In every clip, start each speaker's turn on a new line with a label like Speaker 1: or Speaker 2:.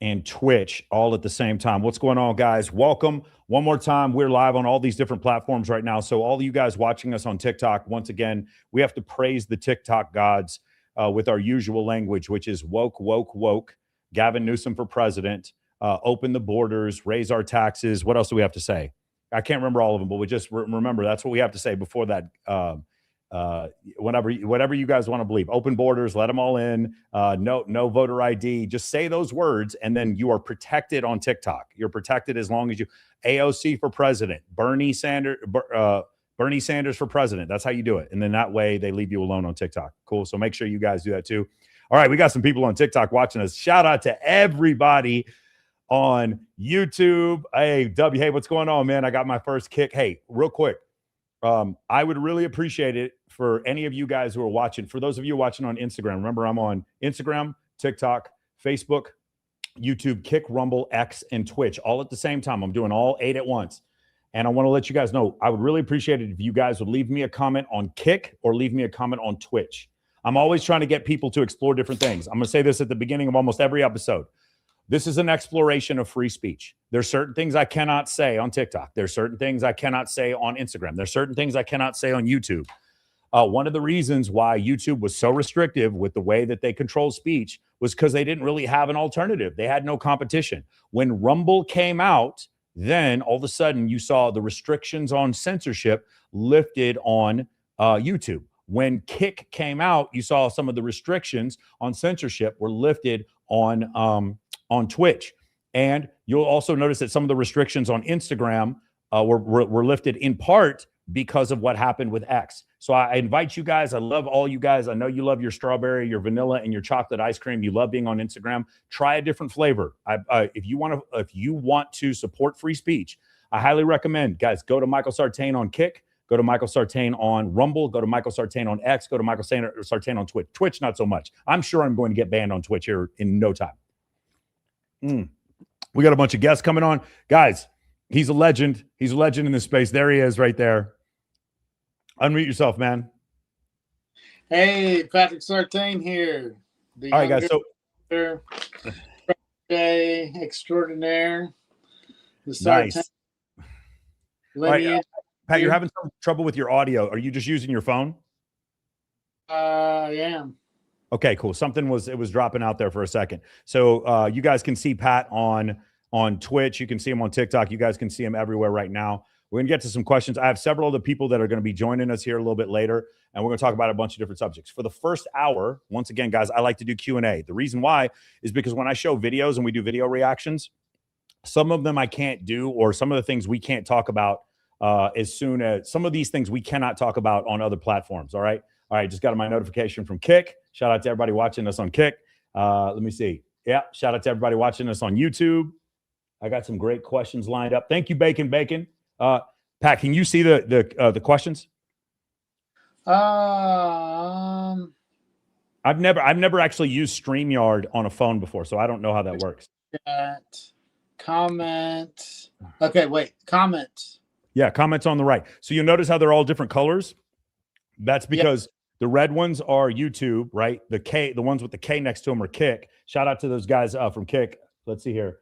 Speaker 1: and Twitch all at the same time. What's going on, guys? Welcome. One more time, we're live on all these different platforms right now. So all of you guys watching us on TikTok, once again, we have to praise the TikTok gods with our usual language, which is woke, woke, woke. Gavin Newsom for president. Open the borders, raise our taxes. What else do we have to say? I can't remember all of them, but we just remember that's what we have to say before that. Whatever you guys want to believe. Open borders, let them all in. No voter ID. Just say those words, and then you are protected on TikTok. You're protected as long as you. AOC for president. Bernie Sanders for president. That's how you do it. And then that way they leave you alone on TikTok. Cool. So make sure you guys do that too. All right, we got some people on TikTok watching us. Shout out to everybody on YouTube. Hey, W, hey, what's going on, man? I got my first kick. Hey, real quick. I would really appreciate it for any of you guys who are watching. For those of you watching on Instagram, remember I'm on Instagram, TikTok, Facebook, YouTube, Kick, Rumble, X, and Twitch all at the same time. I'm doing all 8 at once. And I want to let you guys know, I would really appreciate it if you guys would leave me a comment on Kick or leave me a comment on Twitch. I'm always trying to get people to explore different things. I'm going to say this at the beginning of almost every episode. This is an exploration of free speech. There's certain things I cannot say on TikTok. There's certain things I cannot say on Instagram. There's certain things I cannot say on YouTube. One of the reasons why YouTube was so restrictive with the way that they control speech was because they didn't really have an alternative. They had no competition. When Rumble came out, then all of a sudden you saw the restrictions on censorship lifted on YouTube. When Kick came out, you saw some of the restrictions on censorship were lifted on Twitch. And you'll also notice that some of the restrictions on Instagram were lifted in part because of what happened with X. So I invite you guys. I love all you guys. I know you love your strawberry, your vanilla, and your chocolate ice cream. You love being on Instagram. Try a different flavor. If you want to support free speech, I highly recommend, guys, go to Michael Sartain on Kick. Go to Michael Sartain on Rumble. Go to Michael Sartain on X. Go to Michael Sartain on Twitch. Twitch, not so much. I'm sure I'm going to get banned on Twitch here in no time. We got a bunch of guests coming on. Guys, he's a legend. He's a legend in this space. There he is right there. Unmute yourself, man.
Speaker 2: Hey, Patrick Sartain here.
Speaker 1: All right, guys. So,
Speaker 2: extraordinaire.
Speaker 1: Nice. All right, Pat, you're having some trouble with your audio. Are you just using your phone?
Speaker 2: I am.
Speaker 1: Okay, cool. It was dropping out there for a second. So you guys can see Pat on Twitch. You can see him on TikTok. You guys can see him everywhere right now. We're going to get to some questions. I have several other people that are going to be joining us here a little bit later, and we're going to talk about a bunch of different subjects. For the first hour, once again, guys, I like to do Q&A. The reason why is because when I show videos and we do video reactions, some of them I can't do, or some of the things we can't talk about as soon as some of these things we cannot talk about on other platforms. All right. Just got my notification from Kick. Shout out to everybody watching us on Kick. Let me see. Yeah. Shout out to everybody watching us on YouTube. I got some great questions lined up. Thank you, Bacon. Pat, can you see the questions?
Speaker 2: I've
Speaker 1: never actually used StreamYard on a phone before, so I don't know how that works.
Speaker 2: Comment. Okay, wait. Comment.
Speaker 1: Yeah, comments on the right. So you'll notice how they're all different colors. That's because the red ones are YouTube, right? The ones with the K next to them are Kick. Shout out to those guys from Kick. Let's see here.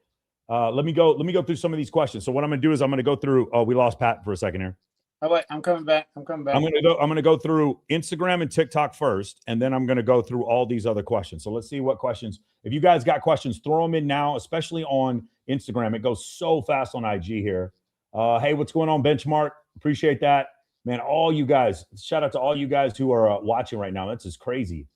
Speaker 1: Let me go through some of these questions. So what I'm going to do is I'm going to go through. Oh, we lost Pat for a second here.
Speaker 2: Oh wait, I'm coming back. I'm going
Speaker 1: to go through Instagram and TikTok first, and then I'm going to go through all these other questions. So let's see what questions. If you guys got questions, throw them in now, especially on Instagram. It goes so fast on IG here. Hey, what's going on, Benchmark? Appreciate that, man. All you guys, shout out to all you guys who are watching right now. That's just crazy.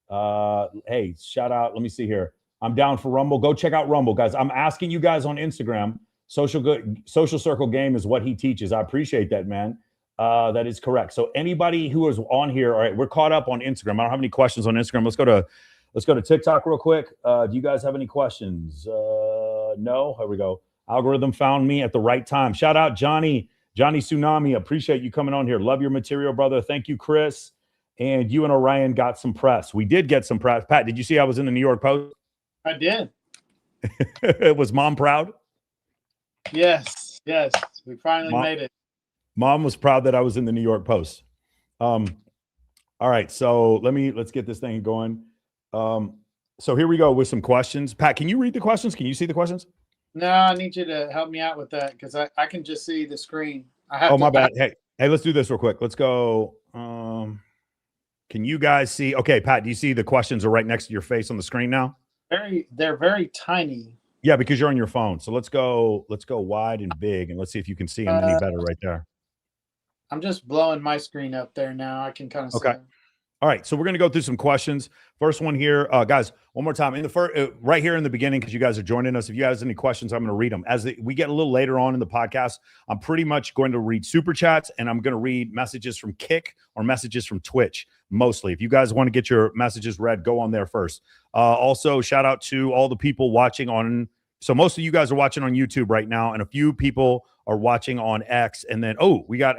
Speaker 1: Hey, shout out. Let me see here. I'm down for Rumble. Go check out Rumble, guys. I'm asking you guys on Instagram. Social Circle Game is what he teaches. I appreciate that, man. That is correct. So anybody who is on here, all right, we're caught up on Instagram. I don't have any questions on Instagram. Let's go to TikTok real quick. Do you guys have any questions? No. Here we go. Algorithm found me at the right time. Shout out Johnny Tsunami. Appreciate you coming on here. Love your material, brother. Thank you, Chris. And you and Orion got some press. We did get some press. Pat, did you see I was in the New York Post?
Speaker 2: I did.
Speaker 1: Was Mom proud?
Speaker 2: Yes. We finally made it.
Speaker 1: Mom was proud that I was in the New York Post. All right, so let's get this thing going. So here we go with some questions. Pat, can you read the questions? Can you see the questions?
Speaker 2: No, I need you to help me out with that because I can just see the screen. I have
Speaker 1: Oh,
Speaker 2: to.
Speaker 1: my bad. Hey, let's do this real quick. Let's go. Can you guys see? Okay, Pat, do you see the questions are right next to your face on the screen now?
Speaker 2: They're very tiny.
Speaker 1: Yeah, because you're on your phone. So let's go wide and big, and let's see if you can see them any better right there.
Speaker 2: I'm just blowing my screen up there now. I can kind of see
Speaker 1: Okay.
Speaker 2: them.
Speaker 1: All right, so we're going to go through some questions. First one here, guys. One more time in the first, right here in the beginning, because you guys are joining us. If you guys have any questions, I'm going to read them as we get a little later on in the podcast. I'm pretty much going to read super chats, and I'm going to read messages from Kick or messages from Twitch mostly. If you guys want to get your messages read, go on there first. Also, shout out to all the people watching on. So most of you guys are watching on YouTube right now, and a few people are watching on X. And then, we got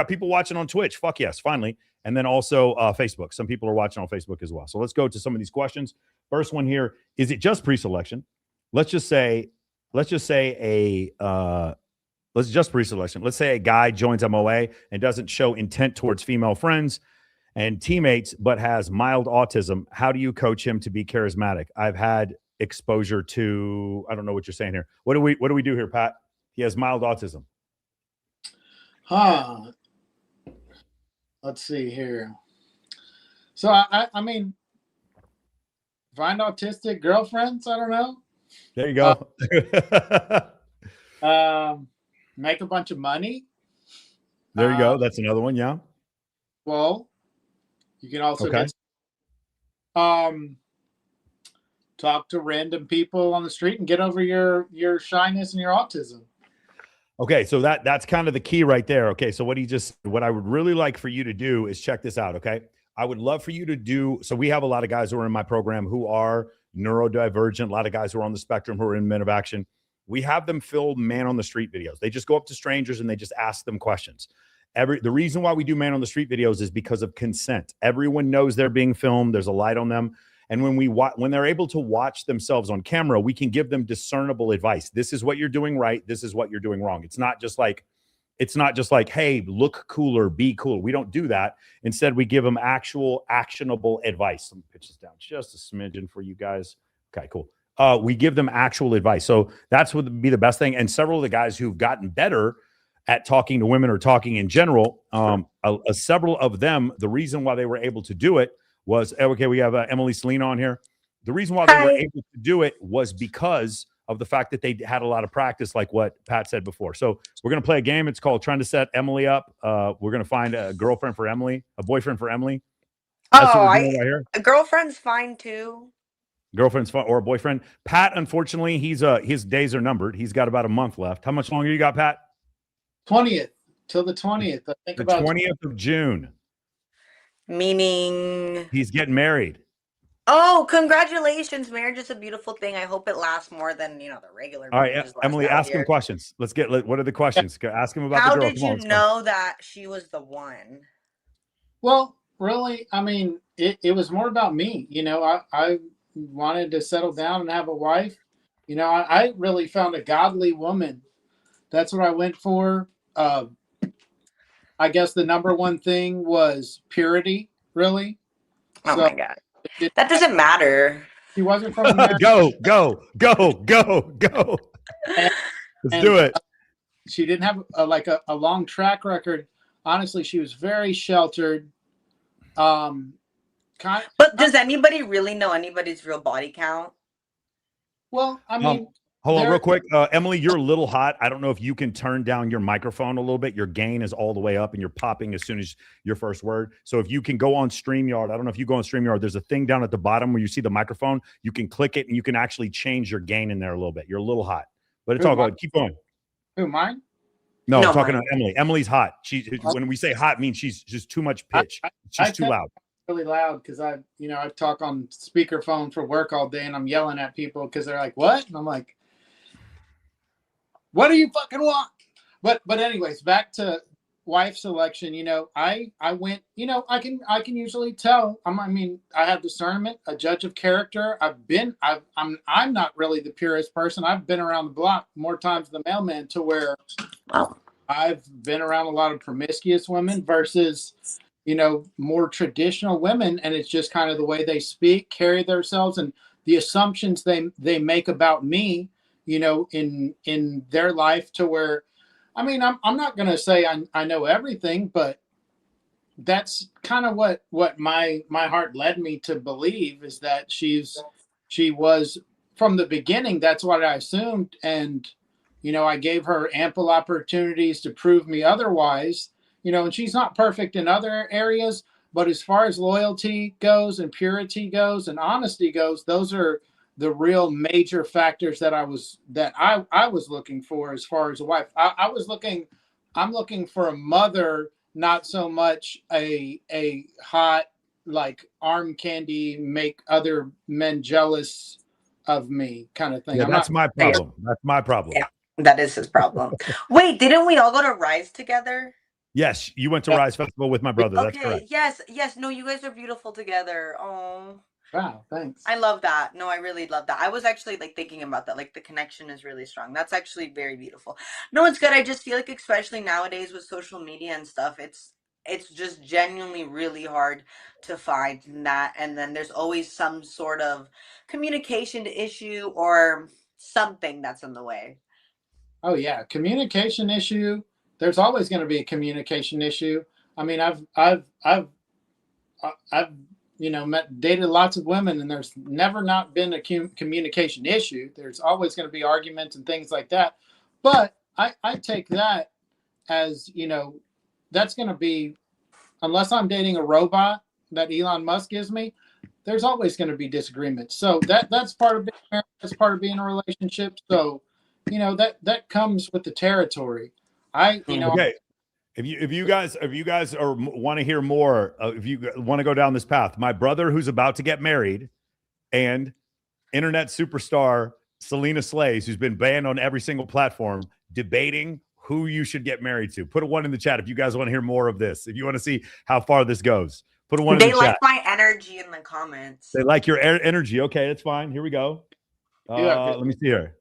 Speaker 1: people watching on Twitch. Fuck yes, finally. And then also Facebook. Some people are watching on Facebook as well. So let's go to some of these questions. First one here, is it just pre-selection? Let's just say pre-selection. Let's say a guy joins MOA and doesn't show intent towards female friends and teammates, but has mild autism. How do you coach him to be charismatic? I've had exposure to, I don't know what you're saying here. What do we do here, Pat? He has mild autism.
Speaker 2: Let's see here. So I mean, find autistic girlfriends. I don't know.
Speaker 1: There you go.
Speaker 2: Make a bunch of money.
Speaker 1: There you go. That's another one. Yeah.
Speaker 2: Well, you can also get talk to random people on the street and get over your shyness and your autism.
Speaker 1: Okay, so that's kind of the key right there. Okay, so what I would really like for you to do is check this out, okay? I would love for you to do, so we have a lot of guys who are in my program who are neurodivergent, a lot of guys who are on the spectrum who are in Men of Action. We have them film man on the street videos. They just go up to strangers and they just ask them questions. The reason why we do man on the street videos is because of consent. Everyone knows they're being filmed. There's a light on them. And when they're able to watch themselves on camera, we can give them discernible advice. This is what you're doing right. This is what you're doing wrong. It's not just like, hey, look cooler, be cool. We don't do that. Instead, we give them actual actionable advice. Let me pitch this down just a smidgen for you guys. Okay, cool. We give them actual advice. So that's what would be the best thing. And several of the guys who've gotten better at talking to women or talking in general, several of them, the reason why they were able to do it was, okay, we have Emily Selena on here. The reason why they were able to do it was because of the fact that they had a lot of practice, like what Pat said before. So we're going to play a game. It's called Trying to Set Emily Up. We're going to find a girlfriend for Emily, a boyfriend for Emily. That's what we're doing right here.
Speaker 3: A girlfriend's fine too.
Speaker 1: Girlfriend's fine, or a boyfriend. Pat, unfortunately, his days are numbered. He's got about a month left. How much longer you got, Pat?
Speaker 2: 20th till the 20th. I think
Speaker 1: the 20th of June.
Speaker 3: Meaning
Speaker 1: he's getting married.
Speaker 3: Oh, congratulations. Marriage is a beautiful thing. I hope it lasts more than, the regular.
Speaker 1: All right, Emily, ask him questions. What are the questions? Ask him about the girl.
Speaker 3: How did you know that she was the one?
Speaker 2: Well, really, I mean, it was more about me. I wanted to settle down and have a wife. I really found a godly woman. That's what I went for. I guess the number one thing was purity, really.
Speaker 3: Oh my God. That doesn't matter.
Speaker 2: She wasn't from America.
Speaker 1: Go. Let's do it.
Speaker 2: She didn't have a long track record. Honestly, she was very sheltered.
Speaker 3: But does anybody really know anybody's real body count?
Speaker 2: Well, I mean...
Speaker 1: Hold on real quick. Emily, you're a little hot. I don't know if you can turn down your microphone a little bit. Your gain is all the way up and you're popping as soon as your first word. So if you can go on StreamYard, I don't know if you go on StreamYard, there's a thing down at the bottom where you see the microphone. You can click it and you can actually change your gain in there a little bit. You're a little hot. But it's all good. Keep going.
Speaker 2: Who, mine?
Speaker 1: No, I'm talking to Emily. Emily's hot. When we say hot, means she's just too much pitch. She's too loud.
Speaker 2: Really loud because I talk on speakerphone for work all day and I'm yelling at people because they're like, what? And I'm like, what do you fucking want? But anyways, back to wife selection. I went. I can usually tell. I have discernment, a judge of character. I'm not really the purest person. I've been around the block more times than the mailman to where I've been around a lot of promiscuous women versus more traditional women, and it's just kind of the way they speak, carry themselves, and the assumptions they make about me, in their life, to where, I mean, I'm not going to say I know everything, but that's kind of what my heart led me to believe, is that she was, from the beginning, that's what I assumed. And I gave her ample opportunities to prove me otherwise. And she's not perfect in other areas, but as far as loyalty goes and purity goes and honesty goes, those are the real major factors that I was looking for as far as a wife. I'm looking for a mother, not so much a hot, like, arm candy, make other men jealous of me kind of thing.
Speaker 1: Yeah,
Speaker 2: I'm
Speaker 1: that's
Speaker 2: not.
Speaker 1: my
Speaker 3: Yeah,
Speaker 1: problem. That's my problem.
Speaker 3: yeah, that is his problem. Wait, didn't we all go to Rise together?
Speaker 1: Yes, you went to
Speaker 2: Yeah.
Speaker 1: Rise Festival with my brother. That's
Speaker 3: Okay,
Speaker 1: correct.
Speaker 3: yes, yes. No, you guys are beautiful together. Oh,
Speaker 2: Wow, thanks.
Speaker 3: I love that. No, I really love that. I was actually like thinking about that. Like the connection is really strong. That's actually very beautiful. No, it's good. I just feel like, especially nowadays with social media and stuff, it's just genuinely really hard to find that. And then there's always some sort of communication issue or something that's in the way.
Speaker 2: Oh yeah, communication issue. There's always going to be a communication issue. I mean, I've dated lots of women, and there's never not been a communication issue. There's always going to be arguments and things like that. But I take that as, that's going to be, unless I'm dating a robot that Elon Musk gives me, there's always going to be disagreements. So that's part of being married, that's part of being in a relationship. So, that comes with the territory.
Speaker 1: Okay. If you guys are want to hear more, if you want to go down this path, my brother, who's about to get married, and internet superstar Selena Slays, who's been banned on every single platform, debating who you should get married to. Put a 1 in the chat if you guys want to hear more of this. If you want to see how far this goes, put a 1 in the
Speaker 3: They
Speaker 1: chat.
Speaker 3: like my energy in the comments.
Speaker 1: They like your energy. Okay, that's fine. Here we go. Let me see here.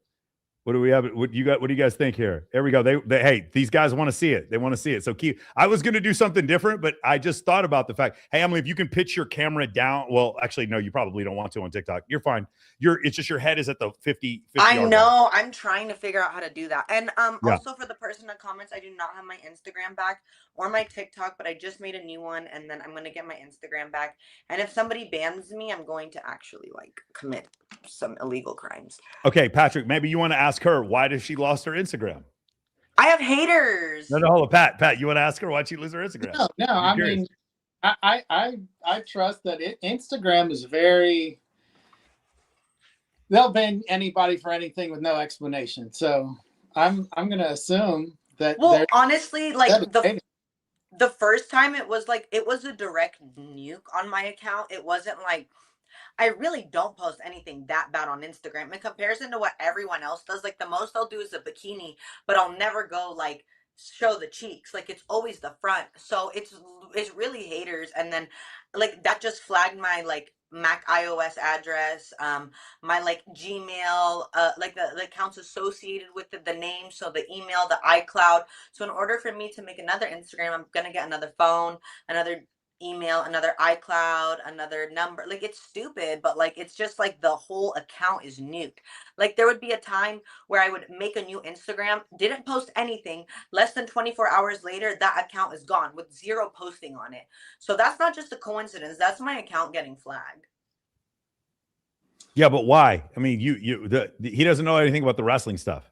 Speaker 1: What do we have? What do you guys think here? There we go. Hey, these guys want to see it. They want to see it. So I was going to do something different, but I just thought about the fact, hey, Emily, if you can pitch your camera down. Well, actually, no, you probably don't want to on TikTok. You're fine. It's just your head is at the 50
Speaker 3: I
Speaker 1: yard
Speaker 3: know.
Speaker 1: line.
Speaker 3: I'm trying to figure out how to do that. And
Speaker 1: Yeah.
Speaker 3: also for the person that comments, I do not have my Instagram back or my TikTok, but I just made a new one, and then I'm going to get my Instagram back. And if somebody bans me, I'm going to actually like commit some illegal crimes.
Speaker 1: Okay, Patrick, maybe you want to ask her, why does she lost her Instagram?
Speaker 3: I have haters.
Speaker 1: No, hold on, Pat, you want to ask her why she lose her Instagram?
Speaker 2: No. I mean, I trust that Instagram is very. They'll ban anybody for anything with no explanation. So I'm going to assume that.
Speaker 3: Well, honestly, like the first time it was a direct nuke on my account. It wasn't like, I really don't post anything that bad on Instagram in comparison to what everyone else does. Like the most I'll do is a bikini, but I'll never go like show the cheeks. Like it's always the front. So it's really haters. And then like that just flagged my like Mac iOS address, my like Gmail, like the accounts associated with the name, so the email, the iCloud. So in order for me to make another Instagram, I'm gonna get another phone, another email, another iCloud, another number. Like it's stupid, but like it's just like the whole account is nuked. Like there would be a time where I would make a new Instagram, didn't post anything, less than 24 hours later that account is gone with zero posting on it. So that's not just a coincidence, that's my account getting flagged.
Speaker 1: Yeah, but why? I mean, he doesn't know anything about the wrestling stuff.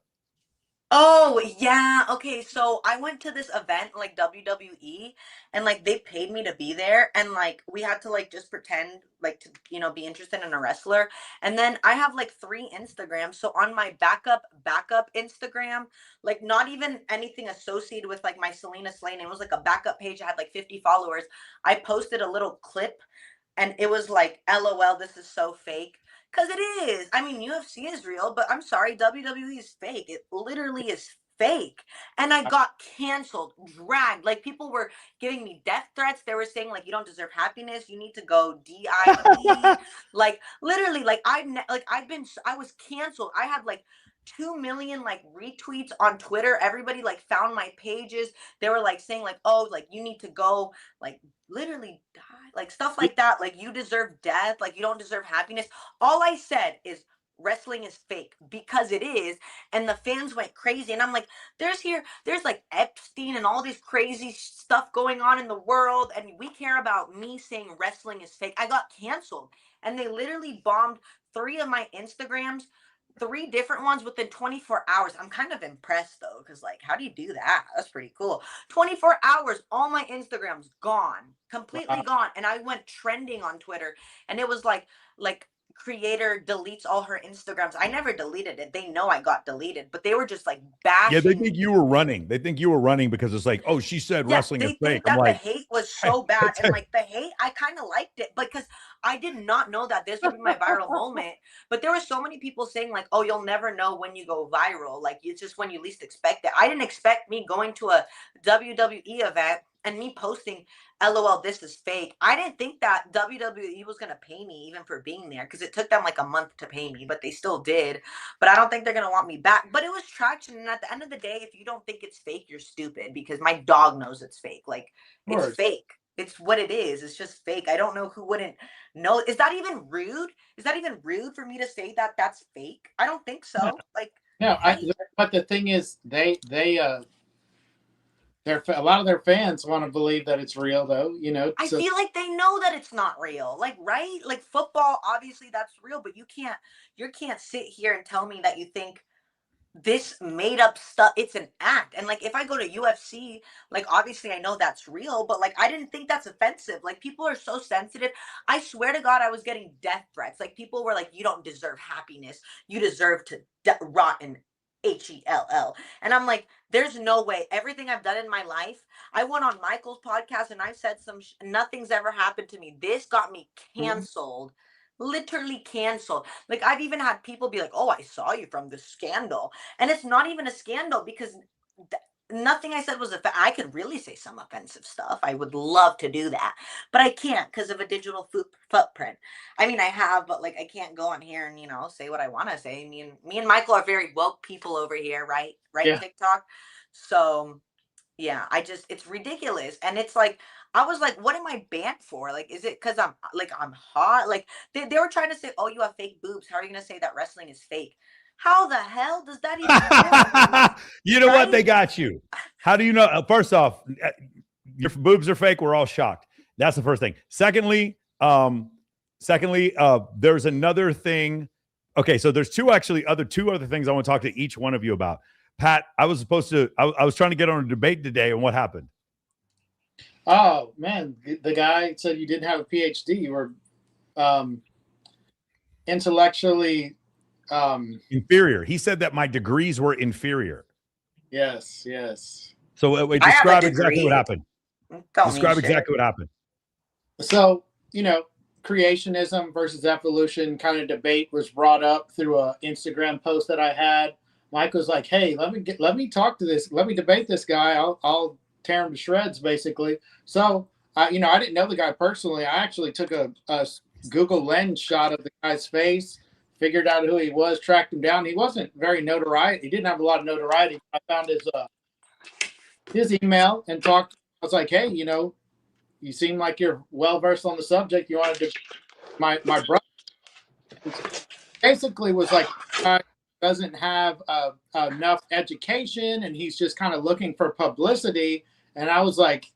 Speaker 3: Oh, yeah. Okay, so I went to this event, like WWE, and like they paid me to be there, and like we had to like just pretend like to, be interested in a wrestler. And then I have like 3 Instagrams. So on my backup Instagram, like not even anything associated with like my Selena Slane, it was like a backup page. I had like 50 followers. I posted a little clip, and it was like, LOL, this is so fake. Because it is. I mean, UFC is real, but I'm sorry, WWE is fake. It literally is fake. And I got canceled, dragged. Like, people were giving me death threats. They were saying, like, you don't deserve happiness. You need to go DIE. Like, literally, like, I was canceled. I had like 2 million like retweets on Twitter. Everybody like found my pages. They were like saying like, oh, like you need to go, like literally die, like stuff like that. Like, you deserve death. Like, you don't deserve happiness. All I said is wrestling is fake, because it is. And the fans went crazy. And I'm like, there's like Epstein and all this crazy stuff going on in the world. And we care about me saying wrestling is fake. I got canceled. And they literally bombed 3 of my Instagrams, 3 different ones within 24 hours. I'm kind of impressed though, because like, how do you do that? That's pretty cool. 24 hours, all my Instagrams gone, completely gone. And I went trending on Twitter, and it was like creator deletes all her Instagrams. I never deleted it. They know I got deleted, but they were just like bashing.
Speaker 1: Yeah, they think you were running. They think you were running because it's like, oh, she said wrestling is fake.
Speaker 3: They think that the hate was so bad. And like the hate, I kind of liked it because I did not know that this would be my viral moment. But there were so many people saying like, oh, you'll never know when you go viral. Like, it's just when you least expect it. I didn't expect me going to a WWE event and me posting, LOL, this is fake. I didn't think that WWE was going to pay me even for being there, because it took them like a month to pay me, but they still did. But I don't think they're going to want me back. But it was traction. And at the end of the day, if you don't think it's fake, you're stupid, because my dog knows it's fake. Like, it's fake. It's what it is. It's just fake. I don't know who wouldn't know. Is that even rude? Is that even rude for me to say that that's fake? I don't think so. Like,
Speaker 2: no, but the thing is, a lot of their fans want to believe that it's real, though. You know,
Speaker 3: I feel like they know that it's not real. Like, right? Like, football, obviously that's real, but you can't sit here and tell me that you think this made up stuff, it's an act. And like, if I go to UFC, like, obviously I know that's real, but like, I didn't think that's offensive. Like, people are so sensitive. I swear to God, I was getting death threats. Like, people were like, you don't deserve happiness. You deserve to rot in HELL. And I'm like, there's no way. Everything I've done in my life, I went on Michael's podcast and I said nothing's ever happened to me. This got me canceled. Literally canceled. Like, I've even had people be like, oh, I saw you from the scandal. And it's not even a scandal, because nothing I said was I could really say some offensive stuff. I would love to do that, but I can't because of a digital footprint. I mean, I have, but like, I can't go on here and, say what I want to say. Me and Michael are very woke people over here, right? Yeah. TikTok. So yeah, it's ridiculous. And it's like, I was like, what am I banned for? Like, is it because I'm hot? Like, they were trying to say, oh, you have fake boobs. How are you going to say that wrestling is fake? How the hell does that even work?
Speaker 1: You know what? They got you. How do you know? First off, your boobs are fake. We're all shocked. That's the first thing. Secondly, there's another thing. Okay, so there's two other things I want to talk to each one of you about. Pat, I was trying to get on a debate today, and what happened?
Speaker 2: Oh man, the guy said you didn't have a PhD. You were intellectually
Speaker 1: inferior. He said that my degrees were inferior.
Speaker 2: Yes.
Speaker 1: So describe exactly what happened. Describe exactly what happened.
Speaker 2: So, creationism versus evolution kind of debate was brought up through an Instagram post that I had. Mike was like, "Hey, let me talk to this. Let me debate this guy. I'll tear him to shreds, basically." So, I didn't know the guy personally. I actually took a Google Lens shot of the guy's face, figured out who he was, tracked him down. He wasn't very notoriety. He didn't have a lot of notoriety. I found his email and talked. I was like, "Hey, you seem like you're well versed on the subject. You wanted to my brother." Basically, was like, doesn't have enough education, and he's just kind of looking for publicity. And I was like,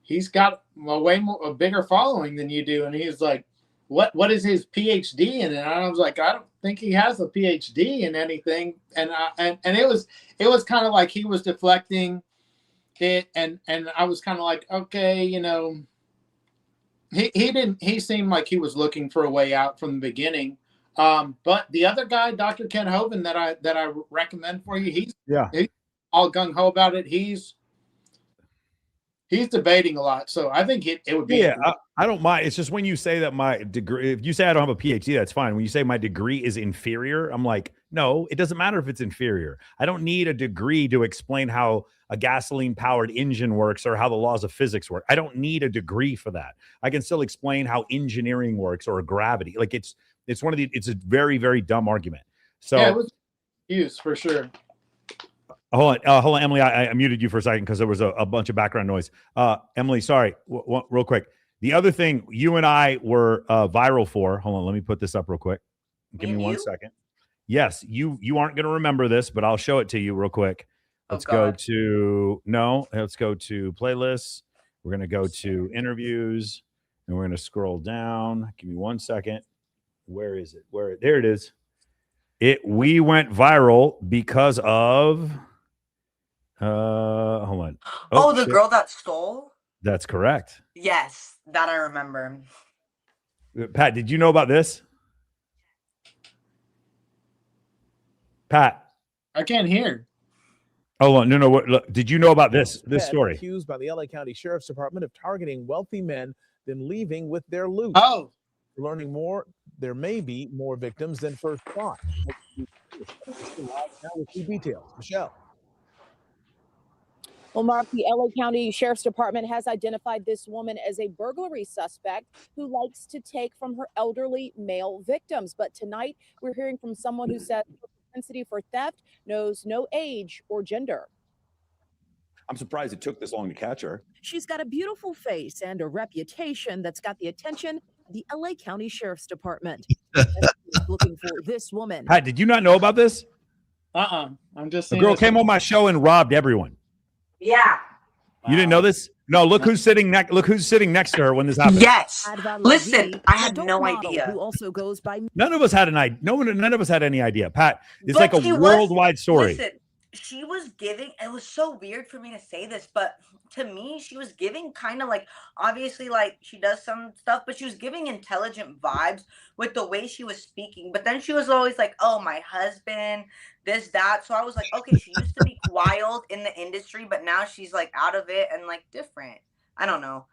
Speaker 2: he's got a bigger following than you do. And he's like, what is his PhD in? And I was like, I don't think he has a PhD in anything. And it was kind of like he was deflecting it, and I was kind of like, okay, he seemed like he was looking for a way out from the beginning. But the other guy, Dr. Ken Hovind, that I recommend for you, he's all gung ho about it. he's debating a lot, so I think it would be.
Speaker 1: Yeah, I don't mind. It's just when you say that my degree, if you say I don't have a PhD, that's fine. When you say my degree is inferior, I'm like, no, it doesn't matter if it's inferior. I don't need a degree to explain how a gasoline powered engine works or how the laws of physics work. I don't need a degree for that. I can still explain how engineering works or gravity. Like it's a very, very dumb argument. So
Speaker 2: yeah, it was used for sure.
Speaker 1: Hold on, Emily. I muted you for a second because there was a bunch of background noise. Emily, sorry, real quick. The other thing you and I were viral for. Hold on, let me put this up real quick. Give me 1 second. Yes, you aren't going to remember this, but I'll show it to you real quick. Let's go to playlists. We're going to go to interviews, and we're going to scroll down. Give me 1 second. Where is it? There it is. We went viral because of. Hold on.
Speaker 3: Oh, the girl that stole?
Speaker 1: That's correct.
Speaker 3: Yes, that I remember.
Speaker 1: Pat, did you know about this? Pat,
Speaker 2: I can't hear.
Speaker 1: hold on. No. Look, did you know about this story?
Speaker 4: Accused by the LA County Sheriff's Department of targeting wealthy men, then leaving with their loot.
Speaker 2: Oh,
Speaker 4: Learning more, there may be more victims than first thought. Now with 2 details. Michelle.
Speaker 5: Well, Mark, the LA County Sheriff's Department has identified this woman as a burglary suspect who likes to take from her elderly male victims. But tonight, we're hearing from someone who said her propensity for theft knows no age or gender.
Speaker 6: I'm surprised it took this long to catch her.
Speaker 5: She's got a beautiful face and a reputation that's got the attention of the LA County Sheriff's Department. Looking for this woman.
Speaker 1: Pat, did you not know about this?
Speaker 2: I'm just
Speaker 1: The
Speaker 2: saying.
Speaker 1: girl came on my show and robbed everyone.
Speaker 3: Yeah.
Speaker 1: You didn't know this? No, look who's sitting next. Look who's sitting next to her when this happened.
Speaker 3: Yes. Listen, I had no idea.
Speaker 5: Who also goes by.
Speaker 1: None of us had an idea. None of us had any idea. Pat, it's
Speaker 3: But
Speaker 1: like a
Speaker 3: he was-
Speaker 1: worldwide story.
Speaker 3: Listen, she was giving, it was so weird for me to say this, but to me, she was giving kind of like, obviously, like she does some stuff, but she was giving intelligent vibes with the way she was speaking. But then she was always like, oh, my husband, this, that. So I was like, okay, she used to be wild in the industry, but now she's like out of it and like different. I don't know.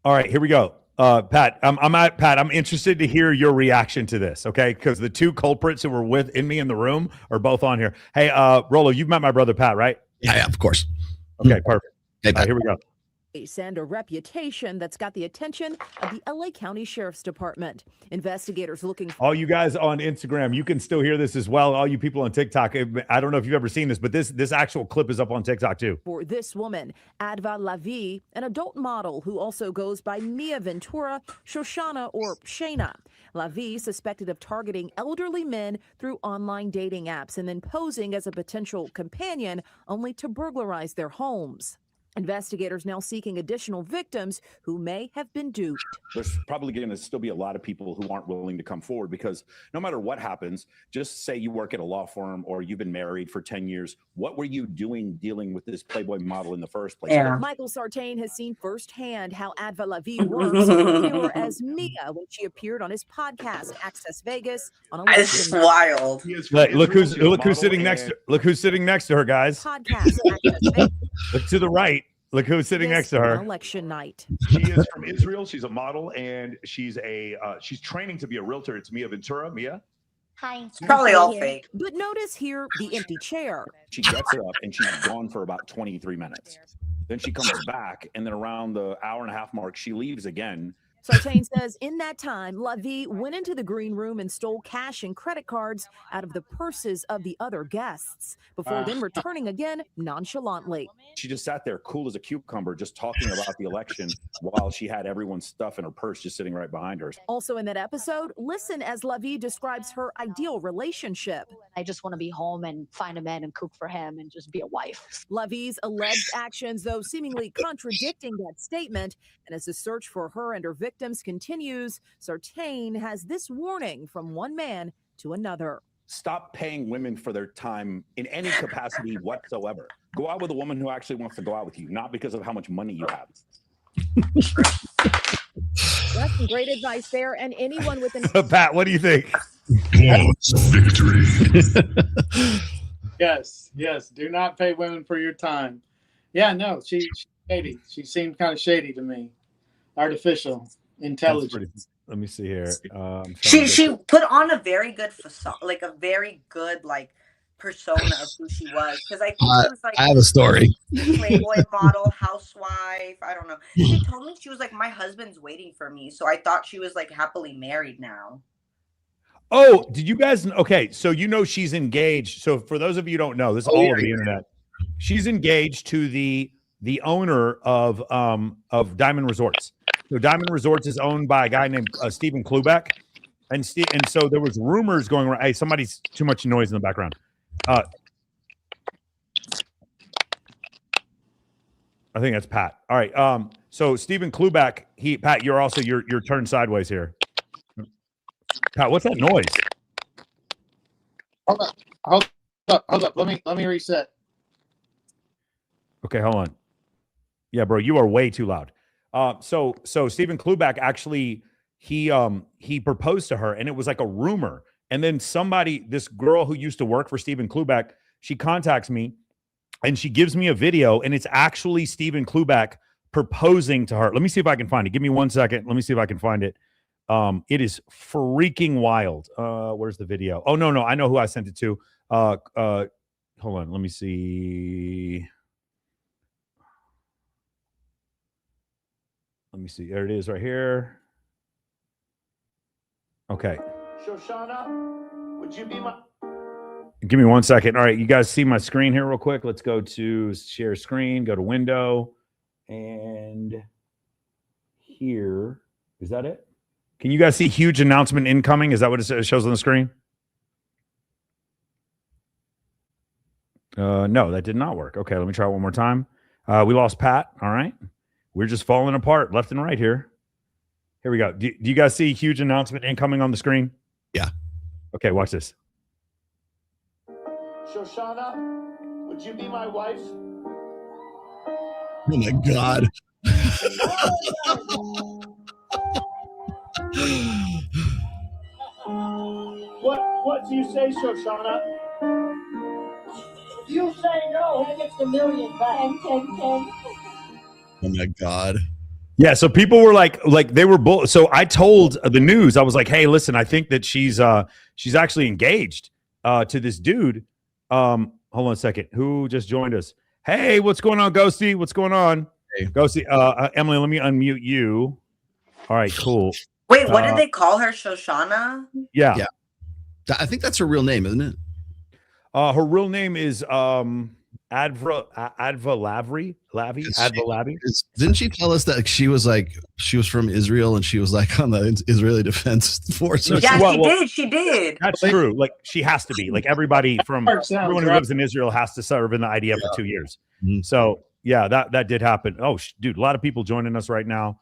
Speaker 1: All right, here we go. Pat, I'm interested to hear your reaction to this, okay? Because the 2 culprits who were with me in the room are both on here. Hey, Rolo, you've met my brother Pat, right?
Speaker 7: Yeah, of course.
Speaker 1: Okay, perfect.
Speaker 7: Hey,
Speaker 1: All right, here we go.
Speaker 5: And a reputation that's got the attention of the LA County Sheriff's Department. Investigators looking for
Speaker 1: All you guys on Instagram, you can still hear this as well. All you people on TikTok, I don't know if you've ever seen this, but this actual clip is up on TikTok too.
Speaker 5: for this woman, Adva Lavi, an adult model who also goes by Mia Ventura, Shoshana, or Shayna. Lavi suspected of targeting elderly men through online dating apps and then posing as a potential companion only to burglarize their homes. Investigators now seeking additional victims who may have been duped.
Speaker 6: There's probably going to still be a lot of people who aren't willing to come forward because no matter what happens, just say you work at a law firm or you've been married for 10 years. What were you doing dealing with this Playboy model in the first place?
Speaker 3: Yeah.
Speaker 5: Michael Sartain has seen firsthand how Adva Lavi works, reviewing her as Mia when she appeared on his podcast, Access Vegas, on
Speaker 3: It's
Speaker 5: election
Speaker 3: wild.
Speaker 1: Look who's sitting next to her, guys.
Speaker 5: podcast. Access Vegas
Speaker 1: Look to the right. Look who's sitting next to
Speaker 5: on
Speaker 1: her.
Speaker 5: election night.
Speaker 8: She is from Israel. She's a model, and she's training to be a realtor. It's Mia Ventura. Mia.
Speaker 9: Hi.
Speaker 3: It's probably all fake.
Speaker 5: But notice here the empty chair.
Speaker 6: She gets it up and she's gone for about 23 minutes. Then she comes back, and then around the hour and a half mark, she leaves again.
Speaker 5: Sartain says in that time, Lavi went into the green room and stole cash and credit cards out of the purses of the other guests before then returning again nonchalantly.
Speaker 6: She just sat there cool as a cucumber, just talking about the election while she had everyone's stuff in her purse just sitting right behind her.
Speaker 5: Also in that episode, listen as Lavi describes her ideal relationship.
Speaker 9: I just want to be home and find a man and cook for him and just be a wife.
Speaker 5: Lavi's alleged actions, though, seemingly contradicting that statement. And as the search for her and her victims continues, Sartain has this warning from one man to another.
Speaker 6: Stop paying women for their time in any capacity whatsoever. Go out with a woman who actually wants to go out with you, not because of how much money you have.
Speaker 5: That's some great advice there. And anyone with an
Speaker 1: Pat, what do you think?
Speaker 8: Victory.
Speaker 2: Yes. Do not pay women for your time. Yeah, no, she shady. She seemed kind of shady to me. Artificial intelligence.
Speaker 1: Let me see here.
Speaker 3: She put on a very good facade, like a very good like persona of who she was. Because I think she was like
Speaker 7: I have a story.
Speaker 3: Playboy model, housewife. I don't know. She told me she was like, my husband's waiting for me, so I thought she was like happily married now.
Speaker 1: Oh, did you guys? Okay, so you know she's engaged. So for those of you who don't know, this is all over the internet. She's engaged to the owner of Diamond Resorts. So Diamond Resorts is owned by a guy named Stephen Klubeck, and so there was rumors going around. Hey, somebody's too much noise in the background. I think that's Pat. All right. So Stephen Klubeck, Pat, you're also you're turned sideways here. Pat, what's that noise?
Speaker 2: Hold up. Let me reset.
Speaker 1: Okay, hold on. Yeah, bro, you are way too loud. So Stephen Klubeck actually he proposed to her, and it was like a rumor. And then this girl who used to work for Stephen Klubeck, she contacts me, and she gives me a video, and it's actually Stephen Klubeck proposing to her. Let me see if I can find it. Give me 1 second. Let me see if I can find it. It is freaking wild. Where's the video? Oh, no. I know who I sent it to. Hold on. Let me see. There it is right here. Okay.
Speaker 10: Shoshana, would you be my...
Speaker 1: Give me 1 second. All right. You guys see my screen here real quick. Let's go to share screen, go to window. And here, is that it? Can you guys see huge announcement incoming? Is that what it shows on the screen? No, that did not work. Okay, let me try it one more time. We lost Pat. All right. We're just falling apart left and right here. Here we go. Do you guys see huge announcement incoming on the screen?
Speaker 7: Yeah.
Speaker 1: Okay, watch this.
Speaker 10: Shoshana, would you be my wife?
Speaker 7: Oh my God.
Speaker 10: What do you say, Shoshana? You say no, he gets the million back. 10.
Speaker 7: Oh my God.
Speaker 1: Yeah, so people were like they were both. So I told the news, I was like, hey, listen, I think that she's actually engaged to this dude. Hold on a second. Who just joined us? Hey, what's going on, Ghosty? What's going on?
Speaker 7: Hey.
Speaker 1: Ghosty, Emily, let me unmute you. All right, cool.
Speaker 3: Wait, what did they call her? Shoshana?
Speaker 1: Yeah.
Speaker 7: I think that's her real name, isn't it?
Speaker 1: Her real name is Adva Lavry.
Speaker 7: Didn't she tell us that she was from Israel and she was like on the Israeli Defense Force?
Speaker 3: Yeah, she did.
Speaker 1: That's true. Like she has to be. Like everybody everyone who lives in Israel has to serve in the IDF for 2 years. Mm-hmm. So yeah, that did happen. Oh, dude, a lot of people joining us right now.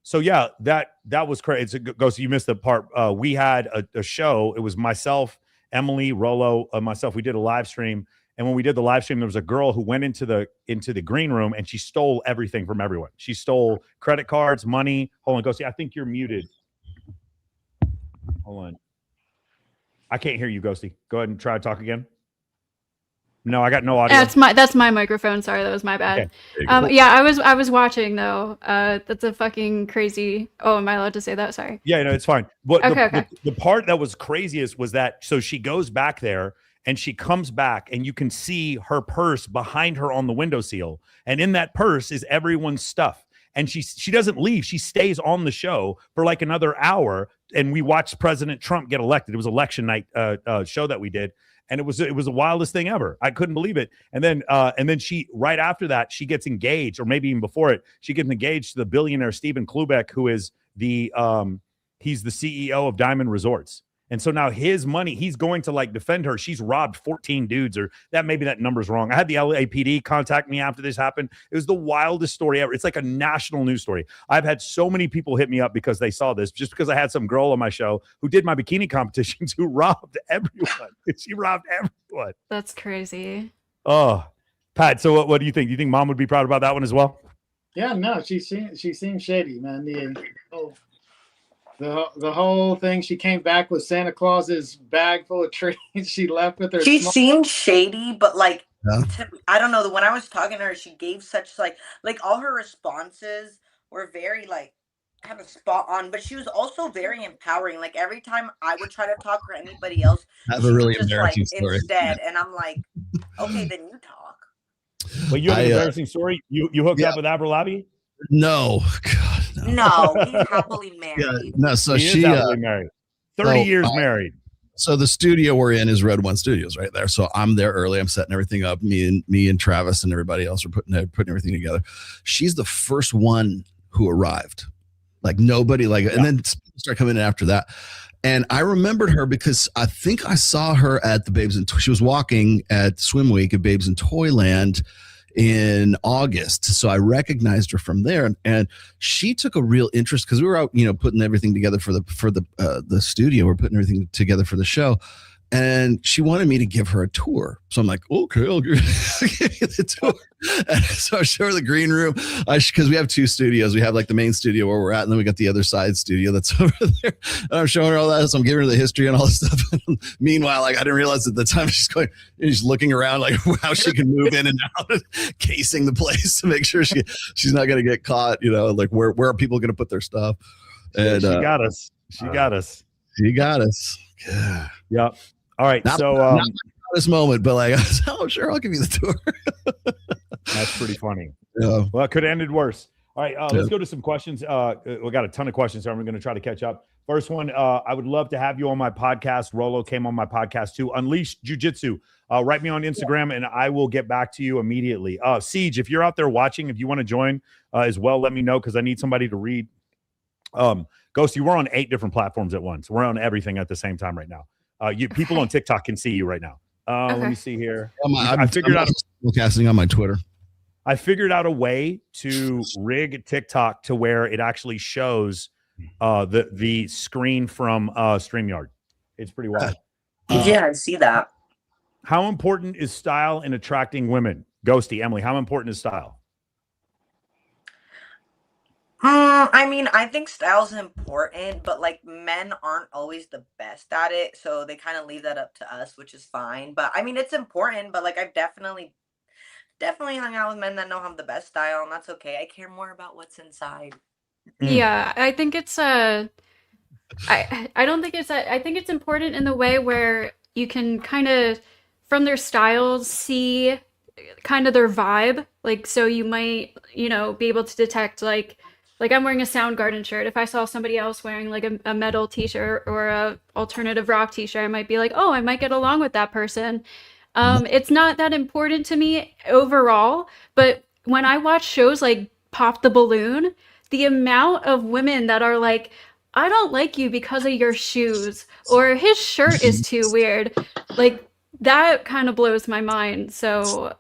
Speaker 1: So yeah, that was crazy. So you missed the part. We had a show. It was myself, Emily, Rolo, myself. We did a live stream. And when we did the live stream, there was a girl who went into the green room and she stole everything from everyone. She stole credit cards, money. Hold on, Ghosty. I think you're muted. Hold on. I can't hear you, Ghosty. Go ahead and try to talk again. No, I got no audio.
Speaker 11: That's my microphone. Sorry, that was my bad. Okay. Yeah, I was watching though. That's a fucking crazy. Oh, am I allowed to say that? Sorry.
Speaker 1: Yeah, no, it's fine. But
Speaker 11: okay.
Speaker 1: The part that was craziest was that so she goes back there. And she comes back and you can see her purse behind her on the windowsill. And in that purse is everyone's stuff. And she doesn't leave. She stays on the show for like another hour. And we watched President Trump get elected. It was election night show that we did. And it was the wildest thing ever. I couldn't believe it. And then she, right after that, she gets engaged, or maybe even before it, she gets engaged to the billionaire Stephen Klubeck, who is he's the CEO of Diamond Resorts. And so now his money, he's going to like defend her. She's robbed 14 dudes, or maybe that number's wrong. I had the LAPD contact me after this happened. It was the wildest story ever. It's like a national news story. I've had so many people hit me up because they saw this, just because I had some girl on my show who did my bikini competitions who robbed everyone. She robbed everyone.
Speaker 11: That's crazy.
Speaker 1: Oh, Pat, so what do you think? Do you think mom would be proud about that one as well?
Speaker 2: Yeah, no, she seems shady, man. The whole thing, she came back with Santa Claus's bag full of trees. She left with her.
Speaker 3: She seemed shady, but like I don't know. When I was talking to her, she gave such like all her responses were very like kind of spot on, but she was also very empowering. Like every time I would try to talk or anybody else,
Speaker 7: I have
Speaker 3: she
Speaker 7: a
Speaker 3: would
Speaker 7: really
Speaker 3: just like
Speaker 7: embarrassing story.
Speaker 3: instead, and I'm like, okay, then you talk.
Speaker 1: Well, you have an embarrassing story. You hooked up with Aberlabi?
Speaker 7: No, God,
Speaker 3: No, he's happily married.
Speaker 7: Yeah, no, so
Speaker 1: He is
Speaker 7: she
Speaker 1: happily married. 30 years married.
Speaker 7: So the studio we're in is Red One Studios right there. So I'm there early. I'm setting everything up. Me and Travis and everybody else are putting everything together. She's the first one who arrived. Like nobody and then start coming in after that. And I remembered her because I think I saw her at the Babes and she was walking at Swim Week at Babes in Toyland in August. So I recognized her from there, and she took a real interest because we were out, putting everything together for the studio. We're putting everything together for the show. And she wanted me to give her a tour. So I'm like, okay, I'll give you the tour. And so I show her the green room. Because we have two studios. We have like the main studio where we're at, and then we got the other side studio that's over there. And I'm showing her all that. So I'm giving her the history and all this stuff. Meanwhile, I didn't realize at the time she's looking around like how she can move in and out, casing the place to make sure she's not going to get caught, like where are people going to put their stuff. And
Speaker 1: she got us. She got us.
Speaker 7: She got us. Yeah.
Speaker 1: Yep. All right.
Speaker 7: Not this moment, but like, oh, sure, I'll give you the tour.
Speaker 1: That's pretty funny.
Speaker 7: Yeah.
Speaker 1: Well, it could have ended worse. All right, let's go to some questions. We got a ton of questions, so I'm going to try to catch up. First one, I would love to have you on my podcast. Rolo came on my podcast too. Unleash Jiu-Jitsu. Write me on Instagram, and I will get back to you immediately. Siege, if you're out there watching, if you want to join as well, let me know because I need somebody to read. Ghosty, we're on 8 different platforms at once. We're on everything at the same time right now. People on TikTok can see you right now. Let me see here.
Speaker 7: I figured out casting on my Twitter.
Speaker 1: I figured out a way to rig TikTok to where it actually shows the screen from StreamYard. It's pretty wild.
Speaker 3: Yeah, I see that.
Speaker 1: How important is style in attracting women? Ghosty, Emily, how important is style?
Speaker 3: I mean, I think style's important, but like men aren't always the best at it, so they kind of leave that up to us, which is fine. But I mean, it's important, but like I've definitely hung out with men that don't have the best style, and that's okay. I care more about what's inside.
Speaker 11: Yeah, I think it's I don't think it's I think it's important in the way where you can kind of from their styles see kind of their vibe. Like so you might, be able to detect like I'm wearing a Soundgarden shirt. If I saw somebody else wearing like a metal t-shirt or a alternative rock t-shirt, I might be like, oh, I might get along with that person. It's not that important to me overall, but when I watch shows like Pop the Balloon, the amount of women that are like, I don't like you because of your shoes, or his shirt is too weird, like that kind of blows my mind. So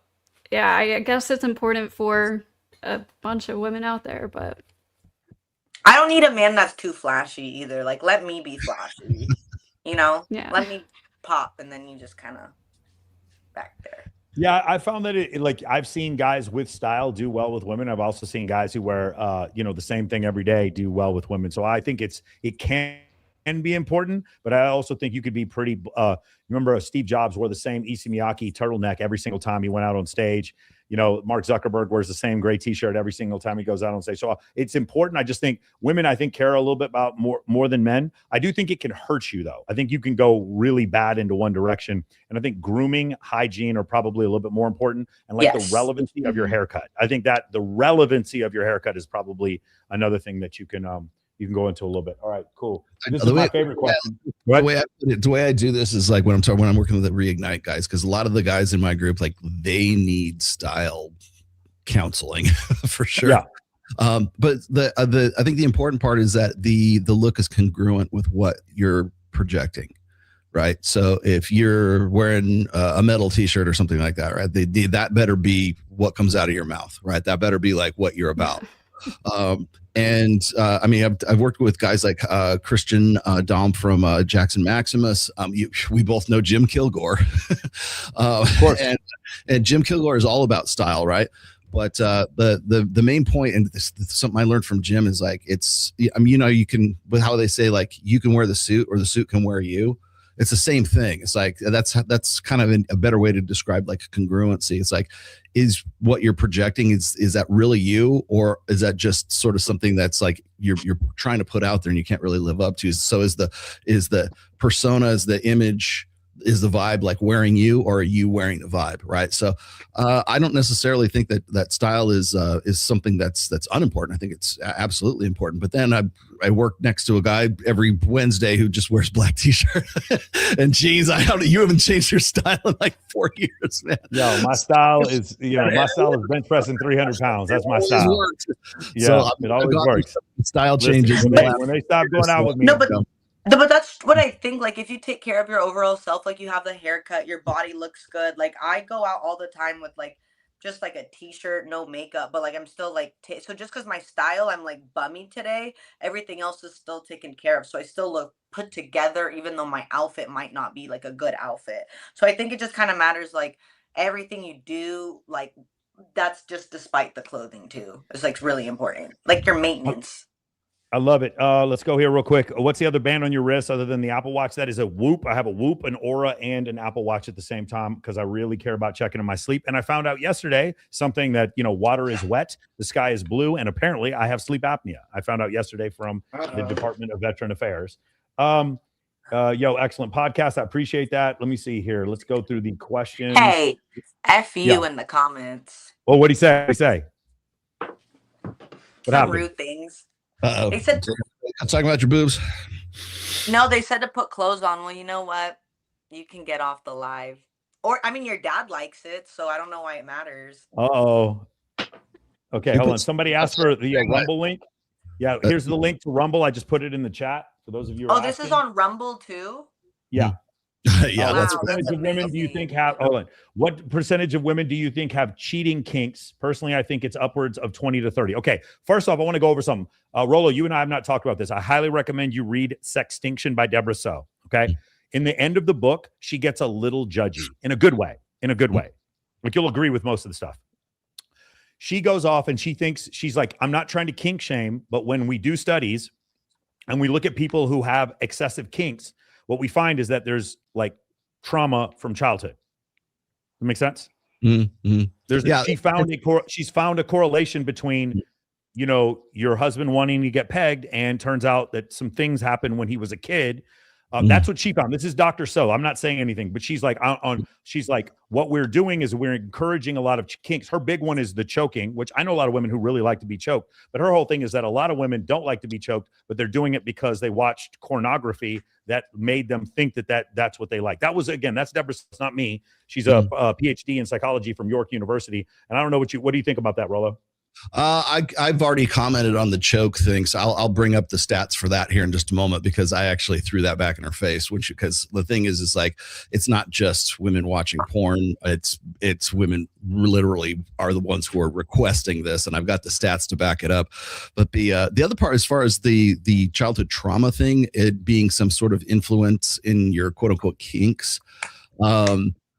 Speaker 11: yeah, I guess it's important for a bunch of women out there, but
Speaker 3: I don't need a man that's too flashy either. Like, let me be flashy,
Speaker 11: Yeah.
Speaker 3: Let me pop, and then you just kind of back there.
Speaker 1: Yeah, I found that I've seen guys with style do well with women. I've also seen guys who wear the same thing every day do well with women. So I think it can be important, but I also think you could be pretty remember Steve Jobs wore the same Issey Miyake turtleneck every single time he went out on stage. Mark Zuckerberg wears the same gray t-shirt every single time he goes out on stage. So it's important. I just think women, care a little bit about more than men. I do think it can hurt you though. I think you can go really bad into one direction. And I think grooming, hygiene are probably a little bit more important. And the relevancy of your haircut. I think that the relevancy of your haircut is probably another thing that you can go into a little bit. All right, cool. This is my favorite question.
Speaker 7: The way I do this is like when I'm working with the Reignite guys, because a lot of the guys in my group, like they need style counseling for sure.
Speaker 1: Yeah.
Speaker 7: But I think the important part is that the look is congruent with what you're projecting, right? So if you're wearing a metal t-shirt or something like that, right? That better be what comes out of your mouth, right? That better be like what you're about. I've worked with guys like Christian Dom from Jackson Maximus. We both know Jim Kilgore, of course, and Jim Kilgore is all about style, right? But the main point, and this something I learned from Jim, is like you can, with how they say like you can wear the suit or the suit can wear you. It's the same thing. It's like that's kind of a better way to describe like congruency. It's like, is what you're projecting is that really you, or is that just sort of something that's like you're trying to put out there and you can't really live up to? So is the persona, is the image, is the vibe like wearing you, or are you wearing the vibe, right? So I don't necessarily think that style is something that's unimportant. I think it's absolutely important. But then I work next to a guy every Wednesday who just wears black t-shirt and jeans. You haven't changed your style in like 4 years, man.
Speaker 1: Yo, my style is bench pressing 300 pounds. That's my style. Yeah,
Speaker 7: so
Speaker 1: it always works.
Speaker 7: Style changes.
Speaker 1: When they stop going out with me.
Speaker 3: No, but that's what I think. Like, if you take care of your overall self, like you have the haircut, your body looks good. Like, I go out all the time with like just like a t-shirt, no makeup, but like I'm still like so just because my style, I'm like bummy today, everything else is still taken care of. So I still look put together, even though my outfit might not be like a good outfit. So I think it just kind of matters, like everything you do, like that's just despite the clothing too. It's like really important, like your maintenance.
Speaker 1: I love it. Let's go here real quick. What's the other band on your wrist other than the Apple Watch? That is a Whoop. I have a Whoop, an Aura, and an Apple Watch at the same time because I really care about checking in my sleep. And I found out yesterday something that, water is wet, the sky is blue, and apparently I have sleep apnea. I found out yesterday from the Department of Veteran Affairs. Excellent podcast. I appreciate that. Let me see here. Let's go through the questions.
Speaker 3: Hey, F you in the comments.
Speaker 1: Well, what'd he say? What happened?
Speaker 3: Rude things.
Speaker 7: Uh-oh.
Speaker 3: They said
Speaker 7: I'm talking about your boobs.
Speaker 3: no, they said to put clothes on. Well, you know what? You can get off the live. Or I mean your dad likes it, so I don't know why it matters.
Speaker 1: Uh-oh. Okay, hold on. Somebody asked for the Rumble link. Yeah, here's the link to Rumble. I just put it in the chat for those of you who are
Speaker 3: this
Speaker 1: asking.
Speaker 3: is on Rumble too?
Speaker 1: Yeah.
Speaker 7: Yeah,
Speaker 1: what percentage of women do you think have what percentage of women do you think have cheating kinks? Personally, I think it's upwards of 20 to 30. Okay, first off, I want to go over something. Rolo, you and I have not talked about this. I highly recommend you read Sextinction by Deborah So. Okay. In the end of the book, she gets a little judgy in a good way. Like, you'll agree with most of the stuff. She goes off and she's like, I'm not trying to kink shame, but when we do studies and we look at people who have excessive kinks, what we find is that there's like trauma from childhood. That makes sense?
Speaker 7: Mm-hmm.
Speaker 1: She's found a correlation between, your husband wanting to get pegged, and turns out that some things happened when he was a kid. That's what she found. This is Dr. So. I'm not saying anything, but she's like she's like, what we're doing is we're encouraging a lot of kinks. Her big one is the choking, which I know a lot of women who really like to be choked, but her whole thing is that a lot of women don't like to be choked, but they're doing it because they watched pornography that made them think that's what they like. That's Deborah. It's not me. She's a PhD in psychology from York University. And I don't know what do you think about that, Rollo?
Speaker 7: I've already commented on the choke thing, so I'll bring up the stats for that here in just a moment, because I actually threw that back in her face. Because the thing is like, it's not just women watching porn; it's women literally are the ones who are requesting this, and I've got the stats to back it up. But the other part, as far as the childhood trauma thing, it being some sort of influence in your quote unquote kinks.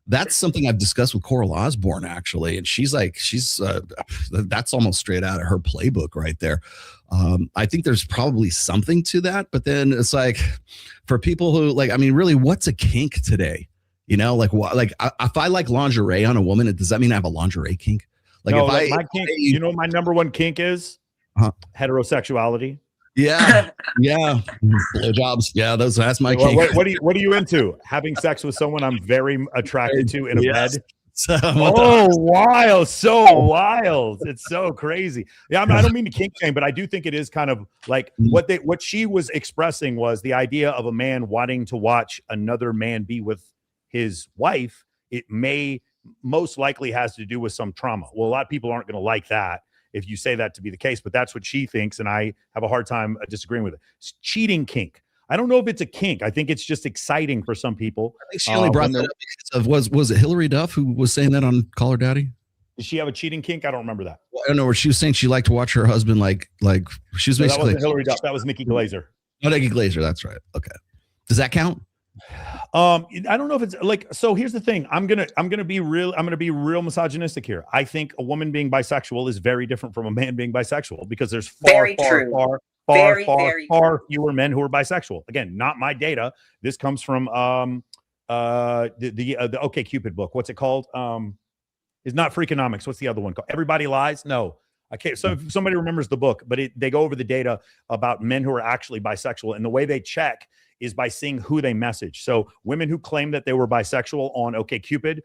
Speaker 7: That's something I've discussed with Coral Osborne, actually. And she's that's almost straight out of her playbook right there. I think there's probably something to that, but then it's like, for people who really, what's a kink today? If I like lingerie on a woman, does that mean I have a lingerie kink?
Speaker 1: My kink, my number one kink is heterosexuality.
Speaker 7: Yeah. Blowjobs. Yeah, that's my kink.
Speaker 1: What are you into? Having sex with someone I'm very attracted to in a bed?
Speaker 7: Wild.
Speaker 1: So wild. It's so crazy. Yeah, I don't mean to kink shame, but I do think it is kind of like what she was expressing was the idea of a man wanting to watch another man be with his wife. It most likely has to do with some trauma. Well, a lot of people aren't going to like that if you say that to be the case, but that's what she thinks, and I have a hard time disagreeing with it. It's cheating kink. I don't know if it's a kink. I think it's just exciting for some people.
Speaker 7: I think she only brought that up because was it Hillary Duff who was saying that on Call Her Daddy?
Speaker 1: Did she have a cheating kink? I don't remember that.
Speaker 7: Well, I don't know, where she was saying she liked to watch her husband like she was basically.
Speaker 1: That wasn't Hillary Duff. That was Nikki Glaser.
Speaker 7: Oh, Nikki Glaser. That's right. Okay. Does that count?
Speaker 1: I don't know if it's like, so here's the thing. I'm gonna be real misogynistic here. I think a woman being bisexual is very different from a man being bisexual, because there's
Speaker 3: Very true. Very true.
Speaker 1: fewer men who are bisexual. Again, not my data. This comes from the OkCupid book. What's it called? It's not Freakonomics. What's the other one called? Everybody Lies? No. I can't. So if somebody remembers the book, but they go over the data about men who are actually bisexual, and the way they check is by seeing who they message. So women who claim that they were bisexual on OkCupid,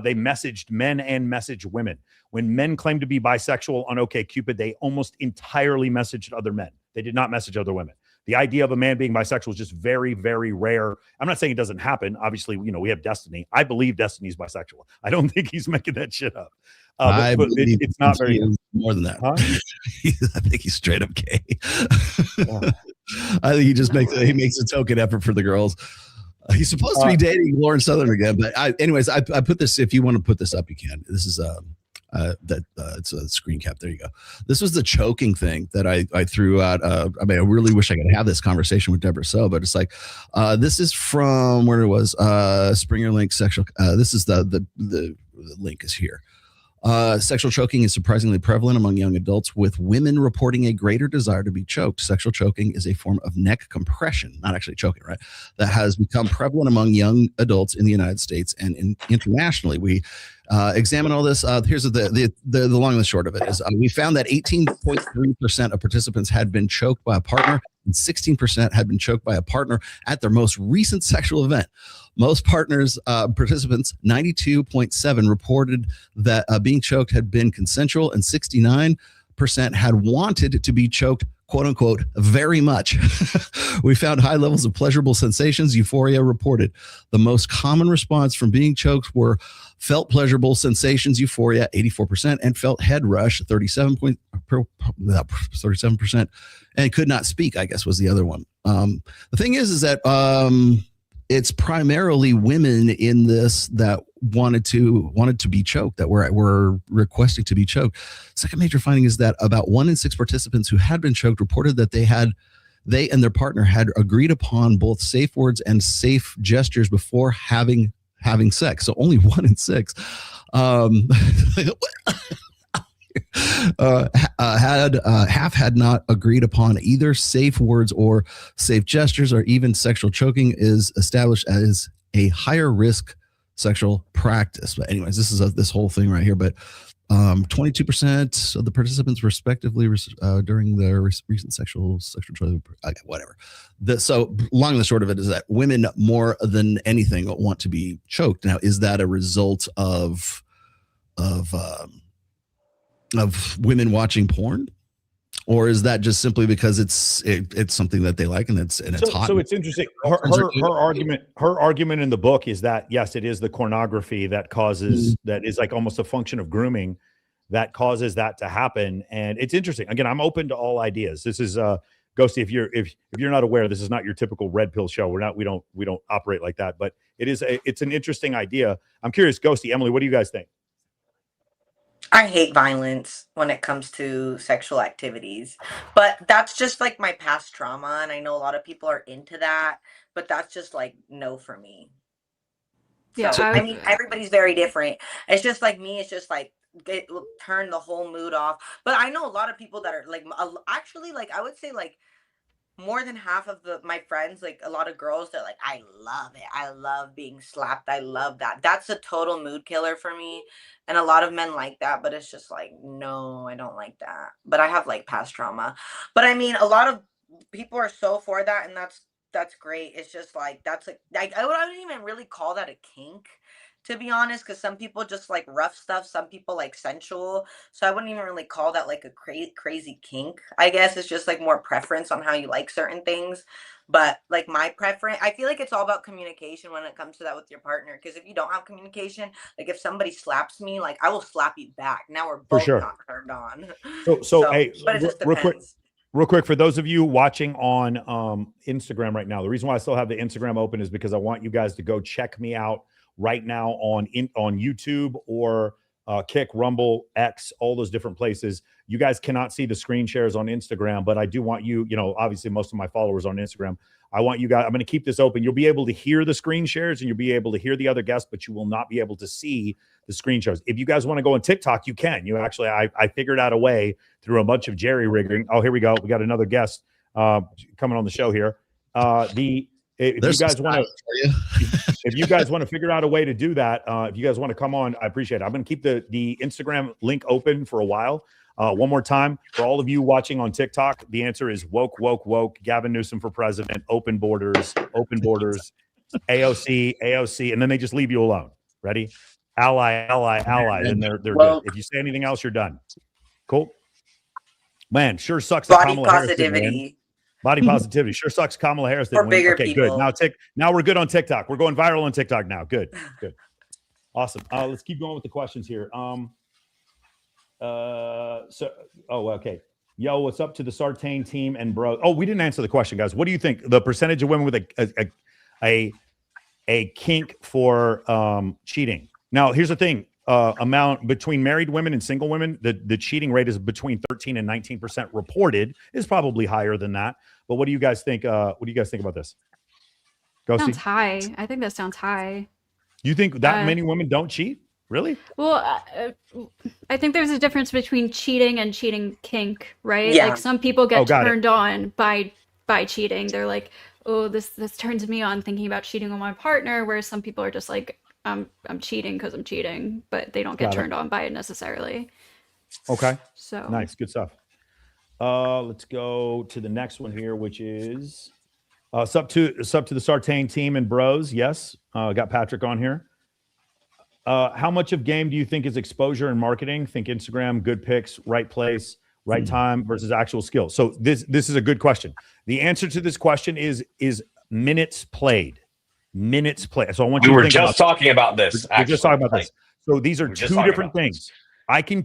Speaker 1: they messaged men and messaged women. When men claim to be bisexual on OkCupid, they almost entirely messaged other men. They did not message other women. The idea of a man being bisexual is just very, very rare. I'm not saying it doesn't happen. Obviously, we have Destiny. I believe Destiny's bisexual. I don't think he's making that shit up. But it's not very
Speaker 7: more than that.
Speaker 1: Huh?
Speaker 7: I think he's straight up gay. I think he just makes a token effort for the girls. He's supposed to be dating Lauren Southern again, but I put this. If you want to put this up, you can. This is it's a screen cap. There you go. This was the choking thing that I threw out. I really wish I could have this conversation with Deborah So, but it's like this is from where it was Springer Link sexual. This is the link is here. Sexual choking is surprisingly prevalent among young adults, with women reporting a greater desire to be choked. Sexual choking is a form of neck compression, not actually choking, right? That has become prevalent among young adults in the United States and internationally. We examine all this. Here's the long and the short of it is we found that 18.3% of participants had been choked by a partner, and 16% had been choked by a partner at their most recent sexual event. Most participants, 92.7%, reported that being choked had been consensual, and 69% had wanted to be choked, quote unquote, very much. We found high levels of pleasurable sensations, euphoria reported. The most common response from being choked were felt pleasurable sensations, euphoria, 84%, and felt head rush, 37%, and could not speak, I guess, was the other one. The thing is that it's primarily women in this that wanted to be choked, that were requesting to be choked. Second major finding is that about 1 in 6 participants who had been choked reported that they and their partner had agreed upon both safe words and safe gestures before having sex. So only 1 in 6 had not agreed upon either safe words or safe gestures, or even sexual choking is established as a higher risk sexual practice. But anyways, this is this whole thing right here. But 22% of the participants respectively during their recent sexual choice, whatever. So long and the short of it is that women more than anything want to be choked. Now, is that a result of women watching porn, or is that just simply because it's something that they like and it's hot?
Speaker 1: So it's interesting. Her argument in the book is that yes, it is the pornography that causes that is like almost a function of grooming that causes that to happen. And it's interesting. Again, I'm open to all ideas. This is Ghosty. If you're not aware, this is not your typical red pill show. We don't operate like that. But it's an interesting idea. I'm curious, Ghosty, Emily, what do you guys think?
Speaker 3: I hate violence when it comes to sexual activities, but that's just like my past trauma, and I know a lot of people are into that, but that's just like no for me.
Speaker 11: Yeah,
Speaker 3: so, I mean, everybody's very different. It's just like me. It's just like it will turn the whole mood off. But I know a lot of people that are like, actually, like I would say, like more than half of my friends, like a lot of girls, they're like, I love it. I love being slapped. I love that. That's a total mood killer for me. And a lot of men like that, but it's just like, no, I don't like that. But I have like past trauma. But I mean, a lot of people are so for that, and that's great. It's just like that's like I wouldn't even really call that a kink, to be honest, because some people just like rough stuff, some people like sensual, so I wouldn't even really call that like a crazy kink. I guess it's just like more preference on how you like certain things. But like my preference, I feel like it's all about communication when it comes to that with your partner, because if you don't have communication, like if somebody slaps me, like I will slap you back. Now we're both not turned on.
Speaker 1: So hey,
Speaker 3: but it just depends.
Speaker 1: Real quick, for those of you watching on Instagram right now, the reason why I still have the Instagram open is because I want you guys to go check me out right now on YouTube or Kick, Rumble, X, all those different places. You guys cannot see the screen shares on Instagram, but I do want you, obviously most of my followers on Instagram, I want you guys, I'm going to keep this open. You'll be able to hear the screen shares and you'll be able to hear the other guests, but you will not be able to see the screen shares. If you guys want to go on TikTok, you can. You actually, I figured out a way through a bunch of jerry rigging. Oh, here we go. We got another guest coming on the show here. If you guys want to figure out a way to do that, if you guys want to come on, I appreciate it. I'm going to keep the Instagram link open for a while. One more time, for all of you watching on TikTok, the answer is woke, woke, woke. Gavin Newsom for president, open borders, AOC, and then they just leave you alone. Ready? Ally, then they're good. If you say anything else, you're done. Cool. Man, sure sucks that Kamala Harris didn't win. Body positivity. Sure sucks Kamala Harris didn't win. Okay,
Speaker 3: people.
Speaker 1: Good. Now we're good on TikTok. We're going viral on TikTok now. Good. Awesome. Let's keep going with the questions here. Okay. Yo, what's up to the Sartain team and bro? Oh, we didn't answer the question, guys. What do you think the percentage of women with a kink for cheating? Now, here's the thing. Amount between married women and single women, the cheating rate is between 13 and 19% reported. Is probably higher than that. But what do you guys think? What do you guys think about this?
Speaker 11: Sounds high. I think that sounds high.
Speaker 1: You think that many women don't cheat? Really?
Speaker 11: Well, I think there's a difference between cheating and cheating kink, right?
Speaker 3: Yeah.
Speaker 11: Like some people get turned on by cheating. They're like, oh, this turns me on thinking about cheating on my partner, whereas some people are just like, I'm cheating because I'm cheating, but they don't get turned on by it necessarily.
Speaker 1: Okay.
Speaker 11: So
Speaker 1: nice, good stuff. Let's go to the next one here, which is sub to the Sartain team and bros. Yes, got Patrick on here. How much of game do you think is exposure and marketing? Think Instagram, good pics, right place, right time versus actual skill. So this is a good question. The answer to this question is minutes played. Minutes played. So I want you to think
Speaker 12: just talking about this.
Speaker 1: We're just talking about this. So these are two different things. I can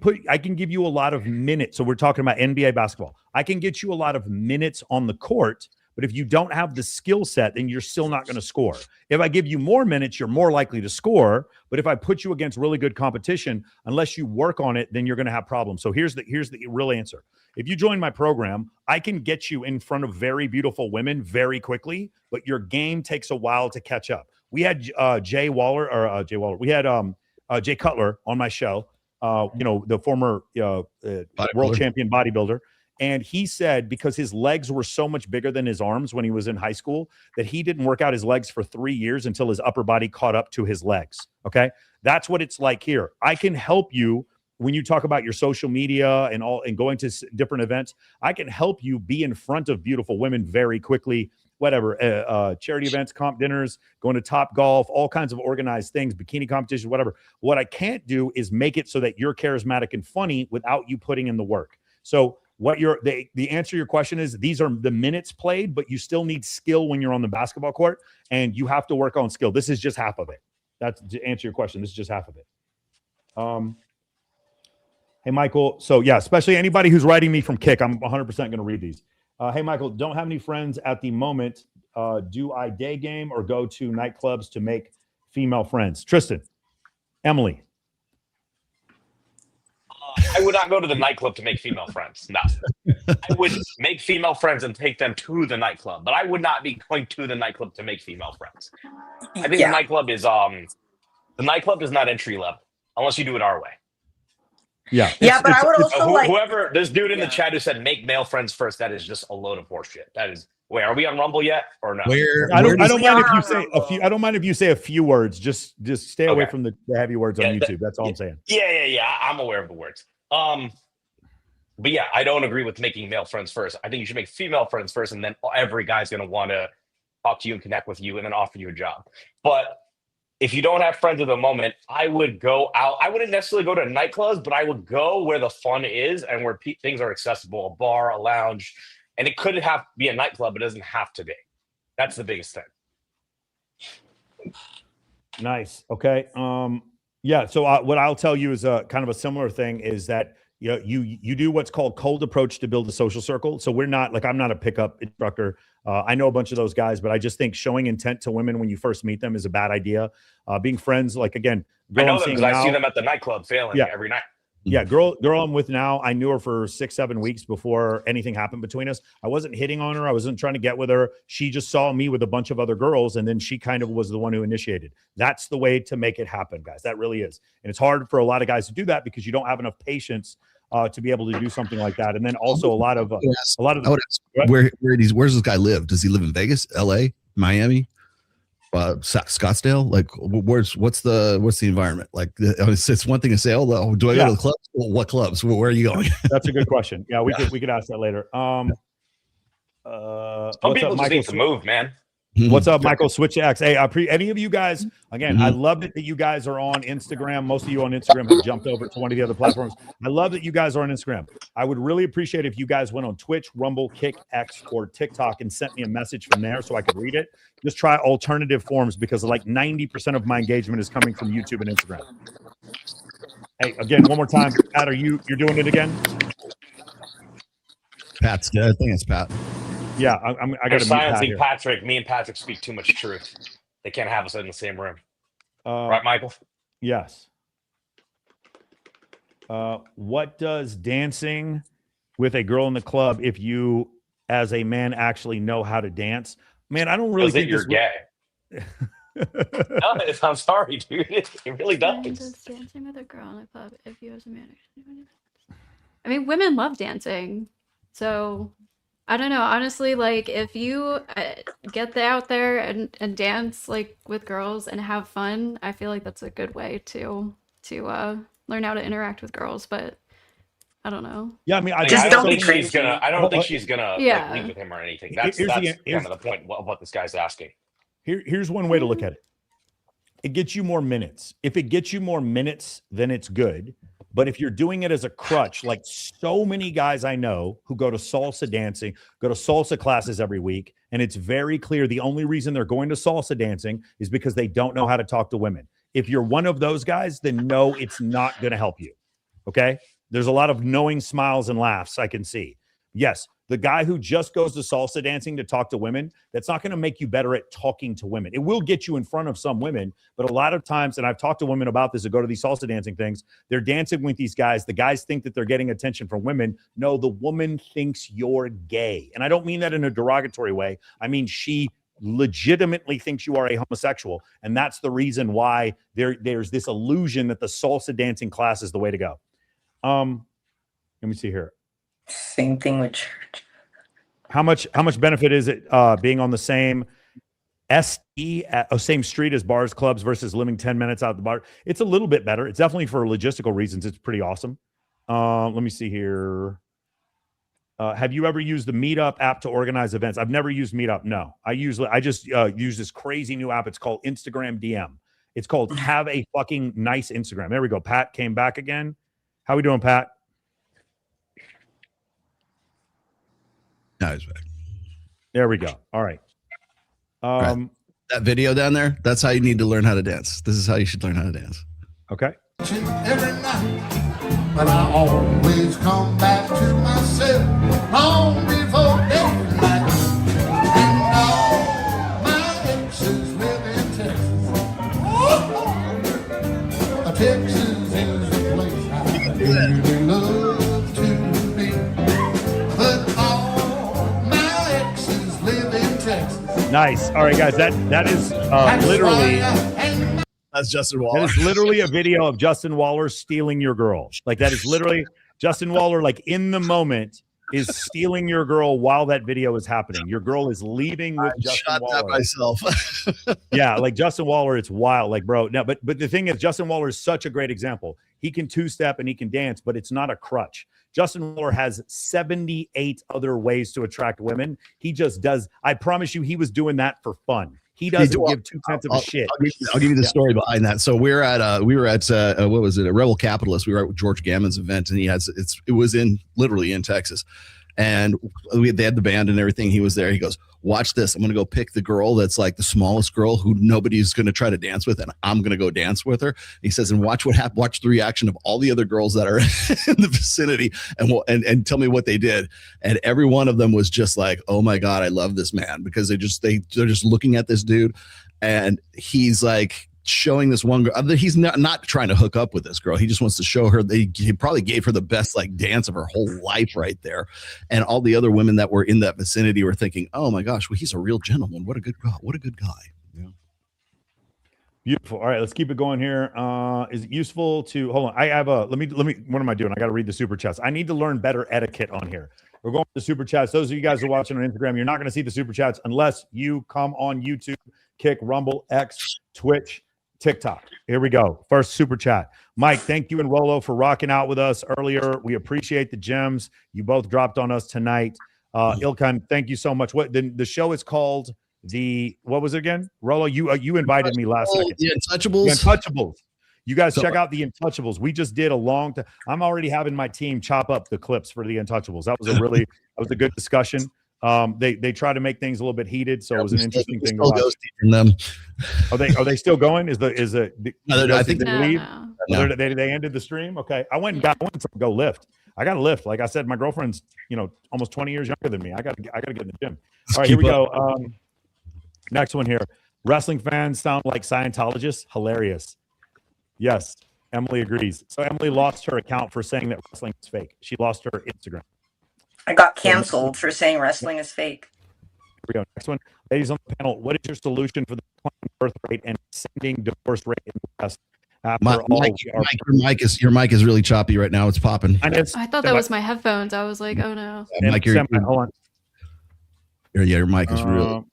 Speaker 1: give you a lot of minutes. So we're talking about NBA basketball. I can get you a lot of minutes on the court, but if you don't have the skill set, then you're still not going to score. If I give you more minutes, you're more likely to score. But if I put you against really good competition, unless you work on it, then you're going to have problems. So here's the real answer. If you join my program, I can get you in front of very beautiful women very quickly, but your game takes a while to catch up. We had Jay Waller. We had Jay Cutler on my show. The former world champion bodybuilder. And he said because his legs were so much bigger than his arms when he was in high school that he didn't work out his legs for 3 years until his upper body caught up to his legs. Okay. That's what it's like here. I can help you when you talk about your social media and going to different events. I can help you be in front of beautiful women very quickly. Whatever, charity events, comp dinners, going to Top Golf, all kinds of organized things, bikini competitions, whatever. What I can't do is make it so that you're charismatic and funny without you putting in the work. So what the answer to your question is, these are the minutes played, but you still need skill when you're on the basketball court, and you have to work on skill. This is just half of it. That's to answer your question. This is just half of it. Hey, Michael. So yeah, especially anybody who's writing me from Kick, I'm 100% going to read these. Hey, Michael, don't have any friends at the moment. Do I day game or go to nightclubs to make female friends? Tristan, Emily.
Speaker 12: I would not go to the nightclub to make female friends. No. I would make female friends and take them to the nightclub, but I would not be going to the nightclub to make female friends. I think the nightclub is not entry level unless you do it our way.
Speaker 1: Yeah.
Speaker 3: But I would also
Speaker 12: whoever this dude in the chat who said make male friends first, that is just a load of horseshit. That is wait, are we on Rumble yet or no?
Speaker 1: I don't mind if you say a few. I don't mind if you say a few words. Just stay away from the heavy words on YouTube. That's all I'm saying.
Speaker 12: Yeah. I'm aware of the words. But yeah, I don't agree with making male friends first. I think you should make female friends first, and then every guy's gonna want to talk to you and connect with you, and then offer you a job. But if you don't have friends at the moment, I would go out. I wouldn't necessarily go to nightclubs, but I would go where the fun is and where things are accessible, a bar, a lounge. And it could be a nightclub. It doesn't have to be. That's the biggest thing.
Speaker 1: Nice. Okay. Yeah. So what I'll tell you is kind of a similar thing is that you do what's called cold approach to build a social circle. So I'm not a pickup instructor. I know a bunch of those guys, but I just think showing intent to women when you first meet them is a bad idea. Being friends, like again,
Speaker 12: I know them because I see them at the nightclub failing every night.
Speaker 1: Yeah, girl I'm with now, I knew her for 6-7 weeks before anything happened between us. I wasn't hitting on her. I wasn't trying to get with her. She just saw me with a bunch of other girls, and then she kind of was the one who initiated. That's the way to make it happen, guys. That really is. And it's hard for a lot of guys to do that because you don't have enough patience to be able to do something like that. And then also a lot of
Speaker 7: where's this guy live? Does he live in Vegas, LA, Miami? Scottsdale, like what's the environment like? It's one thing to say, oh, do I go to the clubs? Well, what clubs? Where are you going?
Speaker 1: That's a good question. Yeah, we could ask that later.
Speaker 12: Some people just need to move, man.
Speaker 1: What's up, Michael? Switch X. Hey, any of you guys, again, I love it that you guys are on Instagram. Most of you on Instagram have jumped over to one of the other platforms. I love that you guys are on Instagram. I would really appreciate if you guys went on Twitch, Rumble, Kick, X, or TikTok and sent me a message from there so I could read it. Just try alternative forms because like 90% of my engagement is coming from YouTube and Instagram. Hey, again, one more time. Pat, you're doing it again?
Speaker 7: Pat's good. I think it's Pat.
Speaker 1: Yeah, I got to
Speaker 12: silencing Patrick. Me and Patrick speak too much truth. They can't have us in the same room. Right, Michael?
Speaker 1: Yes. What does dancing with a girl in the club, if you as a man actually know how to dance? Man, I don't really think
Speaker 12: you're gay. No, I'm sorry, dude. It really does.
Speaker 11: Dancing with a girl in a club, if you as a man. I mean, women love dancing, so I don't know. Honestly, like if you get out there and dance like with girls and have fun, I feel like that's a good way to learn how to interact with girls. But I don't know.
Speaker 1: Yeah, I mean,
Speaker 12: I don't think she's gonna. I don't think she's gonna like, leave with him or anything. That's kind of the point of what this guy's asking.
Speaker 1: Here's one way to look at it. It gets you more minutes. If it gets you more minutes, then it's good. But if you're doing it as a crutch, like so many guys I know who go to salsa dancing, go to salsa classes every week, and it's very clear the only reason they're going to salsa dancing is because they don't know how to talk to women. If you're one of those guys, then no, it's not going to help you. Okay? There's a lot of knowing smiles and laughs I can see. Yes, the guy who just goes to salsa dancing to talk to women, that's not going to make you better at talking to women. It will get you in front of some women, but a lot of times, and I've talked to women about this that go to these salsa dancing things, they're dancing with these guys. The guys think that they're getting attention from women. No, the woman thinks you're gay. And I don't mean that in a derogatory way. I mean, she legitimately thinks you are a homosexual. And that's the reason why there's this illusion that the salsa dancing class is the way to go. Let me see here.
Speaker 3: Same thing with church.
Speaker 1: How much benefit is it being on the same same street as bars, clubs versus living 10 minutes out of the bar? It's a little bit better. It's definitely for logistical reasons. It's pretty awesome. Let me see here. Have you ever used the Meetup app to organize events? I've never used Meetup. No, I just use this crazy new app. It's called Instagram DM. It's called Have a Fucking Nice Instagram. There we go. Pat came back again. How we doing, Pat?
Speaker 7: Now he's back.
Speaker 1: There we go. All right.
Speaker 7: Right. That video down there, that's how you need to learn how to dance. This is how you should learn how to dance.
Speaker 1: Okay.
Speaker 13: Every night, but I always come back to myself long before daylight. And all my exes live in Texas. Texas is a place I really love to be. But all my exes live in Texas.
Speaker 1: Nice. All right, guys. That is literally.
Speaker 7: That's Justin Waller.
Speaker 1: That is literally a video of Justin Waller stealing your girl. Like that is literally Justin Waller, like in the moment, is stealing your girl while that video is happening. Your girl is leaving with Justin Waller.
Speaker 7: That myself.
Speaker 1: Yeah, like Justin Waller, it's wild. Like, bro, no, but the thing is, Justin Waller is such a great example. He can two-step and he can dance, but it's not a crutch. Justin Waller has 78 other ways to attract women. He just does. I promise you, he was doing that for fun. He doesn't give 2/10 of a shit.
Speaker 7: I'll give you the story behind that. So we were at what was it? A Rebel Capitalist. We were at George Gammon's event, and it was literally in Texas, and they had the band and everything. He was there. He goes, "Watch this. I'm going to go pick the girl that's like the smallest girl who nobody's going to try to dance with, and I'm going to go dance with her." He says, "And watch what happens. Watch the reaction of all the other girls that are in the vicinity, and tell me what they did." And every one of them was just like, "Oh my God, I love this man," because they're just looking at this dude, and he's like showing this one girl. He's not trying to hook up with this girl. He just wants to show her. He probably gave her the best like dance of her whole life right there. And all the other women that were in that vicinity were thinking, "Oh my gosh, well, he's a real gentleman. What a good guy. What a good guy." Yeah.
Speaker 1: Beautiful. All right, let's keep it going here. Is it useful to hold on? I have a let me. What am I doing? I got to read the super chats. I need to learn better etiquette on here. We're going to the super chats. Those of you guys who are watching on Instagram, you're not going to see the super chats unless you come on YouTube, Kick, Rumble, X, Twitch, TikTok. Here we go. First super chat. Mike, thank you and Rolo for rocking out with us earlier. We appreciate the gems you both dropped on us tonight. Ilkan, thank you so much. What the show is called? What was it again? Rolo, you invited me last second.
Speaker 7: The Untouchables.
Speaker 1: The Untouchables. You guys check out the Untouchables. We just did a long time. I'm already having my team chop up the clips for the Untouchables. That was a good discussion. They try to make things a little bit heated, so it was an interesting thing to watch.
Speaker 7: Them.
Speaker 1: Are they still going? I think
Speaker 7: they
Speaker 1: leave.
Speaker 7: No.
Speaker 1: They ended the stream. Okay, I went to go lift. I got to lift. Like I said, my girlfriend's almost 20 years younger than me. I got to get in the gym. All right, here we go. Next one here. Wrestling fans sound like Scientologists. Hilarious. Yes, Emily agrees. So Emily lost her account for saying that wrestling is fake. She lost her Instagram.
Speaker 3: I got canceled for saying wrestling is fake.
Speaker 1: Here we go. Next one. Ladies on the panel, what is your solution for the birth rate and ascending divorce rate in the West?
Speaker 7: Your mic is really choppy right now. It's popping.
Speaker 11: I thought that was my headphones. I was like, oh no.
Speaker 7: Mike,
Speaker 1: hold on.
Speaker 7: Your mic is really.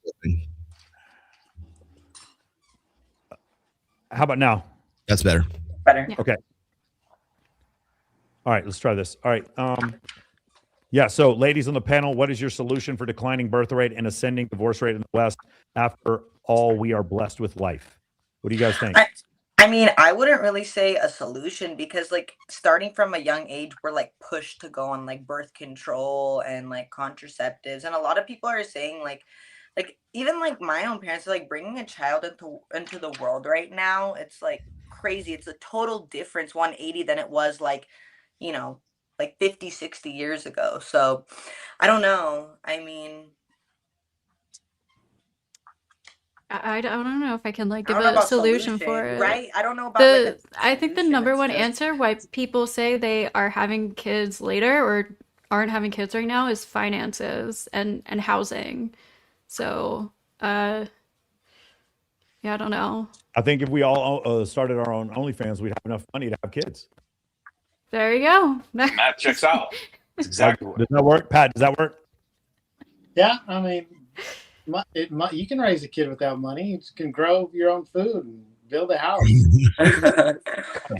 Speaker 1: How about now?
Speaker 7: That's better.
Speaker 3: Better.
Speaker 1: Okay. All right, let's try this. All right. Yeah, so ladies on the panel, what is your solution for declining birth rate and ascending divorce rate in the West? After all, we are blessed with life. What do you guys think?
Speaker 3: I mean, I wouldn't really say a solution because like starting from a young age, we're like pushed to go on like birth control and like contraceptives. And a lot of people are saying like even like my own parents are like bringing a child into the world right now. It's like crazy. It's a total difference 180 than it was like 50, 60 years ago. So I don't know. I mean,
Speaker 11: I don't know if I can like give a solution for it.
Speaker 3: Right? I don't know about
Speaker 11: I think the number one answer why people say they are having kids later or aren't having kids right now is finances and housing. So yeah, I don't know.
Speaker 1: I think if we all started our own OnlyFans, we'd have enough money to have kids.
Speaker 11: There you go.
Speaker 12: That checks out. That's exactly what.
Speaker 1: Does that work, Pat? Does that work?
Speaker 2: Yeah, I mean, you can raise a kid without money. You can grow your own food and build a house.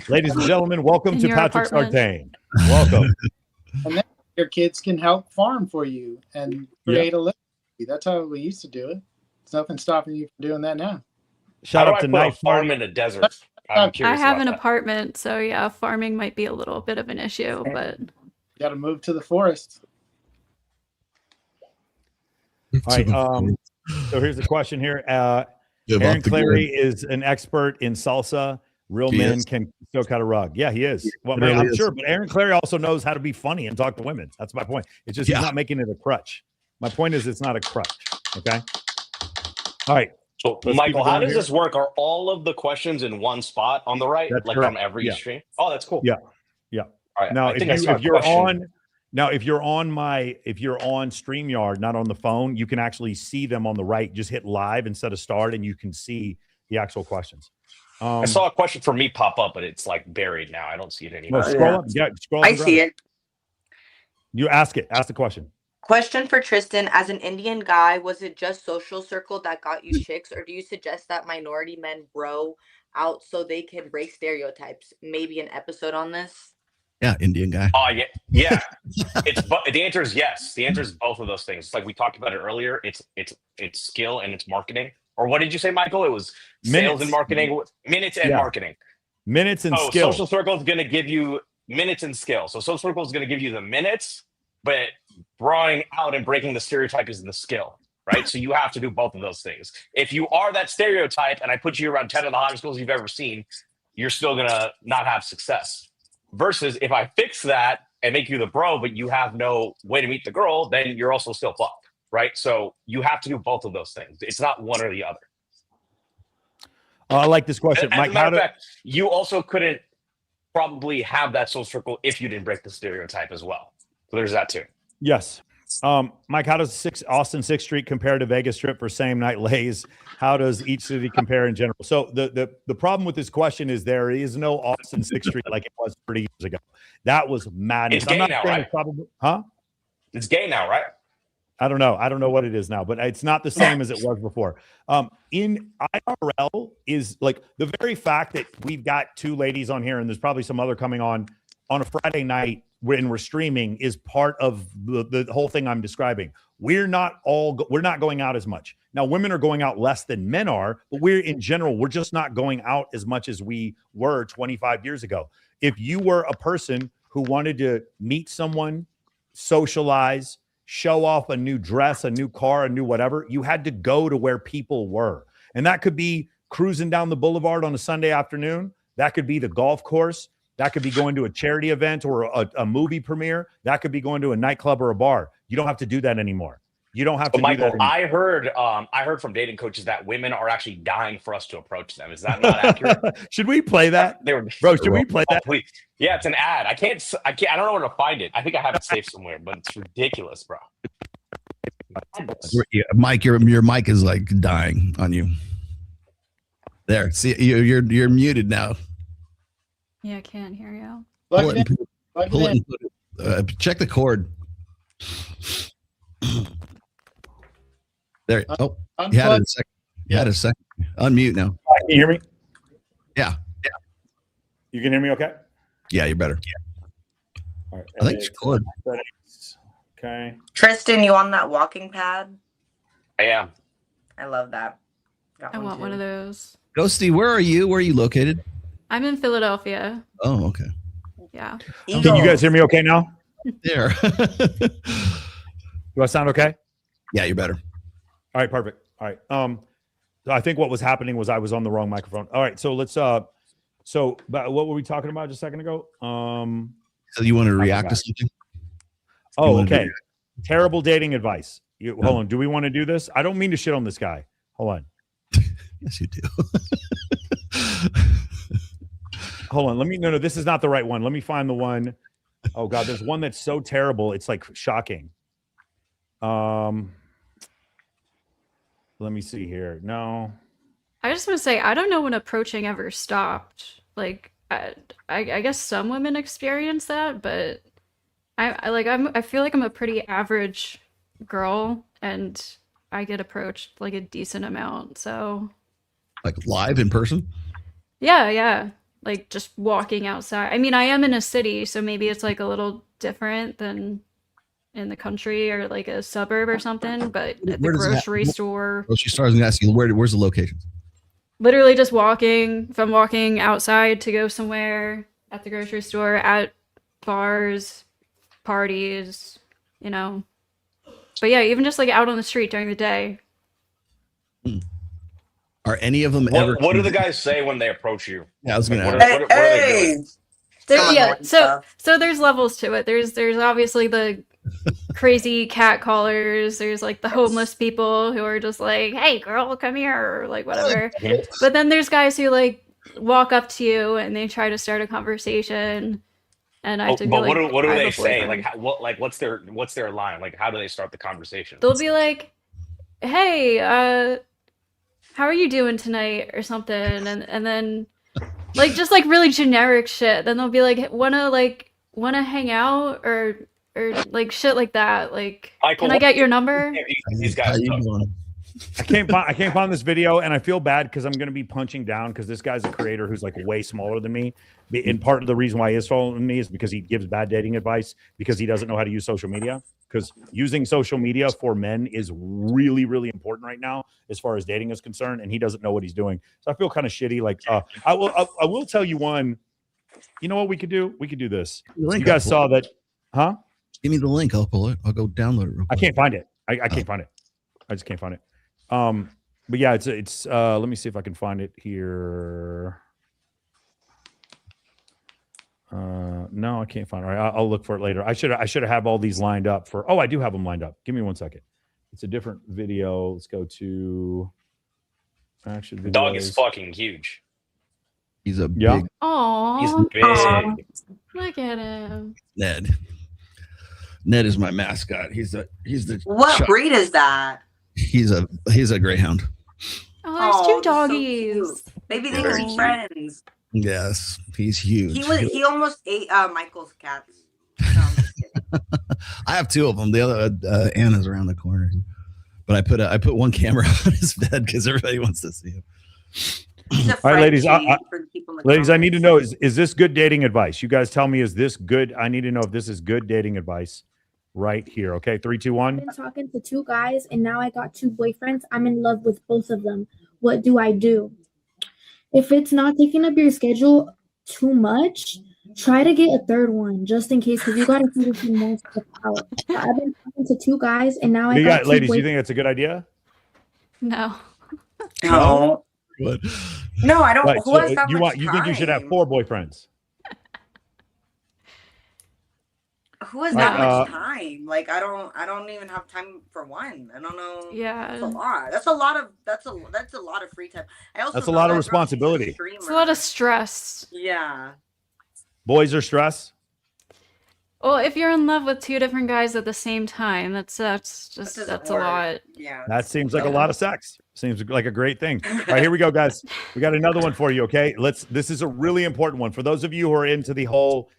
Speaker 1: Ladies and gentlemen, welcome
Speaker 11: In
Speaker 1: to
Speaker 11: your
Speaker 1: Patrick
Speaker 11: apartment.
Speaker 1: Sartain. Welcome.
Speaker 2: And then your kids can help farm for you and create a living. That's how we used to do it. There's nothing stopping you from doing that now.
Speaker 1: Shout
Speaker 12: How
Speaker 1: out
Speaker 12: do
Speaker 1: to
Speaker 12: I put a
Speaker 1: Night
Speaker 12: farm in a desert? I'm
Speaker 11: I
Speaker 12: curious
Speaker 11: have
Speaker 12: about
Speaker 11: an
Speaker 12: that.
Speaker 11: apartment, so yeah, farming might be a little bit of an issue, but
Speaker 2: You got to move to the forest.
Speaker 1: All right. So here's the question here. Aaron Clary is an expert in salsa. Real men can still cut a rug. Yeah, he is. Well, man, I'm sure, but Aaron Clary also knows how to be funny and talk to women. That's my point. It's just he's not making it a crutch. My point is it's not a crutch. Okay. All right.
Speaker 12: So,
Speaker 1: Let's
Speaker 12: Michael,
Speaker 1: keep it
Speaker 12: how
Speaker 1: going
Speaker 12: does
Speaker 1: here.
Speaker 12: this work? Are all of the questions in one spot on the right,
Speaker 1: That's
Speaker 12: like
Speaker 1: correct.
Speaker 12: from every
Speaker 1: Yeah.
Speaker 12: stream? Oh, that's cool.
Speaker 1: Yeah.
Speaker 12: All right.
Speaker 1: Now,
Speaker 12: I think I saw a
Speaker 1: if you're
Speaker 12: question.
Speaker 1: on StreamYard, not on the phone, you can actually see them on the right. Just hit live instead of start, and you can see the actual questions.
Speaker 12: I saw a question for me pop up, but it's like buried now. I don't see it
Speaker 1: No,
Speaker 12: anymore.
Speaker 1: scroll up. Yeah, scroll up.
Speaker 3: I
Speaker 1: and grab
Speaker 3: see it.
Speaker 1: You ask it. Ask the question.
Speaker 3: Question for Tristan. As an Indian guy, was it just social circle that got you chicks, or do you suggest that minority men bro out so they can break stereotypes? Maybe an episode on this?
Speaker 7: Yeah, Indian guy.
Speaker 12: Oh yeah. The answer is yes. The answer is both of those things. It's like we talked about it earlier. It's skill and it's marketing. Or what did you say, Michael? It was sales and marketing, minutes and marketing.
Speaker 1: Minutes and skill.
Speaker 12: Social Circle is going to give you minutes and skill. So Social Circle is going to give you the minutes, but drawing out and breaking the stereotype is the skill, right? So you have to do both of those things. If you are that stereotype and I put you around 10 of the hottest girls you've ever seen, you're still going to not have success. Versus if I fix that and make you the bro, but you have no way to meet the girl, then you're also still fucked, right? So you have to do both of those things. It's not one or the other.
Speaker 1: I like this question,
Speaker 12: As
Speaker 1: Mike.
Speaker 12: a matter of fact, you also couldn't probably have that social circle if you didn't break the stereotype as well. So there's that too.
Speaker 1: Yes. Mike, how does Austin 6th Street compare to Vegas Strip for same night lays? How does each city compare in general? So the problem with this question is there is no Austin 6th Street like it was 30 years ago. That was madness.
Speaker 12: It's gay now, right? It's gay now, right?
Speaker 1: I don't know. I don't know what it is now, but it's not the same as it was before. In IRL is like the very fact that we've got 2 ladies on here, and there's probably some other coming on a Friday night when we're streaming is part of the whole thing I'm describing. We're not going out as much. Now, women are going out less than men are, but we're just not going out as much as we were 25 years ago. If you were a person who wanted to meet someone, socialize, show off a new dress, a new car, a new whatever, you had to go to where people were. And that could be cruising down the boulevard on a Sunday afternoon. That could be the golf course. That could be going to a charity event or a movie premiere. That could be going to a nightclub or a bar. You don't have to do that anymore. You don't have to
Speaker 12: Michael,
Speaker 1: do that
Speaker 12: I heard from dating coaches that women are actually dying for us to approach them. Is that not accurate?
Speaker 1: Should we play that? Should we play that?
Speaker 12: Please. Yeah, it's an ad. I don't know where to find it. I think I have it saved somewhere, but it's ridiculous, bro.
Speaker 7: Mike, your mic is like dying on you. There, see, you're muted now.
Speaker 11: Yeah, I can't hear you.
Speaker 7: Pull it and put it. Check the cord. There. Oh, you had it a second. You had a second. Unmute now.
Speaker 1: Can you hear me?
Speaker 7: Yeah.
Speaker 1: You can hear me okay?
Speaker 7: Yeah, you're better.
Speaker 1: All right.
Speaker 7: I think it's good.
Speaker 1: Okay.
Speaker 3: Tristan, you on that walking pad?
Speaker 12: I am.
Speaker 3: I love that.
Speaker 11: I want one of those.
Speaker 7: Ghosty, where are you? Where are you located?
Speaker 11: I'm in Philadelphia.
Speaker 7: Oh, okay.
Speaker 11: Yeah.
Speaker 1: Can you guys hear me okay now?
Speaker 7: There.
Speaker 1: Do I sound okay?
Speaker 7: Yeah, you're better.
Speaker 1: All right, perfect. All right. I think what was happening was I was on the wrong microphone. All right, so let's but what were we talking about just a second ago?
Speaker 7: So you want to react to something?
Speaker 1: Oh, okay. Terrible dating advice. Hold on. Do we want to do this? I don't mean to shit on this guy. Hold on.
Speaker 7: Yes, you do.
Speaker 1: Hold on. No, this is not the right one. Let me find the one. Oh God, there's one that's so terrible. It's like shocking. Let me see here. No.
Speaker 11: I just want to say I don't know when approaching ever stopped. Like I guess some women experience that, but I feel like I'm a pretty average girl and I get approached like a decent amount. So
Speaker 7: like live in person?
Speaker 11: Yeah. Like just walking outside. I mean, I am in a city, so maybe it's like a little different than in the country or like a suburb or something, but at the grocery store.
Speaker 7: Grocery store, I was going to ask you, where's the location?
Speaker 11: Literally just walking. If I'm walking outside to go somewhere, at the grocery store, at bars, parties, you know. But yeah, even just like out on the street during the day.
Speaker 7: Are any of them
Speaker 12: What do the guys say when they approach you?
Speaker 7: Yeah, I was going to
Speaker 12: ask. What are they doing?
Speaker 11: So there's levels to it. There's obviously the crazy cat callers. There's like the homeless people who are just like, "Hey, girl, come here," or like whatever. But then there's guys who like walk up to you and they try to start a conversation. And I have to be like,
Speaker 12: what do they say? Like, what's their line? Like, how do they start the conversation?
Speaker 11: They'll be like, "Hey, how are you doing tonight?" or something, and then like just like really generic shit. Then they'll be like, wanna hang out or like shit like that. Like, can I get your number?
Speaker 12: These guys.
Speaker 1: I can't find this video, and I feel bad because I'm going to be punching down because this guy's a creator who's like way smaller than me. And part of the reason why he is smaller than me is because he gives bad dating advice because he doesn't know how to use social media. Because using social media for men is really, really important right now as far as dating is concerned, and he doesn't know what he's doing. So I feel kind of shitty. Like I will tell you one. You know what we could do? We could do this. You guys saw that, huh?
Speaker 7: Give me the link. I'll pull it. I'll go download it real quick.
Speaker 1: I can't find it. I can't find it. I just can't find it. But yeah, it's let me see if I can find it here. No, I can't find it. All right, I'll look for it later. I should have all these lined up for. Oh, I do have them lined up. Give me 1 second. It's a different video. Let's go to. Action
Speaker 12: The dog is
Speaker 1: videos.
Speaker 12: fucking huge.
Speaker 7: He's a
Speaker 1: Yeah.
Speaker 7: big
Speaker 12: He's
Speaker 11: Aw,
Speaker 12: big.
Speaker 11: look at him.
Speaker 7: Ned. Ned is my mascot. He's the
Speaker 3: What breed is that?
Speaker 7: he's a greyhound.
Speaker 11: Oh, there's two
Speaker 3: So
Speaker 11: doggies.
Speaker 3: cute. Maybe they
Speaker 7: Very
Speaker 3: can be
Speaker 7: cute.
Speaker 3: friends.
Speaker 7: Yes, he's huge.
Speaker 3: He almost ate Michael's cats. No, I'm just kidding.
Speaker 7: I have two of them. The other Anna's around the corner. But I put one camera on his bed because everybody wants to see him.
Speaker 3: He's a
Speaker 1: All right, ladies.
Speaker 3: Frenchie for the people in the
Speaker 1: Ladies, I need to know,
Speaker 3: comments.
Speaker 1: is this good dating advice? You guys tell me, is this good? I need to know if this is good dating advice right here. Okay, 3, 2, 1.
Speaker 14: I've been talking to 2 guys and now I got 2 boyfriends. I'm in love with both of them. What do I do? If it's not taking up your schedule too much, try to get a 3rd one just in case, because you got to figure some more stuff out. I've been talking to 2 guys and now I got 2
Speaker 1: ladies, do you
Speaker 14: boyfriends.
Speaker 1: think that's a good idea?
Speaker 11: No.
Speaker 3: No.
Speaker 7: What?
Speaker 3: No, I don't.
Speaker 1: Right,
Speaker 3: Who
Speaker 1: so
Speaker 3: has that much
Speaker 1: you think you should have
Speaker 3: time?
Speaker 1: 4 boyfriends?
Speaker 3: Who has
Speaker 1: Right,
Speaker 3: that much time? Like I don't even have time for one. I don't know.
Speaker 11: Yeah.
Speaker 3: That's a lot. That's a lot of free time. I also
Speaker 1: That's a
Speaker 3: know
Speaker 1: lot of
Speaker 3: that girl, she's a
Speaker 1: responsibility.
Speaker 11: It's a lot of stress.
Speaker 3: Yeah.
Speaker 1: Boys are stressed.
Speaker 11: Well, if you're in love with 2 different guys at the same time, that's a lot.
Speaker 3: Yeah.
Speaker 1: That seems like a lot of sex. Seems like a great thing. All right, here we go, guys. We got another one for you. Okay, this is a really important one for those of you who are into the whole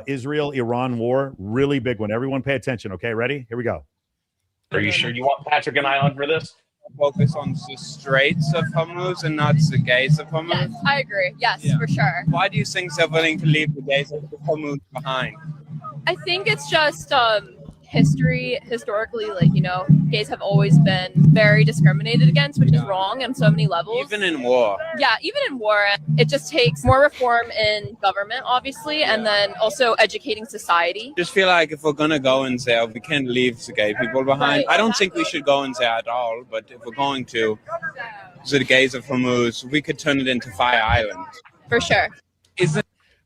Speaker 1: Israel-Iran war. Really big one. Everyone, pay attention. Okay, ready? Here we go.
Speaker 12: Are you sure you want Patrick and I on for this?
Speaker 15: Focus on the Straits of Hormuz and not the gates of Hormuz?
Speaker 16: Yes, I agree. Yes,
Speaker 15: Yeah.
Speaker 16: for sure.
Speaker 15: Why do you think they're willing to leave the gates of Hormuz behind?
Speaker 16: I think it's just historically, like, you know, gays have always been very discriminated against, which is wrong on so many levels.
Speaker 15: Even in war.
Speaker 16: Yeah, even in war, it just takes more reform in government, obviously, and then also educating society.
Speaker 15: Just feel like if we're gonna go in there, we can't leave the gay people behind.
Speaker 16: Right.
Speaker 15: I don't think we should go in there at all, but if we're going to the gates of Hormuz, we could turn it into Fire Island.
Speaker 16: For sure.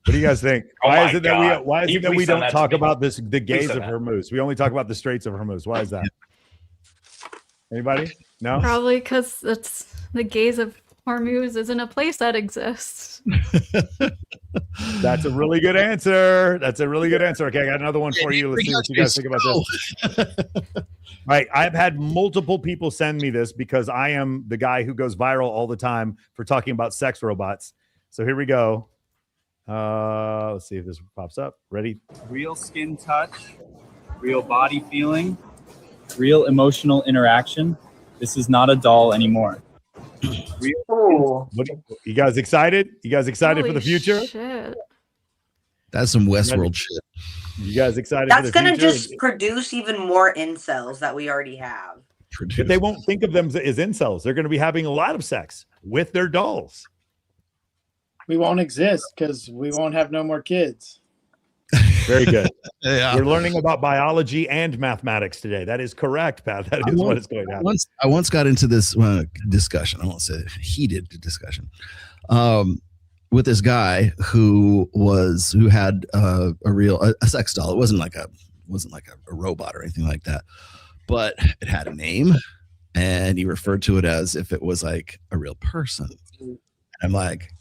Speaker 1: What do you guys think?
Speaker 12: Oh
Speaker 1: Why
Speaker 12: my
Speaker 1: is it
Speaker 12: God.
Speaker 1: that we
Speaker 12: Please send
Speaker 1: don't
Speaker 12: that to
Speaker 1: talk
Speaker 12: me.
Speaker 1: about the gays
Speaker 12: send
Speaker 1: of
Speaker 12: that.
Speaker 1: Hormuz? We only talk about the Straits of Hormuz. Why is that? Anybody? No.
Speaker 11: Probably because it's the gaze of Hormuz isn't a place that exists.
Speaker 1: That's a really good answer. That's a really good answer. Okay, I got another one for you. Let's see what you guys think about this. Right. I've had multiple people send me this because I am the guy who goes viral all the time for talking about sex robots. So here we go. Let's see if this pops up. Ready?
Speaker 17: Real skin touch, real body feeling, real emotional interaction. This is not a doll anymore.
Speaker 1: What, you guys excited? You guys excited for the
Speaker 11: Holy
Speaker 1: future?
Speaker 11: shit.
Speaker 7: That's some Westworld shit.
Speaker 1: You guys excited
Speaker 3: That's
Speaker 1: for the
Speaker 3: gonna
Speaker 1: future?
Speaker 3: just produce even more incels that we already have.
Speaker 1: But they won't think of them as incels. They're going to be having a lot of sex with their dolls.
Speaker 2: We won't exist because we won't have no more kids.
Speaker 1: Very good.
Speaker 7: Yeah.
Speaker 1: We're learning about biology and mathematics today. That is correct, Pat. That is what is going to happen.
Speaker 7: I once got into this discussion. I won't say heated discussion with this guy who had a real sex doll. It wasn't like a robot or anything like that, but it had a name, and he referred to it as if it was like a real person. I'm like,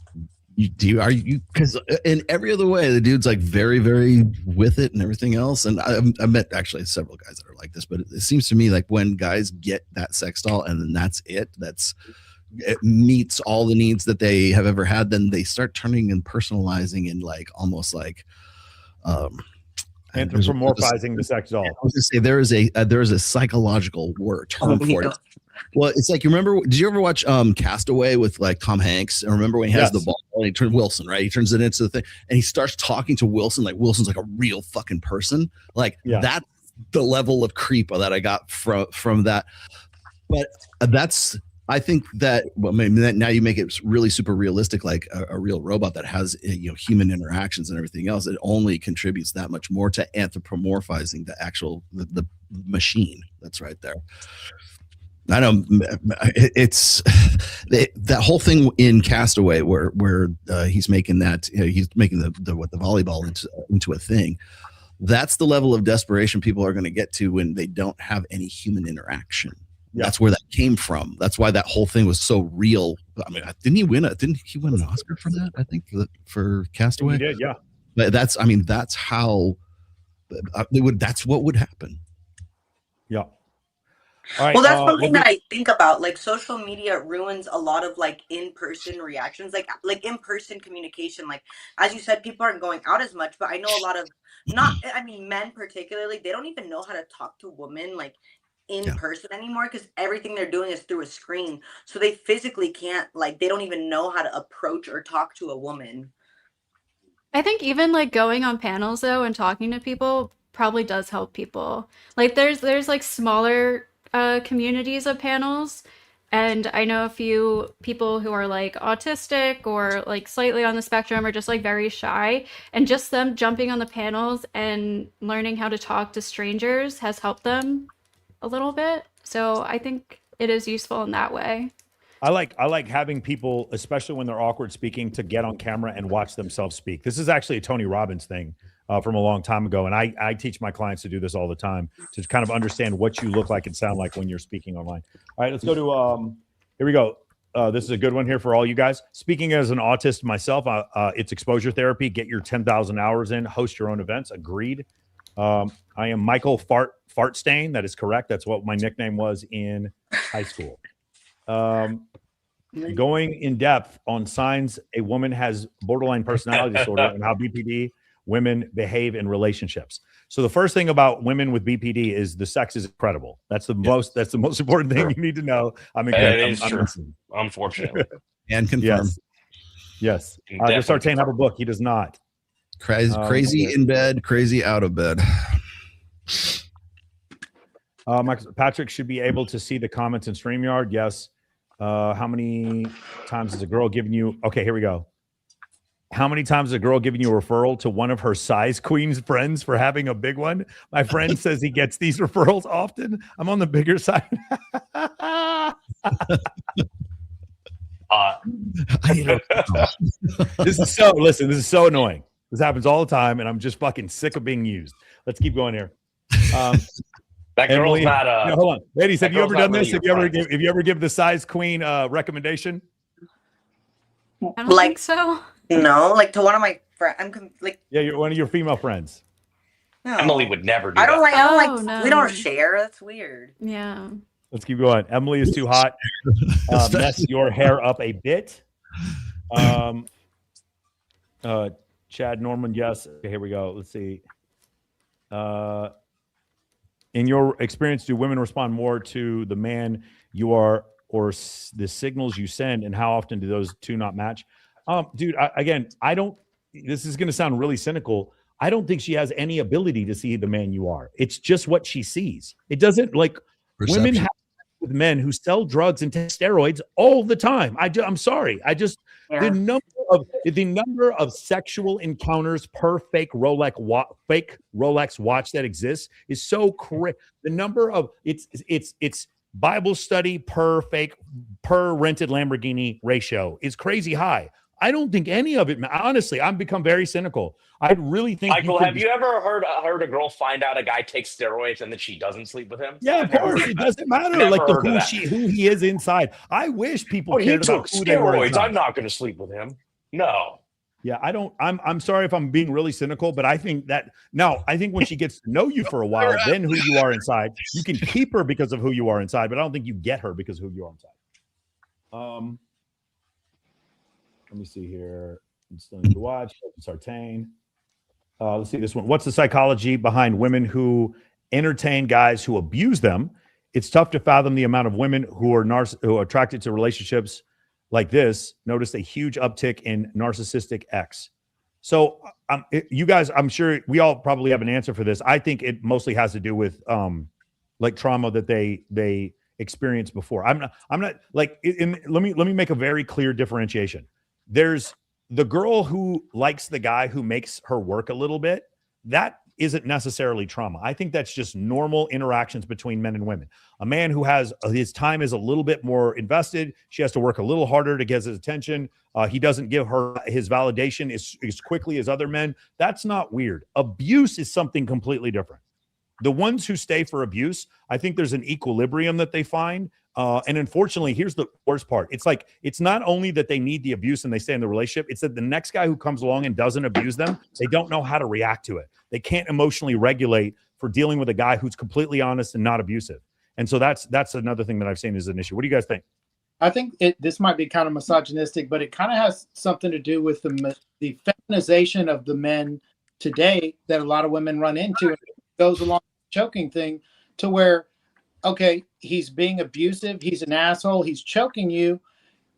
Speaker 7: because in every other way, the dude's like very, very with it and everything else. And I met actually several guys that are like this, but it seems to me like when guys get that sex doll and then that's it meets all the needs that they have ever had, then they start turning and personalizing and like almost like
Speaker 1: anthropomorphizing the sex doll.
Speaker 7: I was gonna say there is a psychological term for it. Well, it's like, you remember, did you ever watch Castaway with like Tom Hanks? And remember when he has the ball and he turns Wilson, right? He turns it into the thing and he starts talking to Wilson like Wilson's like a real fucking person. Like that's the level of creep that I got from that. But I think that, well, maybe that now you make it really super realistic, like a real robot that has human interactions and everything else. It only contributes that much more to anthropomorphizing the machine that's right there. I know it's that whole thing in Castaway where he's making that he's making the volleyball into a thing. That's the level of desperation people are going to get to when they don't have any human interaction.
Speaker 1: Yeah.
Speaker 7: That's where that came from. That's why that whole thing was so real. I mean, didn't he win an Oscar for that? I think for Castaway.
Speaker 1: He did, yeah.
Speaker 7: But that's how that's what would happen.
Speaker 1: Yeah. All right,
Speaker 3: Well, that's one thing
Speaker 1: we'll
Speaker 3: that I think about. Like, social media ruins a lot of like in-person reactions, like in-person communication. Like, as you said, people aren't going out as much, but I know a lot of men particularly, they don't even know how to talk to women like in person anymore because everything they're doing is through a screen. So they physically can't, like, they don't even know how to approach or talk to a woman.
Speaker 11: I think even like going on panels though and talking to people probably does help people. Like there's like smaller communities of panels, and I know a few people who are like autistic or like slightly on the spectrum or just like very shy, and just them jumping on the panels and learning how to talk to strangers has helped them a little bit. So I think it is useful in that way.
Speaker 1: I like having people, especially when they're awkward speaking, to get on camera and watch themselves speak. This is actually a Tony Robbins thing from a long time ago. And I teach my clients to do this all the time, to kind of understand what you look like and sound like when you're speaking online. All right, let's go to, here we go. This is a good one here for all you guys. Speaking as an autist myself, it's exposure therapy. Get your 10,000 hours in, host your own events. Agreed. I am Michael Fartstain. That is correct. That's what my nickname was in high school. Going in depth on signs a woman has borderline personality disorder and how BPD women behave in relationships. So the first thing about women with BPD is the sex is incredible. That's the most important thing you need to know. I mean,
Speaker 12: it is true, unfortunately.
Speaker 7: And confirm.
Speaker 1: Yes. Does Sartain have a book? He does not.
Speaker 7: Crazy in bed, crazy out of bed.
Speaker 1: Patrick should be able to see the comments in StreamYard. Yes. How many times has a girl given you? Okay, here we go. How many times has a girl given you a referral to one of her size queen's friends for having a big one? My friend says he gets these referrals often. I'm on the bigger side. This is so annoying. This happens all the time, and I'm just fucking sick of being used. Let's keep going here.
Speaker 12: That girl's
Speaker 1: Emily,
Speaker 12: not
Speaker 1: no, hold on, ladies. Have you ever done this?
Speaker 12: Really
Speaker 1: Have you ever give the size queen recommendation?
Speaker 11: I don't think so.
Speaker 3: No, like to one of my friends.
Speaker 1: Yeah, you're one of your female friends.
Speaker 3: No.
Speaker 12: Emily would never do
Speaker 3: I don't
Speaker 12: that.
Speaker 3: like. We don't share. That's weird.
Speaker 11: Yeah.
Speaker 1: Let's keep going. Emily is too hot. Mess your hair up a bit. Chad Norman, yes. Okay, here we go. Let's see. In your experience, do women respond more to the man you are or the signals you send, and how often do those two not match? Dude, I don't, this is going to sound really cynical. I don't think she has any ability to see the man you are. It's just what she sees. It doesn't, like,
Speaker 7: Perception.
Speaker 1: women have with men who sell drugs and take steroids all the time. I'm sorry. The number of sexual encounters per fake Rolex watch that exists is so crazy. The number of it's Bible study per rented Lamborghini ratio is crazy high. I don't think any of it. Honestly, I've become very cynical. I really think.
Speaker 12: Michael, have you ever heard a girl find out a guy takes steroids and then she doesn't sleep with him?
Speaker 1: Yeah, of course. It doesn't matter like who he is inside. I wish people cared about who they were inside.
Speaker 12: I'm not going to sleep with him. No.
Speaker 1: Yeah, I don't. I'm sorry if I'm being really cynical, but I think that I think when she gets to know you for a while, then who you are inside, you can keep her because of who you are inside, but I don't think you get her because of who you are inside. Let me see here. I'm still need to watch. Sartain. Let's see this one. What's the psychology behind women who entertain guys who abuse them? It's tough to fathom the amount of women who are attracted to relationships like this. Notice a huge uptick in narcissistic X. So you guys, I'm sure we all probably have an answer for this. I think it mostly has to do with like trauma that they experienced before. I'm not like let me make a very clear differentiation. There's the girl who likes the guy who makes her work a little bit. That isn't necessarily trauma. I think that's just normal interactions between men and women. A man who has his time is a little bit more invested. She has to work a little harder to get his attention. He doesn't give her his validation as quickly as other men. That's not weird. Abuse is something completely different. The ones who stay for abuse, I think there's an equilibrium that they find. And unfortunately, here's the worst part. It's like, it's not only that they need the abuse and they stay in the relationship, it's that the next guy who comes along and doesn't abuse them, they don't know how to react to it. They can't emotionally regulate for dealing with a guy who's completely honest and not abusive. And so that's another thing that I've seen is an issue. What do you guys think?
Speaker 2: I think this might be kind of misogynistic, but it kind of has something to do with the feminization of the men today that a lot of women run into. It goes along with the choking thing to where, okay, he's being abusive, he's an asshole, he's choking you.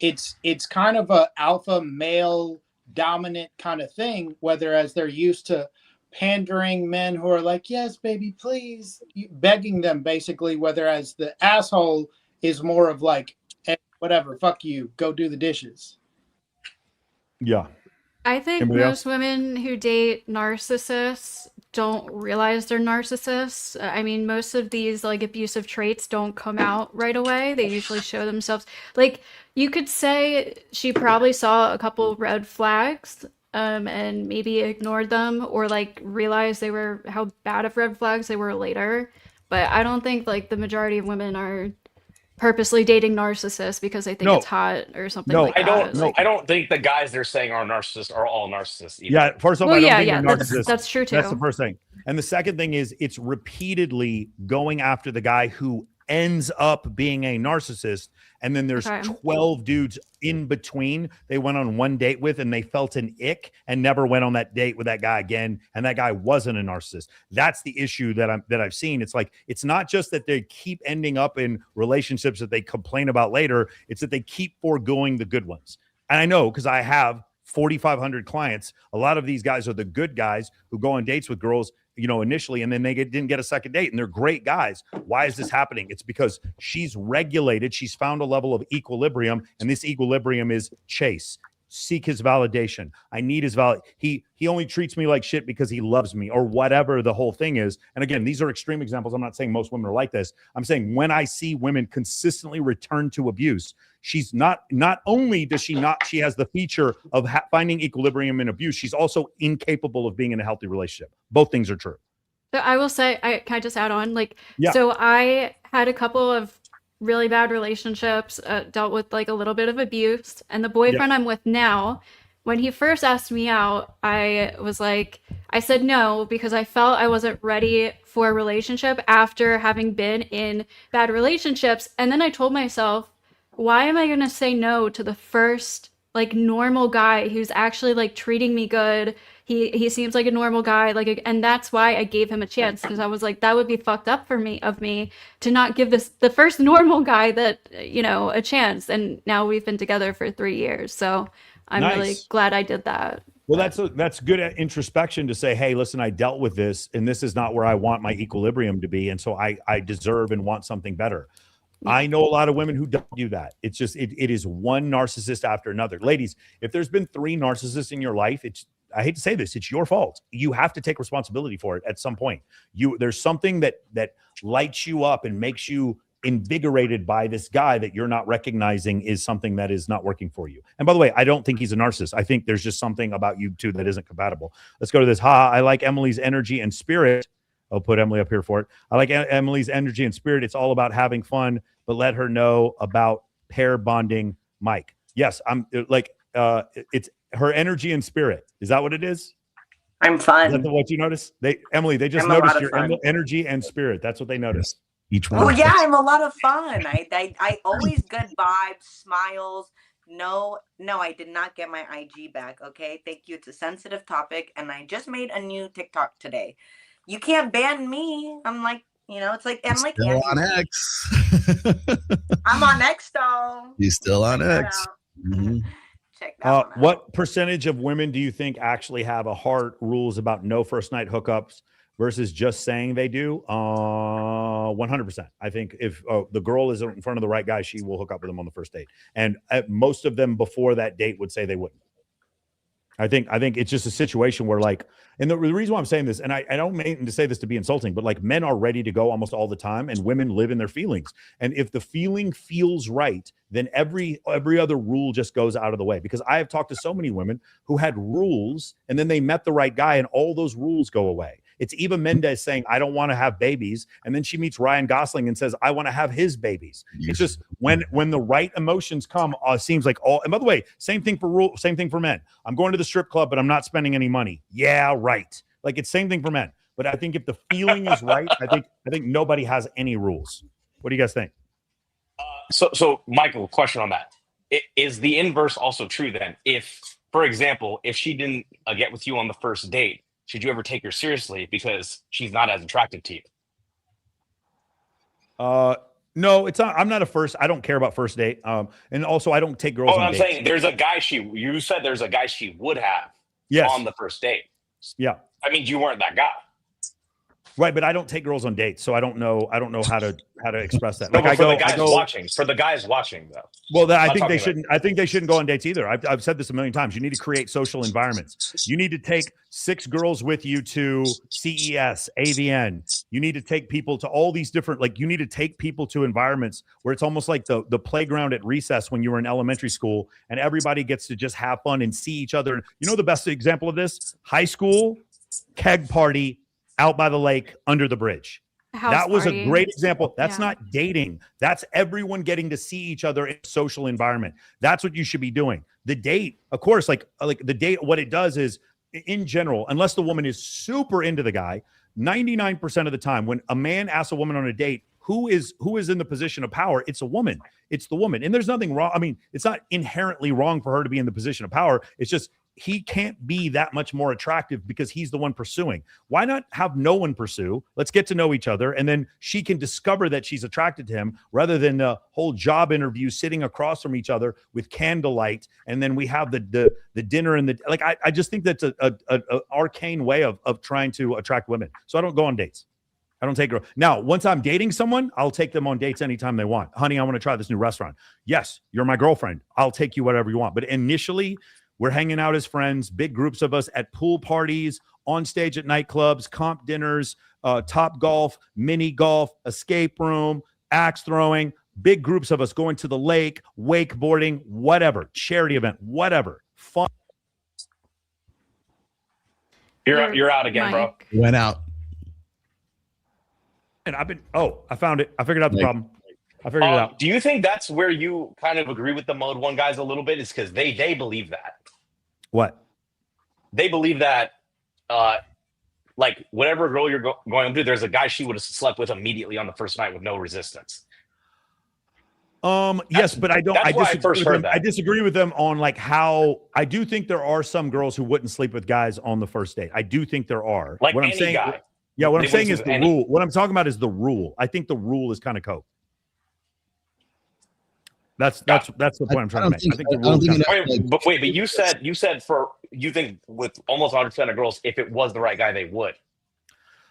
Speaker 2: It's kind of a alpha male dominant kind of thing, whereas they're used to pandering men who are like, yes, baby, please, begging them basically, whereas the asshole is more of like, hey, whatever, fuck you, go do the dishes.
Speaker 1: Yeah.
Speaker 11: I think most women who date narcissists don't realize they're narcissists. I mean, most of these like abusive traits don't come out right away. They usually show themselves. Like, you could say she probably saw a couple red flags and maybe ignored them, or like realized they were how bad of red flags they were later. But I don't think like the majority of women are purposely dating narcissists because they think it's hot or something like that.
Speaker 12: I don't think the guys they're saying are narcissists are all narcissists either.
Speaker 1: Yeah, first of all, I don't think they're narcissists.
Speaker 11: That's true too.
Speaker 1: That's the first thing. And the second thing is it's repeatedly going after the guy who ends up being a narcissist, and then there's 12 dudes in between they went on one date with and they felt an ick and never went on that date with that guy again, and that guy wasn't a narcissist. That's the issue that I've seen. It's like, it's not just that they keep ending up in relationships that they complain about later, it's that they keep foregoing the good ones. And I know, because I have 4,500 clients. A lot of these guys are the good guys who go on dates with girls, you know, initially, and then they didn't get a second date, and they're great guys. Why is this happening? It's because she's regulated. She's found a level of equilibrium, and this equilibrium is chase. Seek his validation. I need his he only treats me like shit because he loves me, or whatever the whole thing is. And again, these are extreme examples. I'm not saying most women are like this. I'm saying when I see women consistently return to abuse, she's not only does she has the feature of finding equilibrium in abuse, she's also incapable of being in a healthy relationship. Both things are true.
Speaker 11: So I will say, can I just add on? So I had a couple of really bad relationships, dealt with like a little bit of abuse, and the boyfriend I'm with now, when he first asked me out, I said no because I felt I wasn't ready for a relationship after having been in bad relationships. And then I told myself, why am I going to say no to the first like normal guy who's actually like treating me good? He seems like a normal guy, and that's why I gave him a chance, because I was like, that would be fucked up of me to not give the first normal guy that, you know, a chance. And now we've been together for 3 years, so I'm really glad I did that.
Speaker 1: Well, that's good at introspection to say, hey, listen, I dealt with this, and this is not where I want my equilibrium to be, and so I deserve and want something better. I know a lot of women who don't do that. It's just it is one narcissist after another. Ladies, if there's been 3 narcissists in your life, I hate to say this, it's your fault. You have to take responsibility for it at some point. There's something that lights you up and makes you invigorated by this guy that you're not recognizing is something that is not working for you. And by the way, I don't think he's a narcissist. I think there's just something about you two that isn't compatible. Let's go to this. I like Emily's energy and spirit. I'll put Emily up here for it. I like Emily's energy and spirit. It's all about having fun, but let her know about pair bonding, Mike. Yes, I'm like, it's her energy and spirit. Is that what it is?
Speaker 3: I'm fun.
Speaker 1: Is that what you notice? Emily, they just noticed your energy and spirit. That's what they noticed.
Speaker 7: Each one.
Speaker 3: Oh yeah, I'm a lot of fun. I always good vibes, smiles. No, I did not get my IG back. Okay, thank you. It's a sensitive topic, and I just made a new TikTok today. You can't ban me. I'm like, you know, it's like I'm like
Speaker 7: still on X.
Speaker 3: I'm on X though.
Speaker 7: He's still on X.
Speaker 1: What percentage of women do you think actually have a hard rules about no first night hookups versus just saying they do? 100%. I think if the girl is in front of the right guy, she will hook up with him on the first date. And most of them before that date would say they wouldn't. I think it's just a situation where like, and the reason why I'm saying this, and I don't mean to say this to be insulting, but like men are ready to go almost all the time, and women live in their feelings. And if the feeling feels right, then every other rule just goes out of the way. Because I have talked to so many women who had rules, and then they met the right guy, and all those rules go away. It's Eva Mendes saying, I don't want to have babies. And then she meets Ryan Gosling and says, I want to have his babies. It's just when the right emotions come, seems like all, and by the way, same thing for men. I'm going to the strip club, but I'm not spending any money. Yeah, right. Like it's same thing for men. But I think if the feeling is right, I think nobody has any rules. What do you guys think?
Speaker 12: So Michael, question on that. Is the inverse also true then? If, for example, if she didn't get with you on the first date, should you ever take her seriously because she's not as attractive to you?
Speaker 1: No, it's not. I'm not a first. I don't care about first date. And also I don't take girls on
Speaker 12: I'm
Speaker 1: dates.
Speaker 12: saying there's a guy you said there's a guy she would have on the first date.
Speaker 1: Yeah.
Speaker 12: I mean, you weren't that guy.
Speaker 1: Right, but I don't take girls on dates, so I don't know how to express that.
Speaker 12: No,
Speaker 1: Like
Speaker 12: for the guys watching though.
Speaker 1: Well, I think they shouldn't. I think they shouldn't go on dates either. I've said this a million times. You need to create social environments. You need to take 6 girls with you to CES, AVN. You need to take people to all these different. Like you need to take people to environments where it's almost like the playground at recess when you were in elementary school, and everybody gets to just have fun and see each other. You know the best example of this? High school keg party out by the lake under the bridge. That was a great example. That's not dating. That's everyone getting to see each other in a social environment. That's what you should be doing. The date, of course, like the date, what it does is, in general, unless the woman is super into the guy, 99% of the time when a man asks a woman on a date, who is in the position of power, it's a woman. It's the woman. And there's nothing wrong. I mean, it's not inherently wrong for her to be in the position of power. It's just he can't be that much more attractive because he's the one pursuing. Why not have no one pursue? Let's get to know each other. And then she can discover that she's attracted to him rather than the whole job interview sitting across from each other with candlelight. And then we have the dinner and I just think that's a arcane way of trying to attract women. So I don't go on dates. I don't take girls. Now, once I'm dating someone, I'll take them on dates anytime they want. Honey, I want to try this new restaurant. Yes, you're my girlfriend. I'll take you whatever you want. But initially, we're hanging out as friends, big groups of us at pool parties, on stage at nightclubs, comp dinners, Top Golf, mini golf, escape room, axe throwing, big groups of us going to the lake, wakeboarding, whatever, charity event, whatever, fun.
Speaker 12: You're out again, bro.
Speaker 7: Went out.
Speaker 1: And I found it. I figured out the problem. I figured it out.
Speaker 12: Do you think that's where you kind of agree with the Mode 1 guys a little bit? Is because they believe that.
Speaker 1: What?
Speaker 12: They believe that, like, whatever girl you're going to, there's a guy she would have slept with immediately on the first night with no resistance.
Speaker 1: Yes, but I don't.
Speaker 12: I
Speaker 1: disagree with them on like how. I do think there are some girls who wouldn't sleep with guys on the first date. I do think there are.
Speaker 12: Like
Speaker 1: what
Speaker 12: any
Speaker 1: I'm saying,
Speaker 12: guy.
Speaker 1: Yeah, what I'm saying is
Speaker 12: sleep
Speaker 1: the
Speaker 12: with any.
Speaker 1: rule. What I'm talking about is the rule. I think the rule is kind of coke. That's the point I'm trying to make. I think the rule.
Speaker 12: But you said you think with almost 100% of girls, if it was the right guy, they would.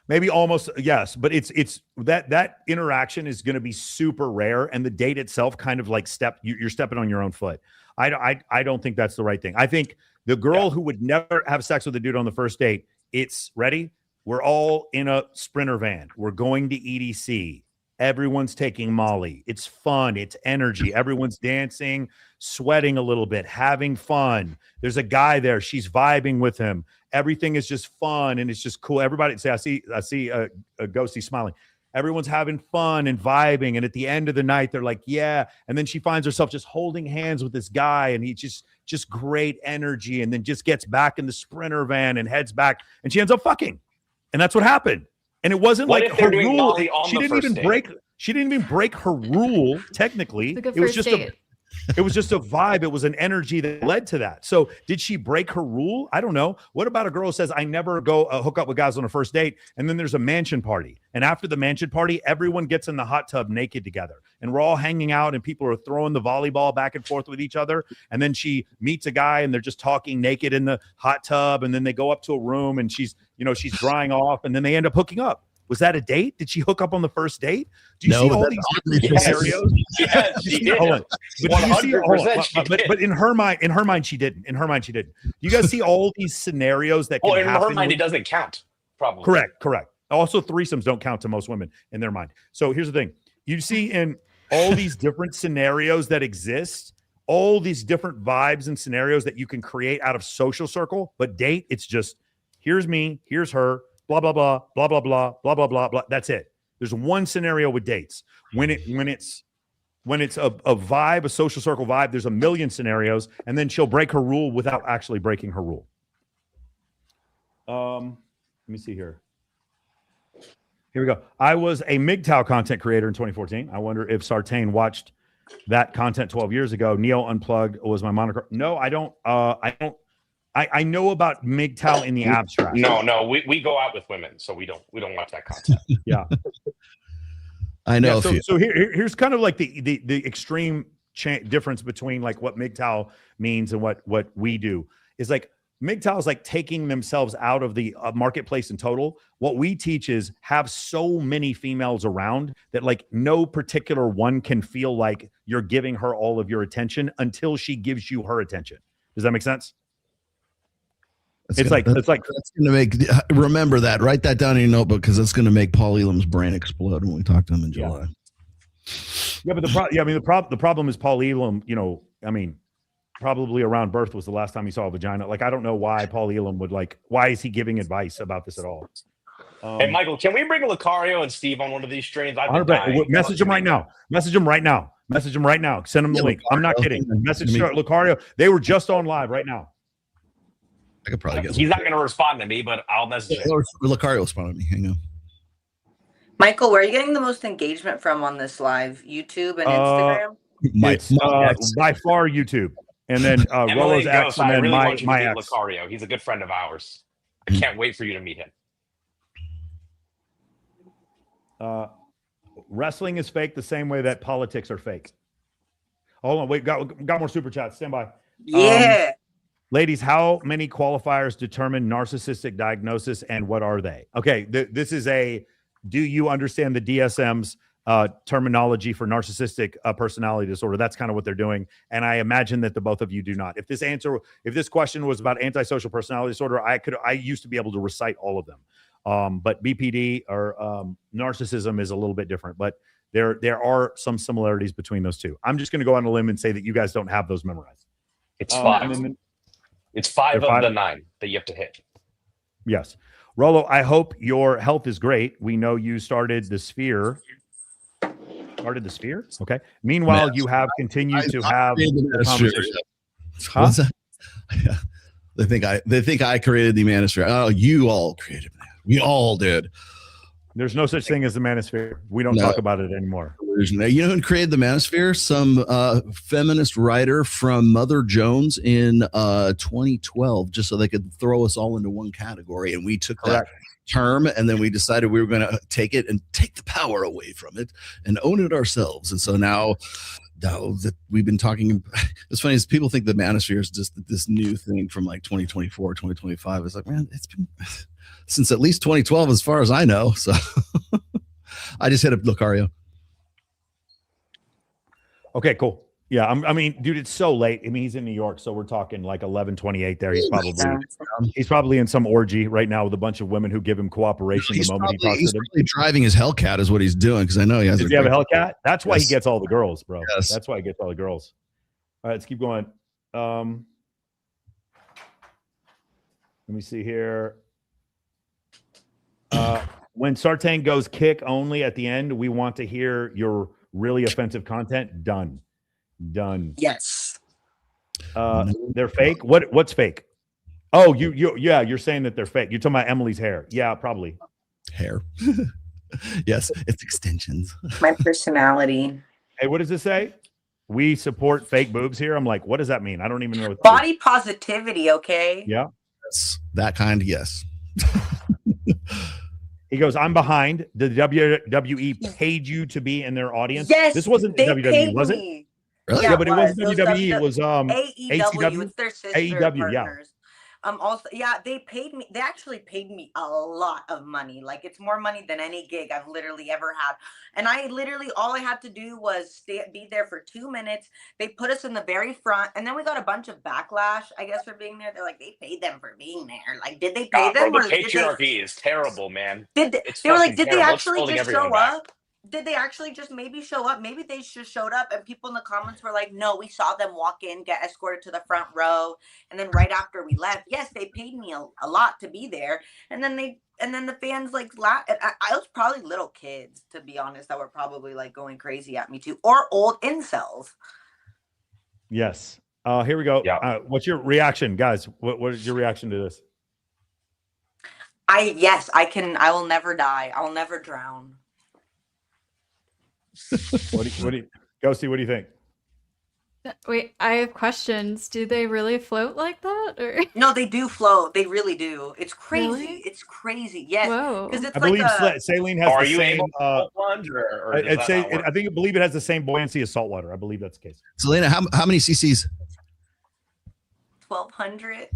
Speaker 1: Maybe almost, yes, but it's that interaction is going to be super rare, and the date itself kind of like you're stepping on your own foot. I don't think that's the right thing. I think the girl who would never have sex with a dude on the first date, it's ready. We're all in a Sprinter van. We're going to EDC. Everyone's taking Molly. It's fun. It's energy. Everyone's dancing, sweating a little bit, having fun. There's a guy there. She's vibing with him. Everything is just fun and it's just cool. Everybody say, I see a ghosty smiling. Everyone's having fun and vibing. And at the end of the night, they're like, yeah. And then she finds herself just holding hands with this guy and he just great energy. And then just gets back in the Sprinter van and heads back and she ends up fucking. And that's what happened. And it wasn't
Speaker 12: What
Speaker 1: like
Speaker 12: if they're
Speaker 1: her
Speaker 12: doing
Speaker 1: rule.
Speaker 12: Molly on
Speaker 1: She
Speaker 12: the
Speaker 1: didn't
Speaker 12: first
Speaker 1: even
Speaker 12: date?
Speaker 1: break. She didn't even break her rule. Technically,
Speaker 11: It's a good
Speaker 1: it was
Speaker 11: first
Speaker 1: just
Speaker 11: date.
Speaker 1: it was just a vibe. It was an energy that led to that. So did she break her rule? I don't know. What about a girl who says, I never go hook up with guys on a first date. And then there's a mansion party. And after the mansion party, everyone gets in the hot tub naked together. And we're all hanging out and people are throwing the volleyball back and forth with each other. And then she meets a guy and they're just talking naked in the hot tub. And then they go up to a room and she's drying off and then they end up hooking up. Was that a date? Did she hook up on the first date? Do you see all these different scenarios?
Speaker 12: Yes, she did.
Speaker 1: Hold on. But do you see,
Speaker 12: 100% she did.
Speaker 1: but in her mind, she didn't. In her mind, she didn't. You guys see all these scenarios that can
Speaker 12: Well, in
Speaker 1: happen?
Speaker 12: her mind, it doesn't count. Probably.
Speaker 1: Correct. Also, threesomes don't count to most women in their mind. So here's the thing. You see in all these different scenarios that exist, all these different vibes and scenarios that you can create out of social circle, but date, it's just, here's me, here's her, blah blah blah blah blah blah blah blah blah blah. That's it. There's one scenario with dates. When it's a vibe, a social circle vibe, there's a million scenarios, and then she'll break her rule without actually breaking her rule. Let me see here. Here we go. I was a MGTOW content creator in 2014. I wonder if Sartain watched that content 12 years ago. Neo Unplugged was my moniker. No, I don't. I know about MGTOW in the abstract.
Speaker 12: No, we go out with women, so we don't watch that content.
Speaker 1: Yeah.
Speaker 7: I know.
Speaker 1: Yeah, so here's kind of like the extreme difference between like what MGTOW means and what we do is like MGTOW is like taking themselves out of the marketplace in total. What we teach is have so many females around that like no particular one can feel like you're giving her all of your attention until she gives you her attention. Does that make sense? It's like that's going
Speaker 7: to make. Remember that. Write that down in your notebook because that's going to make Paul Elam's brain explode when we talk to him in July.
Speaker 1: Yeah, but the problem is Paul Elam. You know, I mean, probably around birth was the last time he saw a vagina. Like, I don't know why Paul Elam would like. Why is he giving advice about this at all?
Speaker 12: Hey, Michael, can we bring Lucario and Steve on one of these streams?
Speaker 1: Message him right now. Message him right now. Message him right now. Send him the link. I'm not kidding. Message Lucario. They were just on live right now.
Speaker 7: I could probably get.
Speaker 12: He's not going to respond to me, but I'll message him.
Speaker 7: Lucario responded to me. Hang on.
Speaker 3: Michael, where are you getting the most engagement from on this live? YouTube and Instagram?
Speaker 1: It's by far YouTube. And then Rolo's ex, and then my ex.
Speaker 12: Lucario. He's a good friend of ours. I can't wait for you to meet him.
Speaker 1: Wrestling is fake the same way that politics are fake. Hold on, wait, got more super chats. Stand by.
Speaker 3: Yeah.
Speaker 1: Ladies, how many qualifiers determine narcissistic diagnosis and what are they? Okay, this is do you understand the DSM's terminology for narcissistic personality disorder? That's kind of what they're doing. And I imagine that the both of you do not. If this question was about antisocial personality disorder, I used to be able to recite all of them. But BPD or narcissism is a little bit different, but there are some similarities between those two. I'm just going to go on a limb and say that you guys don't have those memorized.
Speaker 12: It's five. It's five of the 9 that you have to hit.
Speaker 1: Yes. Rolo, I hope your health is great. We know you started the Sphere. Okay. Meanwhile, you have continued to have the conversation.
Speaker 7: Huh? Yeah. They think I created the manosphere. Oh, you all created it. We all did.
Speaker 1: There's no such thing as the manosphere. We don't talk about it anymore.
Speaker 7: You know who created the manosphere? Some feminist writer from Mother Jones in 2012, just so they could throw us all into one category. And we took that term, and then we decided we were going to take it and take the power away from it and own it ourselves. And so now that we've been talking, it's funny is people think the manosphere is just this new thing from like 2024, 2025. It's like, man, it's been since at least 2012, as far as I know. So I just hit up Lucario.
Speaker 1: Okay, cool. Yeah, I mean, dude, it's so late. I mean, he's in New York, so we're talking like 11:28 there. He's probably in some orgy right now with a bunch of women who give him cooperation the moment he talks to them.
Speaker 7: He's driving his Hellcat is what he's doing, because I know he has.
Speaker 1: Does he have a Hellcat? That's why he gets all the girls, bro. Yes. That's why he gets all the girls. All right, let's keep going. Let me see here. When Sartain goes kick only at the end, we want to hear your really offensive content. Done.
Speaker 3: Yes.
Speaker 1: They're fake. What's fake? Oh, you're saying that they're fake. You're talking about Emily's hair. Yeah, probably.
Speaker 7: Hair. Yes, it's extensions.
Speaker 3: My personality.
Speaker 1: Hey, what does this say? We support fake boobs here. I'm like, what does that mean? I don't even know. What
Speaker 3: body positivity. Okay.
Speaker 1: Yeah.
Speaker 7: That's that kind. Yes.
Speaker 1: He goes, I'm behind. The WWE paid you to be in their audience.
Speaker 3: Yes,
Speaker 1: this wasn't the WWE, was it?
Speaker 7: Really?
Speaker 1: Yeah, but it wasn't WWE. It was
Speaker 3: AEW. It's their sister
Speaker 1: AEW.
Speaker 3: partners. Also, yeah, they paid me. They actually paid me a lot of money. Like, it's more money than any gig I've literally ever had. And all I had to do was be there for 2 minutes. They put us in the very front, and then we got a bunch of backlash, I guess, for being there. They're like, they paid them for being there. Like, did they pay them?
Speaker 12: Bro, the patriarchy is terrible, man.
Speaker 3: They were like, did they actually just show up? Did they actually just maybe show up? Maybe they just showed up, and people in the comments were like, no, we saw them walk in, get escorted to the front row. And then right after we left, yes, they paid me a lot to be there. And then they and then the fans like laugh. I was probably little kids, to be honest, that were probably like going crazy at me too, or old incels.
Speaker 1: Yes. Here we go.
Speaker 12: Yeah.
Speaker 1: What's your reaction, guys? What is your reaction to this?
Speaker 3: I will never die. I will never drown.
Speaker 1: What do you Ghosty, what do you think?
Speaker 11: Wait, I have questions. Do they really float like that? Or
Speaker 3: No, they do float. They really do. It's crazy.
Speaker 11: Really?
Speaker 3: It's crazy. Yes.
Speaker 11: Whoa.
Speaker 3: Because it's
Speaker 1: I
Speaker 3: like
Speaker 1: believe Saline has
Speaker 12: Are
Speaker 1: the
Speaker 12: you
Speaker 1: same.
Speaker 12: able to plunge, or does that not work?
Speaker 1: I believe it has the same buoyancy as saltwater. I believe that's the case.
Speaker 7: Selena, how many cc's?
Speaker 3: 1,200.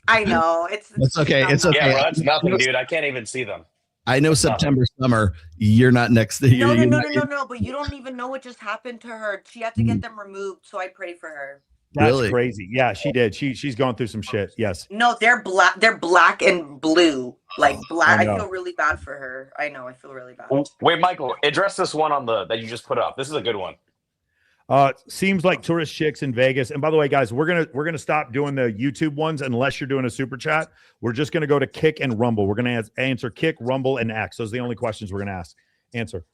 Speaker 3: I know.
Speaker 7: It's okay. It's okay.
Speaker 12: Yeah, bro, that's nothing, dude. I can't even see them.
Speaker 7: I know September, summer. You're not next.
Speaker 3: No. But you don't even know what just happened to her. She had to get them removed, so I pray for her.
Speaker 1: That's
Speaker 7: Really?
Speaker 1: crazy. Yeah, she did. She's going through some shit. Yes.
Speaker 3: No, they're black. They're black and blue. Like black.
Speaker 1: I
Speaker 3: I
Speaker 1: know.
Speaker 3: feel really bad for her. I know. I feel really bad.
Speaker 12: Wait, Michael, address this one on that you just put up. This is a good one.
Speaker 1: Seems like tourist chicks in Vegas. And by the way, guys, we're gonna stop doing the YouTube ones unless you're doing a super chat. We're just gonna go to Kick and Rumble. We're gonna answer Kick, Rumble, and X. Those are the only questions we're gonna answer.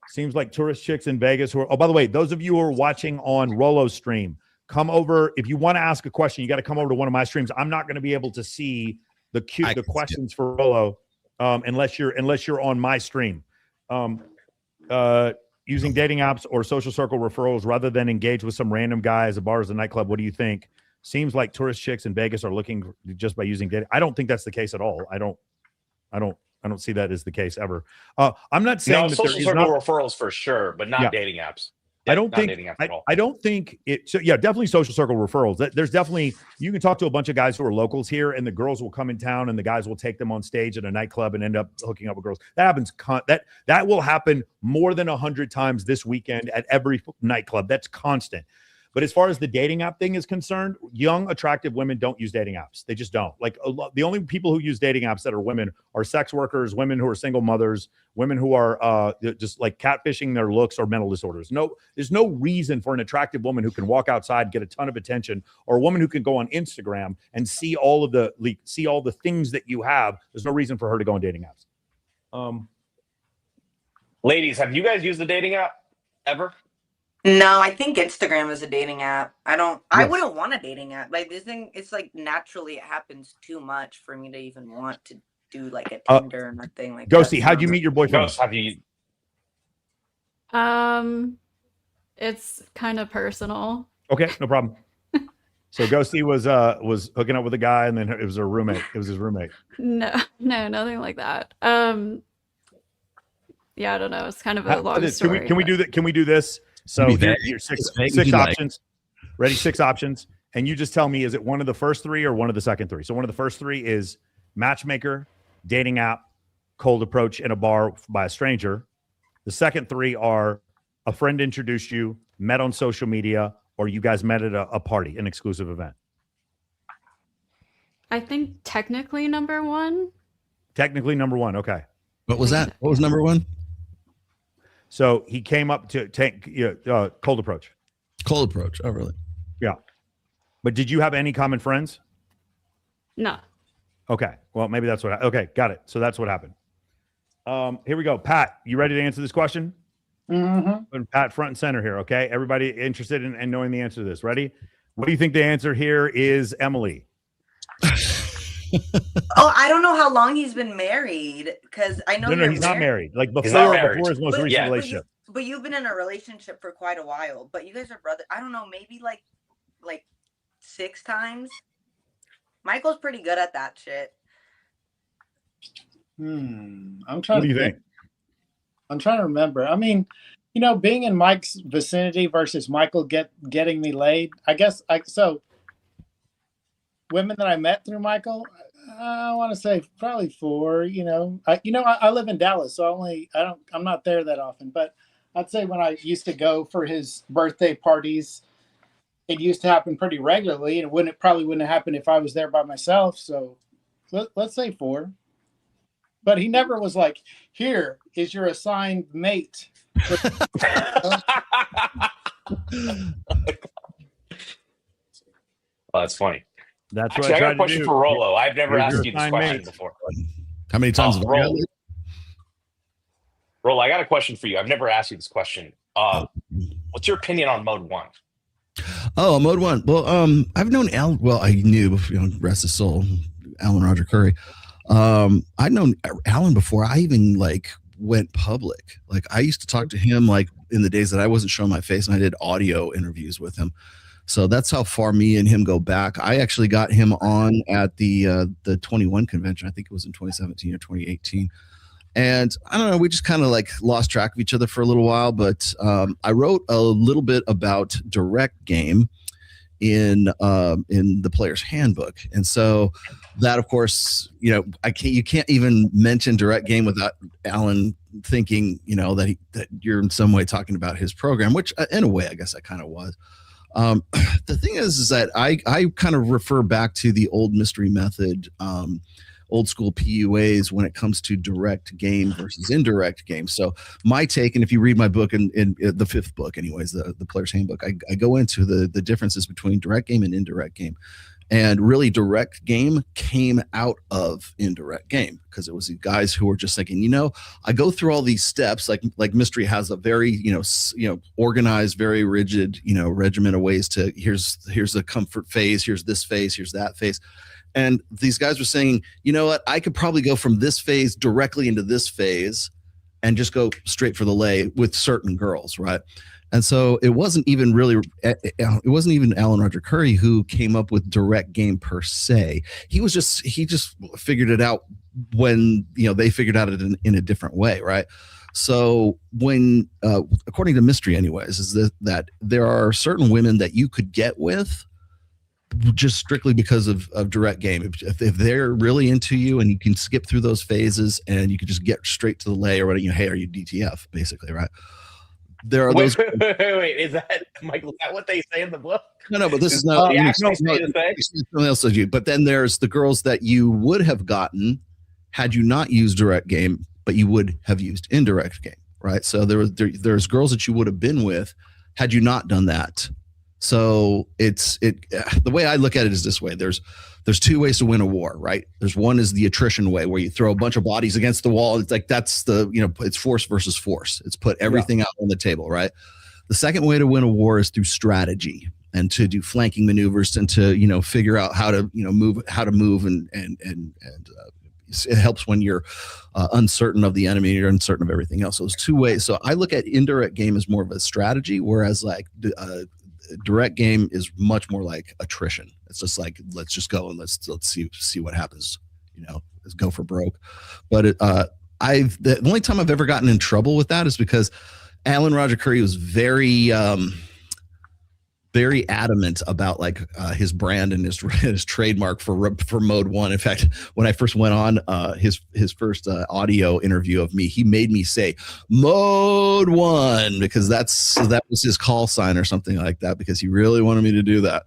Speaker 1: Seems like tourist chicks in Vegas who are. Oh, by the way, those of you who are watching on Rollo's stream, come over. If you want to ask a question, you got to come over to one of my streams. I'm not going to be able to see the questions for Rollo unless you're on my stream. Using dating apps or social circle referrals rather than engage with some random guy as a bar, as a nightclub. What do you think? Seems like tourist chicks in Vegas are looking just by using dating. I don't think that's the case at all. I don't see that as the case ever. I'm not saying that
Speaker 12: social
Speaker 1: there is
Speaker 12: circle
Speaker 1: not
Speaker 12: referrals for sure, but not dating apps.
Speaker 1: I don't
Speaker 12: Not
Speaker 1: think
Speaker 12: dating apps at all.
Speaker 1: I don't think it. So yeah, definitely social circle referrals. There's definitely, you can talk to a bunch of guys who are locals here, and the girls will come in town, and the guys will take them on stage at a nightclub and end up hooking up with girls. That happens. That will happen more than 100 times this weekend at every nightclub. That's constant. But as far as the dating app thing is concerned, young, attractive women don't use dating apps. They just don't. Like the only people who use dating apps that are women are sex workers, women who are single mothers, women who are just like catfishing their looks or mental disorders. No, there's no reason for an attractive woman who can walk outside, get a ton of attention, or a woman who can go on Instagram and see all the things that you have. There's no reason for her to go on dating apps.
Speaker 12: Ladies, have you guys used the dating app ever?
Speaker 3: No, I think Instagram is a dating app. I wouldn't want a dating app. Like this thing, it's like naturally it happens too much for me to even want to do like a Tinder or nothing like that.
Speaker 1: Ghosty, how'd you meet your boyfriend?
Speaker 12: Ghost, have you?
Speaker 11: It's kind of personal.
Speaker 1: Okay, no problem. So Ghosty was hooking up with a guy, and then it was her roommate. It was his roommate.
Speaker 11: No, nothing like that. Yeah, I don't know. It's kind of a long story.
Speaker 1: Can we do that? Can we do this? So here six options. Ready? 6 options. And you just tell me, is it one of the first 3 or one of the second 3? So one of the first 3 is matchmaker, dating app, cold approach in a bar by a stranger. The second 3 are a friend introduced you, met on social media, or you guys met at a party, an exclusive event.
Speaker 11: I think technically number 1.
Speaker 1: Technically number 1. Okay.
Speaker 7: What was that? What was number 1?
Speaker 1: So he came up to take cold approach.
Speaker 7: Cold approach. Oh, really?
Speaker 1: Yeah. But did you have any common friends?
Speaker 11: No.
Speaker 1: Okay. Well, maybe that's what. Okay, got it. So that's what happened. Here we go. Pat, you ready to answer this question?
Speaker 2: Mm-hmm.
Speaker 1: Putting Pat front and center here. Okay. Everybody interested in knowing the answer to this. Ready? What do you think the answer here is, Emily?
Speaker 3: Oh, I don't know how long he's been married because I know
Speaker 1: No, he's not married. Like before his most recent relationship.
Speaker 3: But you've been in a relationship for quite a while. But you guys are brothers. I don't know, maybe like 6 times. Michael's pretty good at that shit.
Speaker 2: I'm trying.
Speaker 1: What do you think?
Speaker 2: I'm trying to remember. I mean, being in Mike's vicinity versus Michael getting me laid. I guess so. Women that I met through Michael, I want to say probably 4. I live in Dallas, so I'm not there that often. But I'd say when I used to go for his birthday parties, it used to happen pretty regularly, and it probably wouldn't have happened if I was there by myself. So let's say 4. But he never was like, "Here is your assigned mate."
Speaker 12: Oh, that's funny.
Speaker 1: That's what
Speaker 12: Actually, I got
Speaker 1: I tried
Speaker 12: a question
Speaker 1: to do.
Speaker 12: for Rolo. I've never
Speaker 1: Here's
Speaker 12: asked
Speaker 1: your
Speaker 12: you this
Speaker 1: assigned
Speaker 12: question
Speaker 1: mate.
Speaker 12: before.
Speaker 7: How many times have I
Speaker 12: Rolo,
Speaker 7: got it?
Speaker 12: Rolo, I got a question for you. I've never asked you this question. What's your opinion on Mode 1?
Speaker 7: Oh, Mode 1. Well, I've known Al. Well, I knew, rest his soul, Alan Roger Curry. I'd known Alan before I even like went public. Like I used to talk to him like in the days that I wasn't showing my face, and I did audio interviews with him. So that's how far me and him go back. I actually got him on at the 21 convention. I think it was in 2017 or 2018. And I don't know, we just kind of like lost track of each other for a little while. But I wrote a little bit about direct game in the player's handbook, and so that, of course, you can't even mention direct game without Alan thinking, that you're in some way talking about his program, which in a way, I guess I kind of was. The thing is that I kind of refer back to the old mystery method, old school PUAs when it comes to direct game versus indirect game. So my take, and if you read my book in the 5th book, anyways, the player's handbook, I go into the differences between direct game and indirect game. And really, direct game came out of indirect game because it was the guys who were just thinking, I go through all these steps. Like mystery has a very, organized, very rigid, regimen of ways to here's the comfort phase, here's this phase, here's that phase. And these guys were saying, you know what, I could probably go from this phase directly into this phase and just go straight for the lay with certain girls, right? And so it wasn't even Alan Roger Curry who came up with direct game per se. He just figured it out when, they figured out it in a different way, right? So when, according to mystery anyways, is that there are certain women that you could get with just strictly because of direct game. If they're really into you and you can skip through those phases and you can just get straight to the lay or whatever, hey, are you DTF, basically, right? There are those.
Speaker 12: Wait, is that, Michael, is that what they say in the book?
Speaker 7: No, but this is not. Something else says you. But then there's the girls that you would have gotten had you not used direct game, but you would have used indirect game, right? So there's girls that you would have been with had you not done that. So the way I look at it is this way. There's 2 ways to win a war, right? There's one is the attrition way, where you throw a bunch of bodies against the wall. It's like, that's it's force versus force. It's put everything out on the table, right? The second way to win a war is through strategy and to do flanking maneuvers and to, figure out how to, move and it helps when you're uncertain of the enemy, you're uncertain of everything else. So there's 2 ways. So I look at indirect game as more of a strategy, whereas direct game is much more like attrition. It's just like, let's just go and let's see what happens. Let's go for broke. But the only time I've ever gotten in trouble with that is because Alan Roger Curry was very very adamant about his brand and his trademark for Mode 1. In fact, when I first went on his first audio interview of me, he made me say Mode 1 because that was his call sign or something like that, because he really wanted me to do that.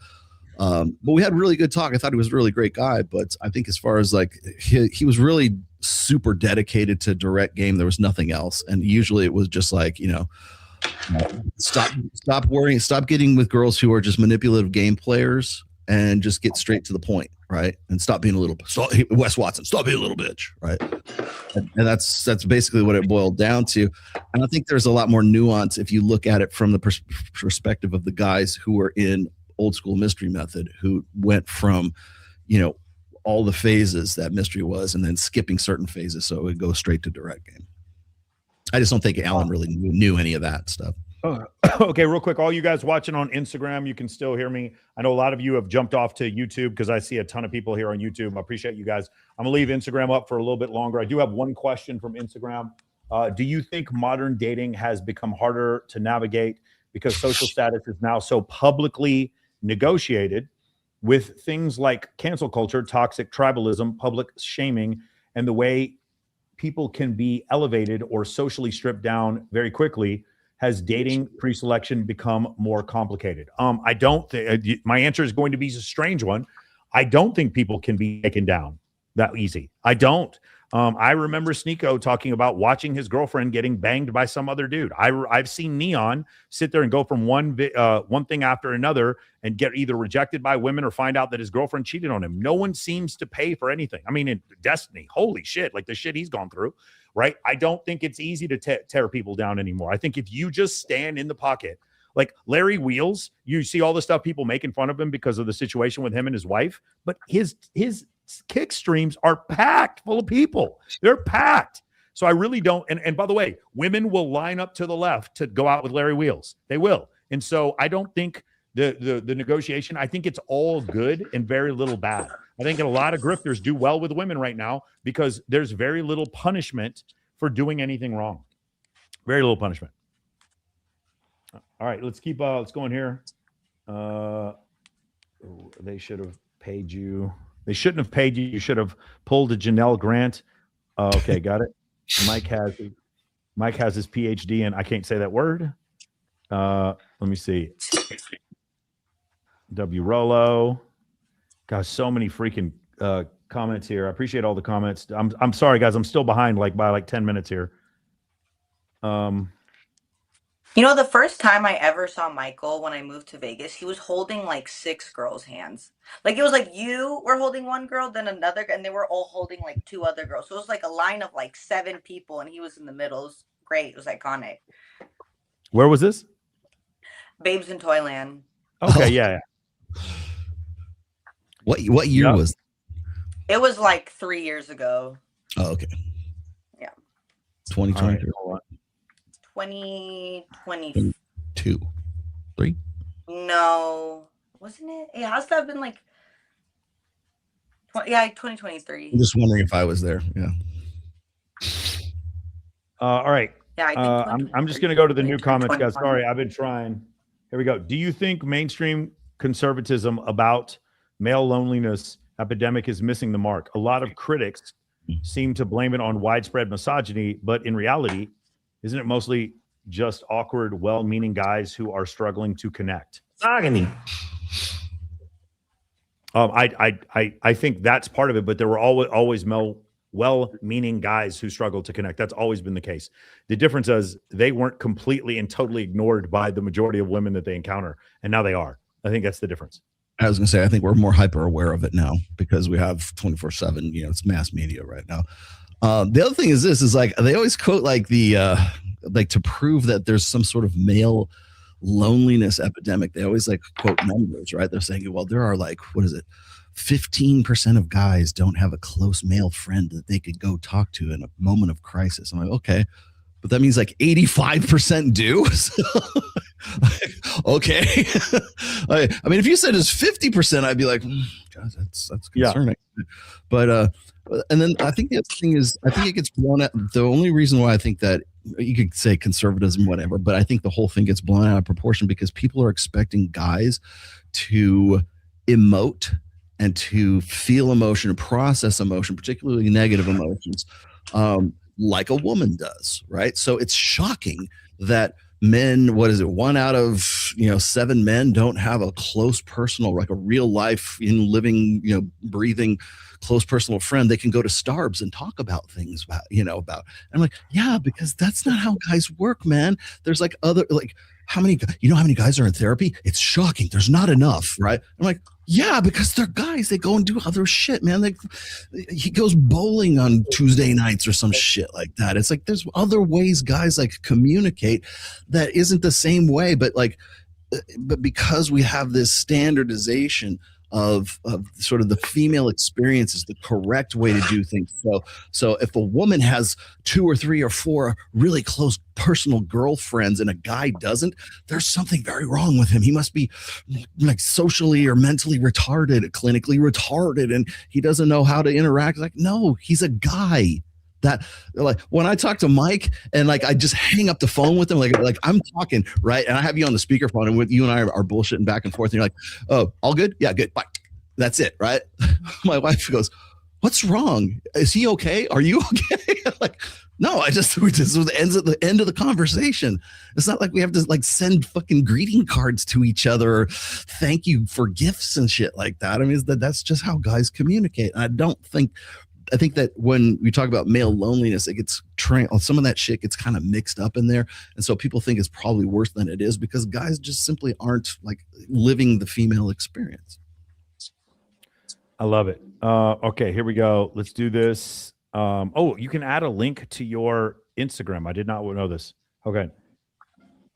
Speaker 7: But we had really good talk. I thought he was a really great guy, but I think as far as he was really super dedicated to direct game. There was nothing else, and usually it was just stop worrying, stop getting with girls who are just manipulative game players and just get straight to the point, right? And stop being Wes Watson, stop being a little bitch, right? And that's basically what it boiled down to. And I think there's a lot more nuance if you look at it from the perspective of the guys who were in old school mystery method, who went from, all the phases that mystery was and then skipping certain phases so it would go straight to direct game. I just don't think Alan really knew any of that stuff.
Speaker 1: Okay, real quick, all you guys watching on Instagram, you can still hear me. I know a lot of you have jumped off to YouTube because I see a ton of people here on YouTube. I appreciate you guys. I'm going to leave Instagram up for a little bit longer. I do have one question from Instagram. Do you think modern dating has become harder to navigate because social status is now so publicly negotiated with things like cancel culture, toxic tribalism, public shaming, and the way people can be elevated or socially stripped down very quickly? Has dating pre-selection become more complicated? I don't think my answer is going to be a strange one. I don't think people can be taken down that easy. I don't. I remember Sneeko talking about watching his girlfriend getting banged by some other dude. I've seen Neon sit there and go from one thing after another and get either rejected by women or find out that his girlfriend cheated on him. No one seems to pay for anything. I mean, in Destiny, holy shit, like the shit he's gone through, right? I don't think it's easy to tear people down anymore. I think if you just stand in the pocket, like Larry Wheels, you see all the stuff people making fun of him because of the situation with him and his wife, but his kick streams are packed full of people. They're packed. So I really don't. And by the way, women will line up to the left to go out with Larry Wheels. They will. And so I don't think the negotiation, I think it's all good and very little bad. I think a lot of grifters do well with women right now because there's very little punishment for doing anything wrong. Very little punishment. All right, let's going here. They should have paid you. They shouldn't have paid you. You should have pulled a Janelle Grant. Okay, got it. Mike has his PhD in, I can't say that word. Let me see. W Rolo. Gosh, so many freaking comments here. I appreciate all the comments. I'm sorry, guys. I'm still behind by 10 minutes here.
Speaker 3: You know, the first time I ever saw Michael when I moved to Vegas, he was holding like 6 girls' hands. Like it was like you were holding one girl, then another, and they were all holding like 2 other girls. So it was like a line of like 7 people, and he was in the middle. It was great. It was iconic.
Speaker 1: Where was this?
Speaker 3: Babes in Toyland.
Speaker 1: Okay, yeah.
Speaker 7: What year was?
Speaker 3: It was like 3 years ago.
Speaker 7: Oh, okay.
Speaker 3: Yeah.
Speaker 7: 2020.
Speaker 3: 2022.
Speaker 7: 3?
Speaker 3: No, wasn't it? It has to have been like 2023.
Speaker 7: I'm just wondering if I was there. Yeah.
Speaker 1: All right.
Speaker 3: Yeah, I think
Speaker 1: I'm just going to go to the new comments, guys. Sorry, I've been trying. Here we go. Do you think mainstream conservatism about male loneliness epidemic is missing the mark? A lot of critics seem to blame it on widespread misogyny, but in reality, isn't it mostly just awkward, well-meaning guys who are struggling to connect?
Speaker 10: Misogyny.
Speaker 1: I think that's part of it, but there were always well-meaning guys who struggled to connect. That's always been the case. The difference is they weren't completely and totally ignored by the majority of women that they encounter, and now they are. I think that's the difference.
Speaker 7: I was going to say, I think we're more hyper aware of it now because we have 24/7. It's mass media right now. The other thing is like they always quote like like to prove that there's some sort of male loneliness epidemic. They always like quote numbers, right? They're saying, well, there are like, 15% of guys don't have a close male friend that they could go talk to in a moment of crisis. I'm like, okay, but that means like 85% do. So, okay. I mean, if you said it's 50%, I'd be like, God, that's concerning. Yeah. But and then I think the other thing is, I think it gets blown out. The only reason why I think that you could say conservatism, whatever, but I think the whole thing gets blown out of proportion because people are expecting guys to emote and to feel emotion, to process emotion, particularly negative emotions, like a woman does, right? So it's shocking that men, 1 out of 7 men don't have a close personal, like a real life in living, breathing close personal friend they can go to Starbs and talk about things about. I'm like, yeah, because that's not how guys work, man. There's like how many guys are in therapy? It's shocking. There's not enough, right? I'm like, yeah, because they're guys. They go and do other shit, man. He goes bowling on Tuesday nights or some shit like that. It's like there's other ways guys like communicate that isn't the same way, but because we have this standardization of sort of the female experience is the correct way to do things. So if a woman has 2 or 3 or 4 really close personal girlfriends and a guy doesn't, there's something very wrong with him. He must be like socially or mentally retarded, clinically retarded, and he doesn't know how to interact. Like, no, he's a guy. That like when I talk to Mike and like I just hang up the phone with him, like I'm talking, right? And I have you on the speakerphone and with you and I are bullshitting back and forth. And you're like, oh, all good? Yeah, good. Bye. That's it, right? My wife goes, what's wrong? Is he okay? Are you okay? Like, no, this ends at the end of the conversation. It's not like we have to like send fucking greeting cards to each other or thank you for gifts and shit like that. I mean, that's just how guys communicate. And I don't think I think that when we talk about male loneliness, it gets some of that shit gets kind of mixed up in there, and so people think it's probably worse than it is because guys just simply aren't like living the female experience.
Speaker 1: I love it. Okay, here we go. Let's do this. Oh, you can add a link to your Instagram. I did not know this. Okay.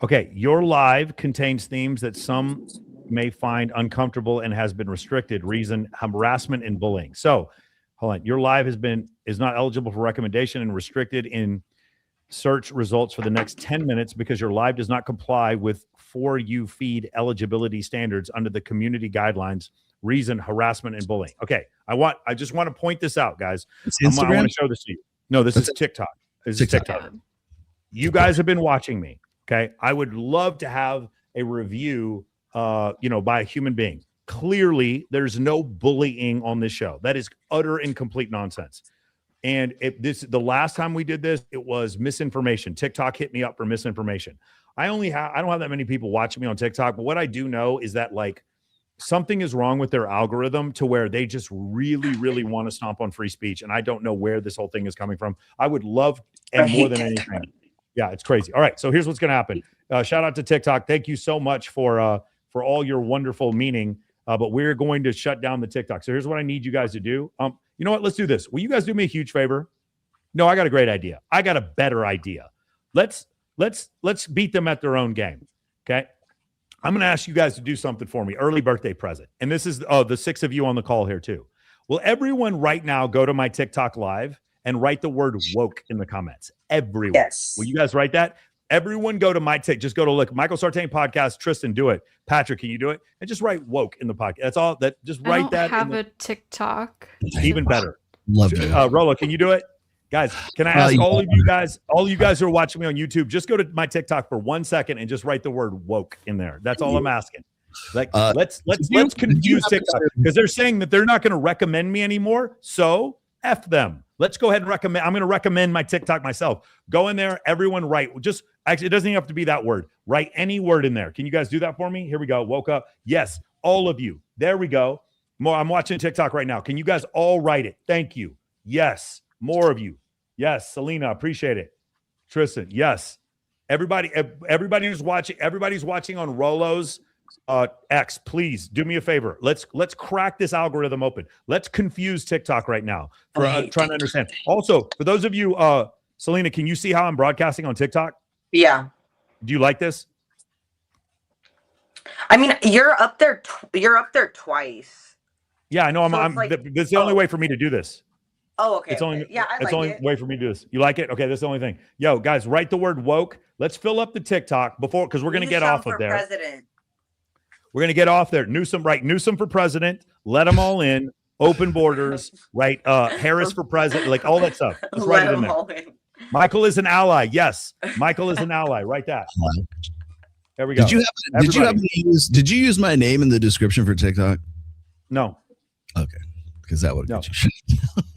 Speaker 1: Okay, your live contains themes that some may find uncomfortable and has been restricted. Reason: harassment and bullying. So, hold on. Your live is not eligible for recommendation and restricted in search results for the next 10 minutes because your live does not comply with For You feed eligibility standards under the community guidelines. Reason: harassment and bullying. Okay, I just want to point this out, guys. I want to show this to you. No, this is TikTok. This is TikTok. You guys have been watching me. Okay, I would love to have a review, by a human being. Clearly, there's no bullying on this show. That is utter and complete nonsense. And the last time we did this, it was misinformation. TikTok hit me up for misinformation. I don't have that many people watching me on TikTok, but what I do know is that like something is wrong with their algorithm to where they just really, really want to stomp on free speech. And I don't know where this whole thing is coming from. I would love, and more than anything. Yeah, it's crazy. All right, so here's what's going to happen. Shout out to TikTok. Thank you so much for all your wonderful meaning. But we're going to shut down the TikTok. So here's what I need you guys to do. You know what? Let's do this. Will you guys do me a huge favor? No, I got a great idea. I got a better idea. Let's beat them at their own game. Okay. I'm going to ask you guys to do something for me. Early birthday present. And this is the 6 of you on the call here too. Will everyone right now go to my TikTok live and write the word woke in the comments? Everyone. Yes. Will you guys write that? Everyone go to just go to look Michael Sartain podcast. Tristan, do it. Patrick, can you do it? And just write woke in the podcast. That's all. Just write that.
Speaker 11: I don't have a TikTok.
Speaker 1: Even better.
Speaker 7: Love it.
Speaker 1: Rolo, can you do it? Guys, can I ask all of you guys who are watching me on YouTube, just go to my TikTok for 1 second and just write the word woke in there. That's all I'm asking. Like, let's confuse TikTok because they're saying that they're not going to recommend me anymore. So F them. Let's go ahead and recommend. I'm going to recommend my TikTok myself. Go in there. Everyone write. Actually, it doesn't even have to be that word. Write any word in there. Can you guys do that for me? Here we go. Woke up. Yes. All of you. There we go. More. I'm watching TikTok right now. Can you guys all write it? Thank you. Yes. More of you. Yes. Selena, appreciate it. Tristan. Yes. Everybody who's watching, everybody's watching on Rolo's X, please do me a favor. Let's crack this algorithm open. Let's confuse TikTok right now for trying to understand. Also, for those of you, Selena, can you see how I'm broadcasting on TikTok?
Speaker 3: Yeah.
Speaker 1: Do you like this?
Speaker 3: I mean, you're up there twice.
Speaker 1: Yeah, I know.
Speaker 3: So
Speaker 1: This is the only way for me to do this.
Speaker 3: Oh, okay.
Speaker 1: It's only
Speaker 3: Yeah, I
Speaker 1: it's
Speaker 3: like
Speaker 1: only
Speaker 3: it.
Speaker 1: way for me to do this. You like it? Okay, that's the only thing. Yo, guys, write the word woke. Let's fill up the TikTok because we're gonna get off of there.
Speaker 3: President.
Speaker 1: We're gonna get off there. Newsom for president. Let them all in. Open borders. Right. Harris for president. Like all that stuff. Just write it in there. Michael is an ally. Yes, Michael is an ally. Write that. There we go.
Speaker 7: Did you use my name in the description for TikTok?
Speaker 1: No.
Speaker 7: Okay. Because that would get you.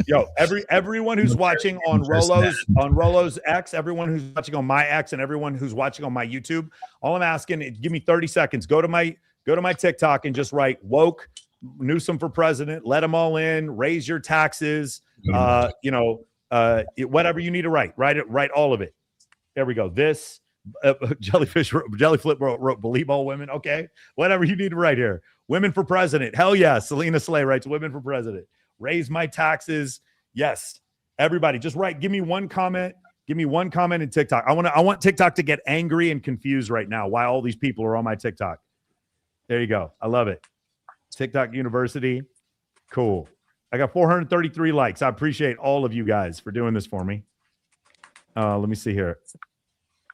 Speaker 1: Yo, everyone who's watching on Rolo's X, everyone who's watching on my X, and everyone who's watching on my YouTube, all I'm asking is give me 30 seconds. Go to my TikTok and just write woke, Newsom for president, let them all in, raise your taxes, whatever you need to write all of it. There we go. This Jellyflip wrote believe all women. Okay, whatever you need to write here. Women for president. Hell yeah. Selena Slay writes women for president. Raise my taxes. Yes. Everybody just write. Give me one comment. Give me one comment in TikTok. I want TikTok to get angry and confused right now why all these people are on my TikTok. There you go. I love it. TikTok University. Cool. I got 433 likes. I appreciate all of you guys for doing this for me. Let me see here.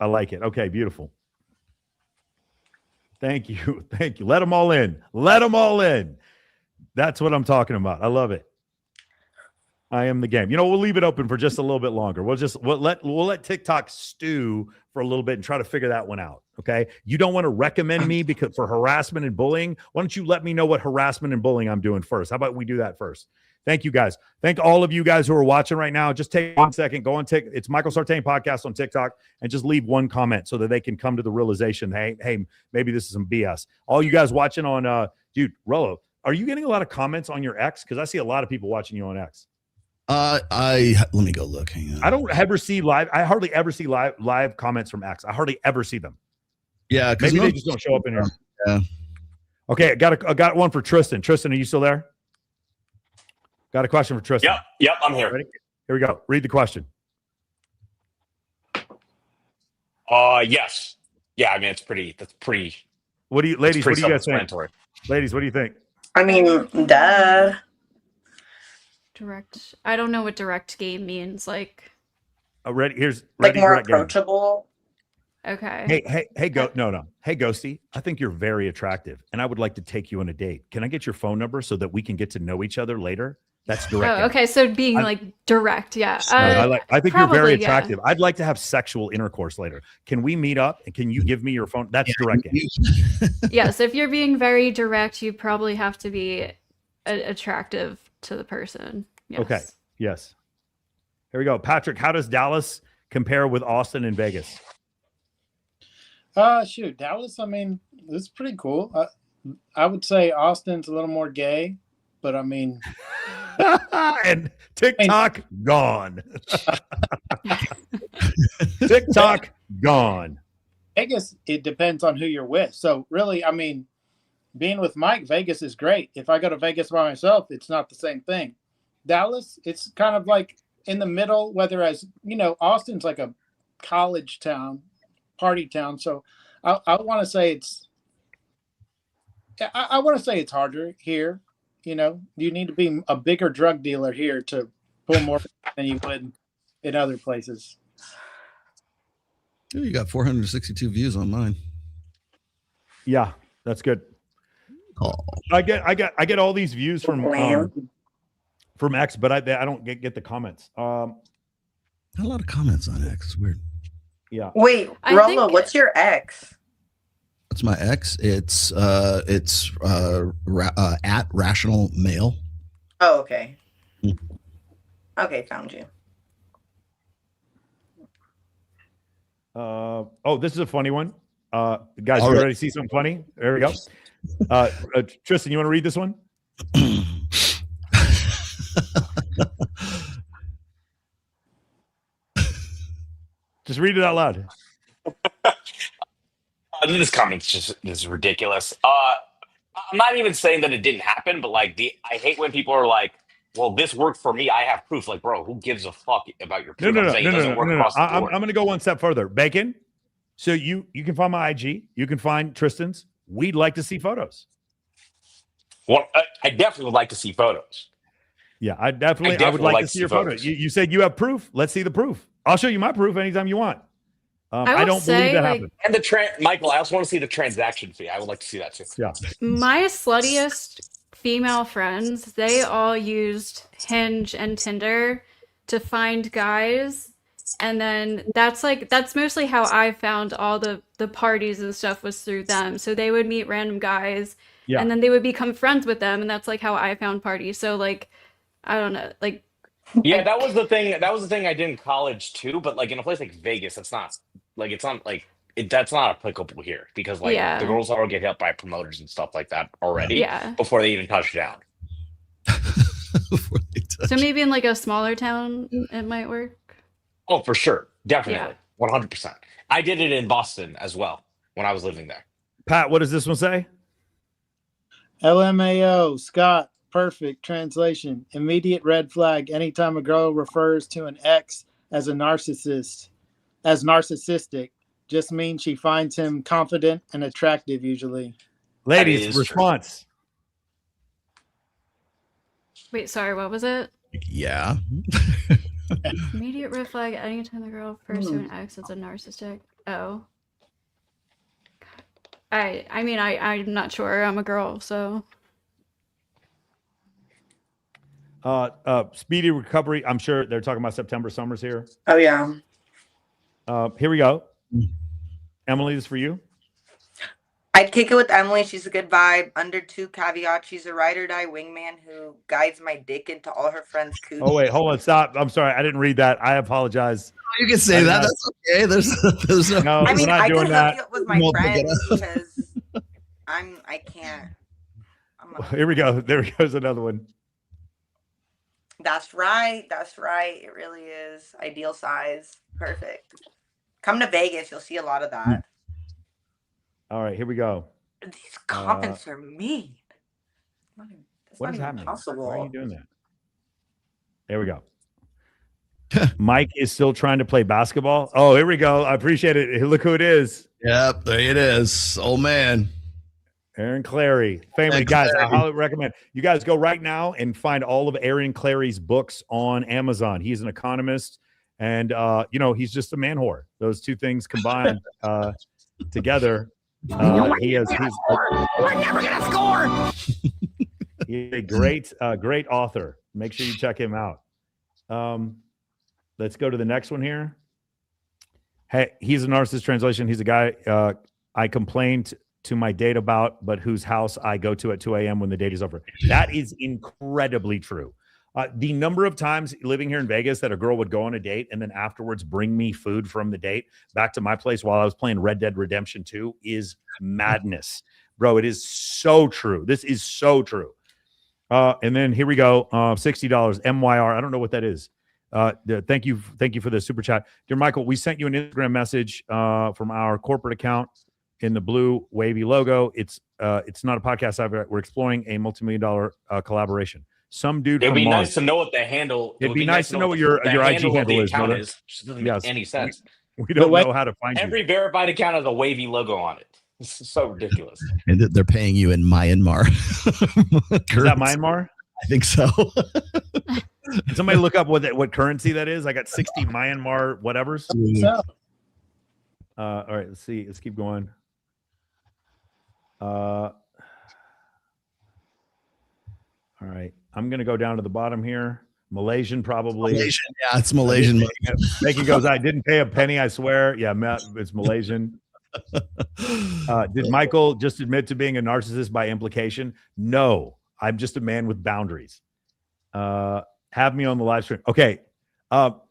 Speaker 1: I like it. Okay, beautiful. Thank you. Thank you. Let them all in. Let them all in. That's what I'm talking about. I love it. I am the game. We'll leave it open for just a little bit longer. We'll let TikTok stew for a little bit and try to figure that one out. Okay. You don't want to recommend me because for harassment and bullying. Why don't you let me know what harassment and bullying I'm doing first? How about we do that first? Thank you guys. Thank all of you guys who are watching right now. Just take 1 second, go on TikTok. It's Michael Sartain podcast on TikTok, and just leave one comment so that they can come to the realization, hey, maybe this is some BS. All you guys watching on, dude, Rolo, are you getting a lot of comments on your X? Because I see a lot of people watching you on X.
Speaker 7: Let me go look. Hang on.
Speaker 1: I don't ever see live. I hardly ever see live comments from X. I hardly ever see them.
Speaker 7: Yeah,
Speaker 1: maybe they just don't show up in here.
Speaker 7: Yeah.
Speaker 1: Okay, I got one for Tristan. Tristan, are you still there? Got a question for Tristan.
Speaker 12: Yep, I'm here.
Speaker 1: Ready? Here we go. Read the question.
Speaker 12: Yes. Yeah, I mean that's pretty.
Speaker 1: What do you, ladies? What do you guys think? Ladies, what do you think?
Speaker 3: I mean, duh.
Speaker 11: Direct. I don't know what direct game means. Like,
Speaker 1: ready? Here's
Speaker 3: like
Speaker 1: ready,
Speaker 3: more
Speaker 1: direct game.
Speaker 3: approachable.
Speaker 11: Okay.
Speaker 1: Hey, no. Hey, Ghosty, I think you're very attractive, and I would like to take you on a date. Can I get your phone number so that we can get to know each other later? That's direct.
Speaker 11: Oh, okay. So being like direct, yeah.
Speaker 1: I think
Speaker 11: probably,
Speaker 1: you're very attractive. Yeah. I'd like to have sexual intercourse later. Can we meet up? And can you give me your phone? That's direct game.
Speaker 11: Yes, if you're being very direct, you probably have to be attractive to the person. Yes.
Speaker 1: Okay. Yes. Here we go. Patrick, how does Dallas compare with Austin and Vegas?
Speaker 2: Shoot, Dallas, I mean, it's pretty cool. I would say Austin's a little more gay, but I mean...
Speaker 1: and TikTok gone. TikTok gone.
Speaker 2: Vegas, it depends on who you're with. So really, I mean, being with Mike, Vegas is great. If I go to Vegas by myself, it's not the same thing. Dallas, it's kind of like in the middle, whereas, Austin's like a college town, party town. So I want to say I want to say it's harder here. You need to be a bigger drug dealer here to pull more than you would in other places.
Speaker 7: You got 462 views on mine.
Speaker 1: Yeah, that's good. Oh. I get all these views from X, but I don't get the comments.
Speaker 7: A lot of comments on X. It's weird.
Speaker 1: Yeah.
Speaker 3: Wait, Rolo, what's your X?
Speaker 7: What's my X? It's at Rational Male.
Speaker 3: Oh, okay. Okay, found you.
Speaker 1: This is a funny one. Guys, you ready to see something funny? There we go. Tristan, you want to read this one? Just read it out loud.
Speaker 12: This comment's is ridiculous. I'm not even saying that it didn't happen, but I hate when people are like, "Well, this worked for me. I have proof." Like, bro, who gives a fuck about your proof?
Speaker 1: No.
Speaker 12: I'm
Speaker 1: going to go one step further. Bacon. So you can find my IG. You can find Tristan's. We'd like to see photos.
Speaker 12: Well, I definitely would like to see photos.
Speaker 1: Yeah, I would like to see your photos. You said you have proof. Let's see the proof. I'll show you my proof anytime you want. I don't believe that happened.
Speaker 12: And Michael, I also want to see the transaction fee. I would like to see that too.
Speaker 1: Yeah.
Speaker 11: My sluttiest female friends, they all used Hinge and Tinder to find guys. And then that's mostly how I found all the parties and stuff was through them. So they would meet random guys and then they would become friends with them. And that's how I found parties. So I don't know,
Speaker 12: yeah, that was the thing I did in college too. But in a place like Vegas, that's not that's not applicable here because the girls all get hit by promoters and stuff like that already before they even touch down.
Speaker 11: So maybe in a smaller town, it might work.
Speaker 12: Oh, for sure. Definitely. 100%. I did it in Boston as well when I was living there.
Speaker 1: Pat, what does this one say?
Speaker 2: LMAO, Scott, perfect translation. Immediate red flag anytime a girl refers to an ex as narcissistic. Just means she finds him confident and attractive usually.
Speaker 1: Ladies, response.
Speaker 11: Wait, sorry, what was it?
Speaker 7: Yeah.
Speaker 11: Immediate red flag anytime the girl refers to an ex as a narcissistic. Oh. I'm not sure. I'm a girl, so.
Speaker 1: Speedy recovery. I'm sure they're talking about September Summers here.
Speaker 3: Oh, yeah.
Speaker 1: Here we go. Emily, this is for you.
Speaker 3: I'd kick it with Emily. She's a good vibe. Under 2 caveats. She's a ride or die wingman who guides my dick into all her friends' cooties.
Speaker 1: Oh, wait, hold on. Stop. I'm sorry. I didn't read that. I apologize.
Speaker 7: You can say that. That's okay. There's
Speaker 1: no.
Speaker 3: I mean, I
Speaker 1: could
Speaker 3: hook up with my friends because I can't.
Speaker 1: Here we go. There goes another one.
Speaker 3: That's right. That's right. It really is. Ideal size. Perfect. Come to Vegas. You'll see a lot of that.
Speaker 1: All right, here we go.
Speaker 3: These comments are mean. That's
Speaker 1: What
Speaker 3: not
Speaker 1: is
Speaker 3: even
Speaker 1: happening?
Speaker 3: possible.
Speaker 1: Why are you doing that? There we go. Mike is still trying to play basketball. Oh, here we go. I appreciate it. Look who it is.
Speaker 7: Yep, there it is. Oh man.
Speaker 1: Aaron Clary. Family guys, I highly recommend you guys go right now and find all of Aaron Clary's books on Amazon. He's an economist and he's just a man whore. Those two things combined together. We're never gonna score. He's a great author. Make sure you check him out. Let's go to the next one here. Hey, he's a narcissist translation. He's a guy I complained to my date about, but whose house I go to at 2 a.m. when the date is over. That is incredibly true. The number of times living here in Vegas that a girl would go on a date and then afterwards bring me food from the date back to my place while I was playing Red Dead Redemption 2 is madness. Bro, it is so true. This is so true. And then here we go. $60 MYR. I don't know what that is. Thank you for the super chat. Dear Michael, we sent you an Instagram message from our corporate account in the blue wavy logo. It's not a podcast. We're exploring a multi-million-dollar collaboration. Some dude.
Speaker 12: It'd
Speaker 1: from
Speaker 12: be
Speaker 1: Mars.
Speaker 12: nice to know what the handle.
Speaker 1: It'd be nice to know what your IG handle is, brother.
Speaker 12: Which doesn't make any sense.
Speaker 1: We don't know how to find
Speaker 12: Every verified account has a wavy logo on it. This is so ridiculous.
Speaker 7: And they're paying you in Myanmar.
Speaker 1: Is that Myanmar?
Speaker 7: I think so.
Speaker 1: Can somebody look up what currency that is? I got 60 Myanmar whatevers. All right, let's see. Let's keep going. All right, I'm gonna go down to the bottom here. Malaysian, probably.
Speaker 7: Malaysian, yeah, it's Malaysian.
Speaker 1: Making goes, I didn't pay a penny, I swear. Yeah, it's Malaysian. Did Michael just admit to being a narcissist by implication? No, I'm just a man with boundaries. Have me on the live stream. Okay.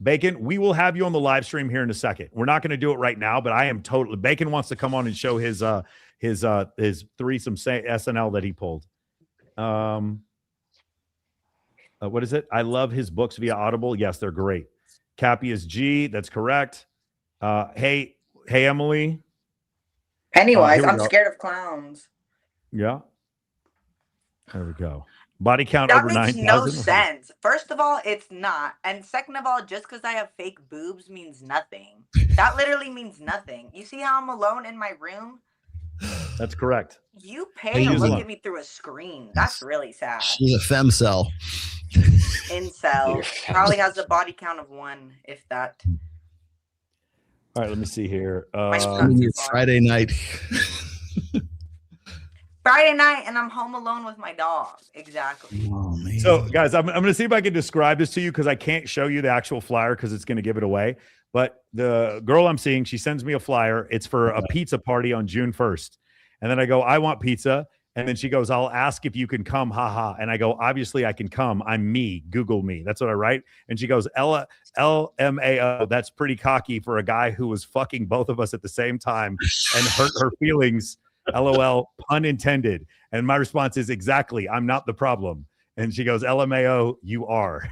Speaker 1: Bacon, we will have you on the live stream here in a second. We're not going to do it right now, but I am totally. Bacon wants to come on and show his threesome SNL that he pulled. What is it? I love his books via Audible. Yes, they're great. Cappy is G. That's correct. Hey, Emily.
Speaker 3: Pennywise, I'm scared of clowns.
Speaker 1: Yeah. There we go. Body count
Speaker 3: That
Speaker 1: over
Speaker 3: makes
Speaker 1: 9,000.
Speaker 3: no sense. First of all, it's not. And second of all, just because I have fake boobs means nothing. That literally means nothing. You see how I'm alone in my room?
Speaker 1: That's correct.
Speaker 3: You pay to look at me through a screen. That's really sad.
Speaker 7: She's a femcell.
Speaker 3: Incel. Probably has a body count of 1, if that.
Speaker 1: All right, let me see here.
Speaker 7: Friday night.
Speaker 3: Friday night, and I'm home alone with my dog. Exactly.
Speaker 7: Oh, man.
Speaker 1: So, guys, I'm going to see if I can describe this to you because I can't show you the actual flyer because it's going to give it away. But the girl I'm seeing, she sends me a flyer. It's for a pizza party on June 1st. And then I go, I want pizza. And then she goes, I'll ask if you can come. Haha. And I go, obviously I can come. I'm me. Google me. That's what I write. And she goes, LMAO. That's pretty cocky for a guy who was fucking both of us at the same time and hurt her feelings. LOL, pun intended. And my response is exactly, I'm not the problem. And she goes, LMAO, you are.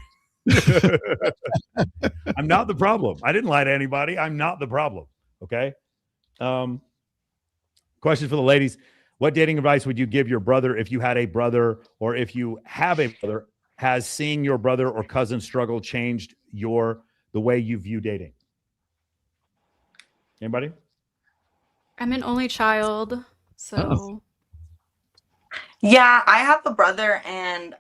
Speaker 1: I'm not the problem. I didn't lie to anybody. I'm not the problem. Okay. Question for the ladies. What dating advice would you give your brother if you had a brother, or if you have a brother? Has seeing your brother or cousin struggle changed the way you view dating? Anybody?
Speaker 11: I'm an only child, so.
Speaker 3: Yeah, I have a brother, and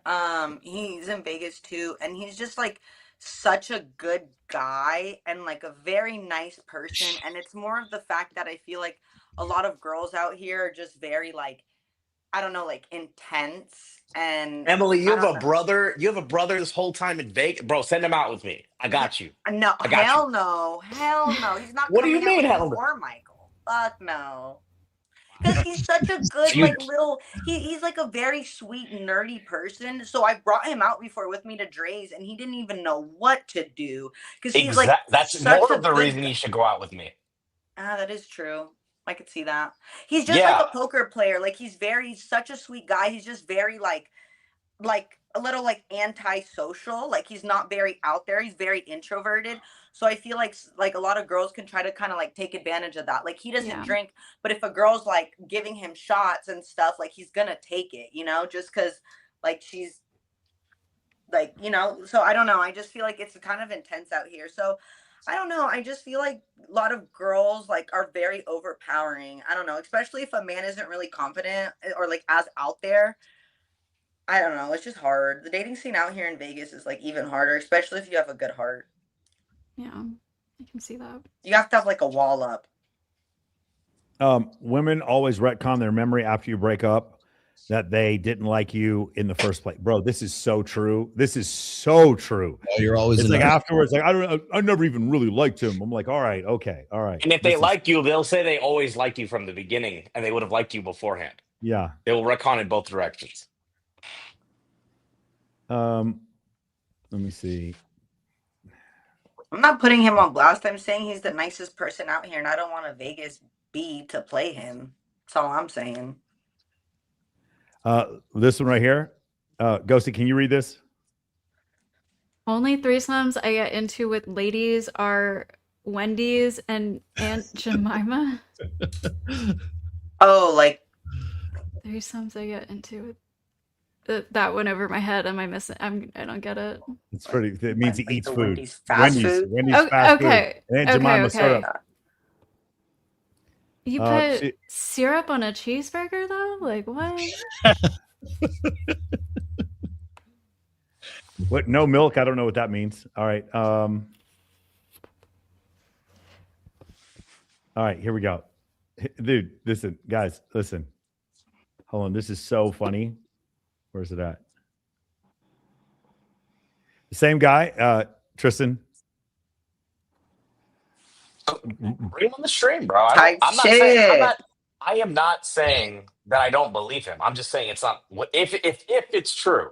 Speaker 3: he's in Vegas too, and he's just like such a good guy and like a very nice person. And it's more of the fact that I feel like a lot of girls out here are just very like, I don't know, like intense. And
Speaker 12: Emily, you have a brother. You have a brother this whole time in Vegas, bro. Send him out with me. I got you.
Speaker 3: No, hell no, He's not.
Speaker 12: What do you mean, hell
Speaker 3: no? Or Michael? Fuck no. Because he's such a good, like, little, he's like a very sweet, nerdy person. So I brought him out before with me to Dre's, and he didn't even know what to do. Because he's like,
Speaker 12: that's more of the reason he should go out with me.
Speaker 3: That is true. I could see that. He's just like a poker player. Like, he's such a sweet guy. He's just very like a little like antisocial. Like he's not very out there. He's very introverted. So I feel like a lot of girls can try to kind of like take advantage of that. Like he doesn't drink, but if a girl's like giving him shots and stuff, like he's gonna take it, you know, just because like she's like, you know. So I don't know. I just feel like it's kind of intense out here. So I don't know. I just feel like a lot of girls like are very overpowering. I don't know, especially if a man isn't really confident or like as out there. I don't know. It's just hard. The dating scene out here in Vegas is like even harder, especially if you have a good heart.
Speaker 11: Yeah, I can see that.
Speaker 3: You have to have like a wall up.
Speaker 1: Women always retcon their memory after you break up that they didn't like you in the first place. Bro, this is so true. This is so true.
Speaker 7: Oh, you're always
Speaker 1: it's
Speaker 7: in
Speaker 1: like
Speaker 7: there.
Speaker 1: afterwards, like I never even really liked him. I'm like, all right, okay, all right.
Speaker 12: And if they like you, they'll say they always liked you from the beginning and they would have liked you beforehand.
Speaker 1: Yeah.
Speaker 12: They will retcon in both directions.
Speaker 1: Let me see.
Speaker 3: I'm not putting him on blast. I'm saying he's the nicest person out here, and I don't want a Vegas B to play him. That's all I'm saying.
Speaker 1: This one right here. Ghosty, can you read this?
Speaker 11: Only threesomes I get into with ladies are Wendy's and Aunt Jemima.
Speaker 3: Oh, like
Speaker 11: threesomes I get into with that went over my head. Am I missing? I don't get it.
Speaker 1: It's pretty. It means he eats food.
Speaker 3: Wendy's fast food.
Speaker 1: Wendy's fast
Speaker 11: okay.
Speaker 1: food. And Jemima syrup.
Speaker 11: You put syrup on a cheeseburger though? Like what?
Speaker 1: What? No milk? I don't know what that means. All right. All right. Here we go. Dude, listen, guys, listen. Hold on. This is so funny. Where's it at? The same guy, Tristan.
Speaker 12: Bring him on the stream, bro. I am not saying that I don't believe him. I'm just saying it's not. If it's true,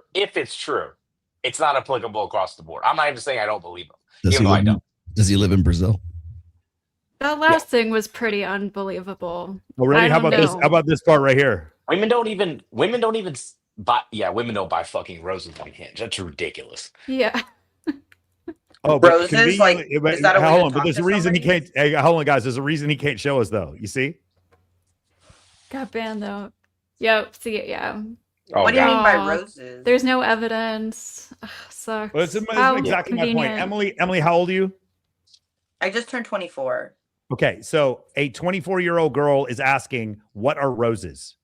Speaker 12: it's not applicable across the board. I'm not even saying I don't believe him.
Speaker 7: Does he live in Brazil?
Speaker 11: That last thing was pretty unbelievable.
Speaker 1: Oh, really? How about this? How about this part right here?
Speaker 12: Women don't even buy. Yeah, women don't buy fucking roses on Hinge. That's ridiculous.
Speaker 11: Yeah.
Speaker 1: Oh, but
Speaker 3: roses, like, is that a way to
Speaker 1: hold on,
Speaker 3: talk
Speaker 1: but there's
Speaker 3: to
Speaker 1: a reason
Speaker 3: somebody?
Speaker 1: he can't. Hey, hold on, guys. There's a reason he can't show us, though. You see?
Speaker 11: Got banned though. Yep. See it. Yeah.
Speaker 12: Oh,
Speaker 3: what do you mean by roses?
Speaker 11: There's no evidence. Ugh, sucks.
Speaker 1: Well, it's
Speaker 11: How
Speaker 1: exactly my point.
Speaker 11: convenient.
Speaker 1: Emily, how old are you?
Speaker 3: I just turned 24.
Speaker 1: Okay, so a 24-year-old girl is asking, "What are roses?"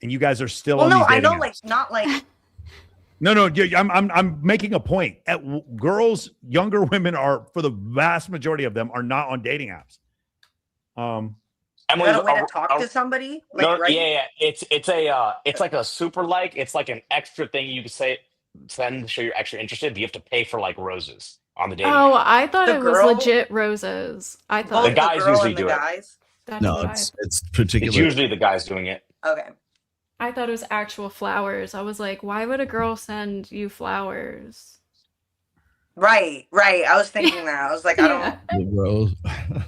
Speaker 1: And you guys are still
Speaker 3: Well,
Speaker 1: on
Speaker 3: no,
Speaker 1: these
Speaker 3: I
Speaker 1: dating
Speaker 3: know,
Speaker 1: apps.
Speaker 3: like not like.
Speaker 1: No, I'm making a point. Girls, younger women are, for the vast majority of them, are not on dating apps.
Speaker 3: Is that a way to talk to somebody? Like,
Speaker 12: No,
Speaker 3: right?
Speaker 12: yeah. It's like a super like. It's like an extra thing you can send to show you're extra interested, but you have to pay for like roses on the dating.
Speaker 11: Oh,
Speaker 12: app.
Speaker 11: I thought
Speaker 3: The
Speaker 11: it was
Speaker 3: girl-
Speaker 11: legit roses. I thought
Speaker 12: The guys
Speaker 3: girl
Speaker 12: usually
Speaker 3: and the
Speaker 12: do it.
Speaker 3: guys?
Speaker 11: That's
Speaker 7: No,
Speaker 11: what
Speaker 7: it's particular.
Speaker 12: It's usually the guys doing it.
Speaker 3: Okay.
Speaker 11: I thought it was actual flowers. I was like, why would a girl send you flowers?
Speaker 3: Right. I was thinking that. I was like, I don't.
Speaker 7: Rose.
Speaker 11: I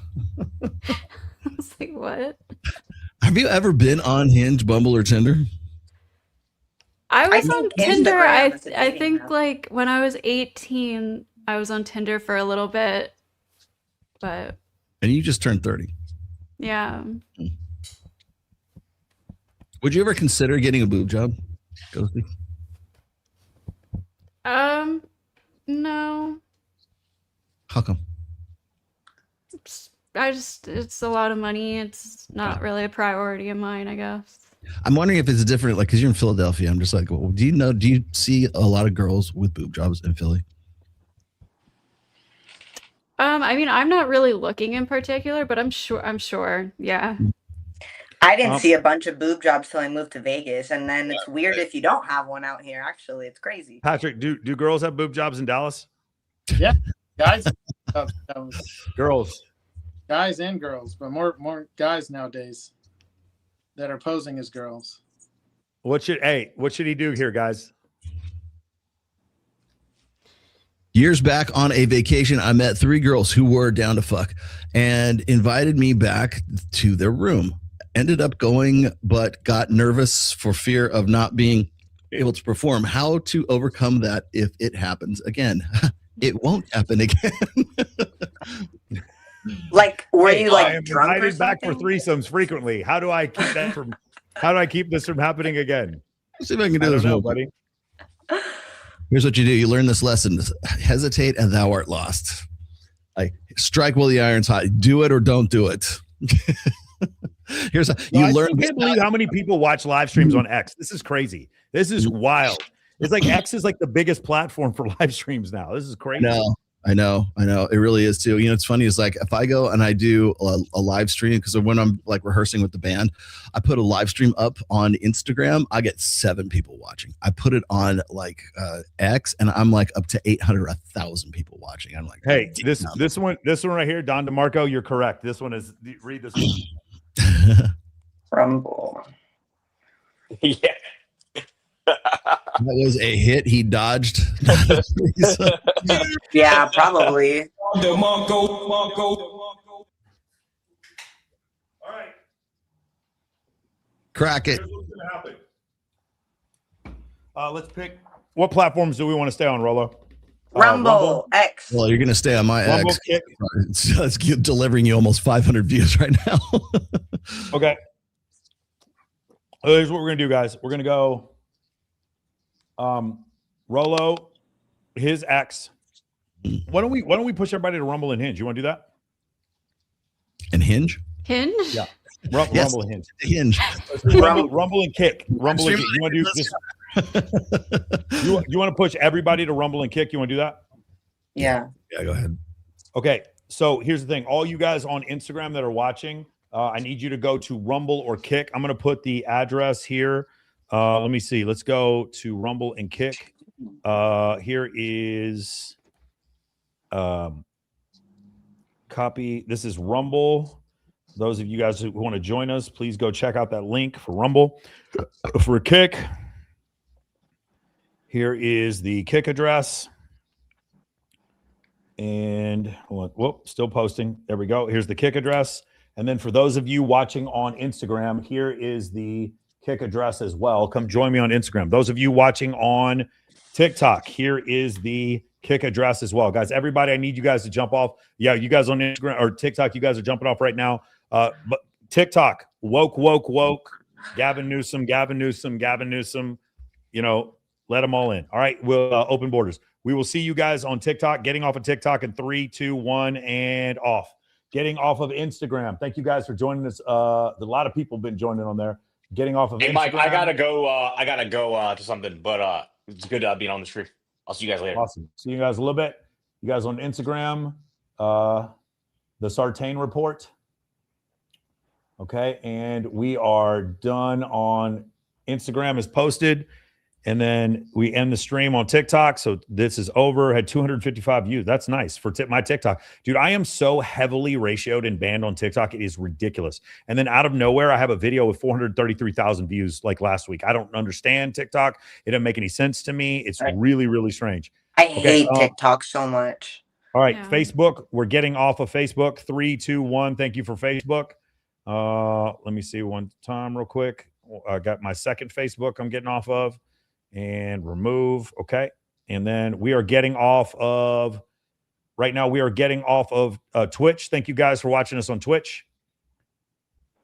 Speaker 11: was like, what?
Speaker 7: Have you ever been on Hinge, Bumble, or Tinder?
Speaker 11: I was on
Speaker 3: think
Speaker 11: Tinder.
Speaker 3: Instagram is a
Speaker 11: I
Speaker 3: dating
Speaker 11: think
Speaker 3: app.
Speaker 11: like when I was 18, I was on Tinder for a little bit, but
Speaker 7: And you just turned 30.
Speaker 11: yeah.
Speaker 7: Would you ever consider getting a boob job? Ghosty?
Speaker 11: No.
Speaker 7: How come?
Speaker 11: It's a lot of money. It's not really a priority of mine, I guess.
Speaker 7: I'm wondering if it's different, like, because you're in Philadelphia. I'm just like, well, do you see a lot of girls with boob jobs in Philly?
Speaker 11: I mean, I'm not really looking in particular, but I'm sure. Yeah.
Speaker 3: I didn't see a bunch of boob jobs till I moved to Vegas, and then it's weird if you don't have one out here. Actually, it's crazy.
Speaker 1: Patrick, do girls have boob jobs in Dallas?
Speaker 2: Yeah, guys,
Speaker 1: Girls.
Speaker 2: guys and girls, but more guys nowadays that are posing as girls.
Speaker 1: What should he do here, guys?
Speaker 7: Years back on a vacation, I met 3 girls who were down to fuck and invited me back to their room. Ended up going, but got nervous for fear of not being able to perform. How to overcome that if it happens again? It won't happen again.
Speaker 3: Like, were
Speaker 1: Hey,
Speaker 3: you
Speaker 1: I
Speaker 3: like
Speaker 1: am
Speaker 3: drunk or
Speaker 1: invited back for
Speaker 3: something?
Speaker 1: threesomes frequently. How do I keep that from? How do I keep this from happening again?
Speaker 7: Let's see if I can do
Speaker 1: I
Speaker 7: this
Speaker 1: don't know,
Speaker 7: real quick.
Speaker 1: buddy.
Speaker 7: Here's what you do. You learn this lesson. Hesitate and thou art lost. Like, strike while the iron's hot. Do it or don't do it. Here's how
Speaker 1: No,
Speaker 7: you
Speaker 1: I
Speaker 7: learn.
Speaker 1: still can't believe how many people watch live streams on X. This is crazy. This is wild. It's like X is like the biggest platform for live streams now. This is crazy.
Speaker 7: I know. It really is too. You know, it's funny. It's like if I go and I do a live stream, because when I'm like rehearsing with the band, I put a live stream up on Instagram. I get 7 people watching. I put it on like X, and I'm like up to 800, 1,000 people watching. I'm like,
Speaker 1: hey, this one right here, Don DeMarco, you're correct. This one is read this one.
Speaker 3: Rumble.
Speaker 12: Yeah.
Speaker 7: That was a hit he dodged.
Speaker 3: Yeah, probably.
Speaker 7: Crack it.
Speaker 1: Here's what's gonna happen. Let's pick. What platforms do we want to stay on, Rolo?
Speaker 3: Rumble, X.
Speaker 7: Well, you're going to stay on my
Speaker 1: Rumble,
Speaker 7: X.
Speaker 1: Kick.
Speaker 7: It's delivering you almost 500 views right now.
Speaker 1: Okay. Here's what we're going to do, guys. We're going to go Rolo, his X. Why don't we push everybody to Rumble and Hinge? You want to do that?
Speaker 7: And Hinge?
Speaker 11: Hinge?
Speaker 1: Yeah.
Speaker 7: Yes.
Speaker 1: Rumble and Hinge.
Speaker 7: Hinge.
Speaker 1: Rumble and Kick. Rumble and Kick. You want to do this? You want to push everybody to Rumble and Kick? You want to do that?
Speaker 3: Yeah.
Speaker 7: Yeah, go ahead.
Speaker 1: Okay. So here's the thing. All you guys on Instagram that are watching, I need you to go to Rumble or Kick. I'm going to put the address here. Let me see. Let's go to Rumble and Kick. Here is copy. This is Rumble. Those of you guys who want to join us, please go check out that link for Rumble. For Kick, here is the Kick address. And hold on. Whoop, still posting. There we go. Here's the Kick address. And then for those of you watching on Instagram, here is the Kick address as well. Come join me on Instagram. Those of you watching on TikTok, here is the Kick address as well. Guys, everybody, I need you guys to jump off. Yeah, you guys on Instagram or TikTok, you guys are jumping off right now. But TikTok, woke. Gavin Newsom. You know, let them all in. All right, we'll open borders. We will see you guys on TikTok. Getting off of TikTok in 3, 2, 1, and off. Getting off of Instagram. Thank you guys for joining us. A lot of people have been joining on there. Getting off of
Speaker 12: Hey,
Speaker 1: Instagram.
Speaker 12: Mike, I gotta go to something, but it's good being on the stream. I'll see you guys later.
Speaker 1: Awesome. See you guys a little bit. You guys on Instagram, the Sartain report. Okay, and we are done on Instagram is posted, and then we end the stream on TikTok. So this is over. Had 255 views. That's nice for my TikTok, dude. I am so heavily ratioed and banned on TikTok. It is ridiculous. And then out of nowhere, I have a video with 433,000 views like last week. I don't understand TikTok. It doesn't make any sense to me. It's really, really strange.
Speaker 3: I hate TikTok so much.
Speaker 1: All right, yeah. Facebook. We're getting off of Facebook. 3, 2, 1. Thank you for Facebook. Let me see one time real quick. I got my second Facebook I'm getting off of. And remove. Okay. And then we are getting off of right now. We are getting off of Twitch. Thank you guys for watching us on Twitch.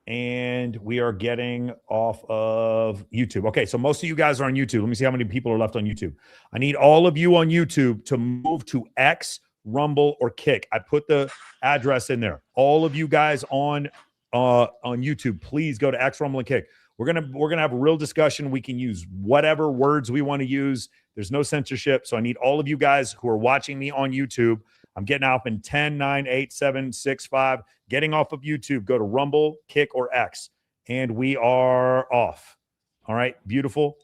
Speaker 1: And we are getting off of YouTube. Okay. So most of you guys are on YouTube. Let me see how many people are left on YouTube. I need all of you on YouTube to move to X, Rumble, or Kick. I put the address in there. All of you guys on YouTube, please go to X, Rumble, and Kick. We're gonna have a real discussion. We can use whatever words we want to use. There's no censorship. So I need all of you guys who are watching me on YouTube. I'm getting off in 10, 9, 8, 7, 6, 5. Getting off of YouTube. Go to Rumble, Kick, or X. And we are off. All right. Beautiful.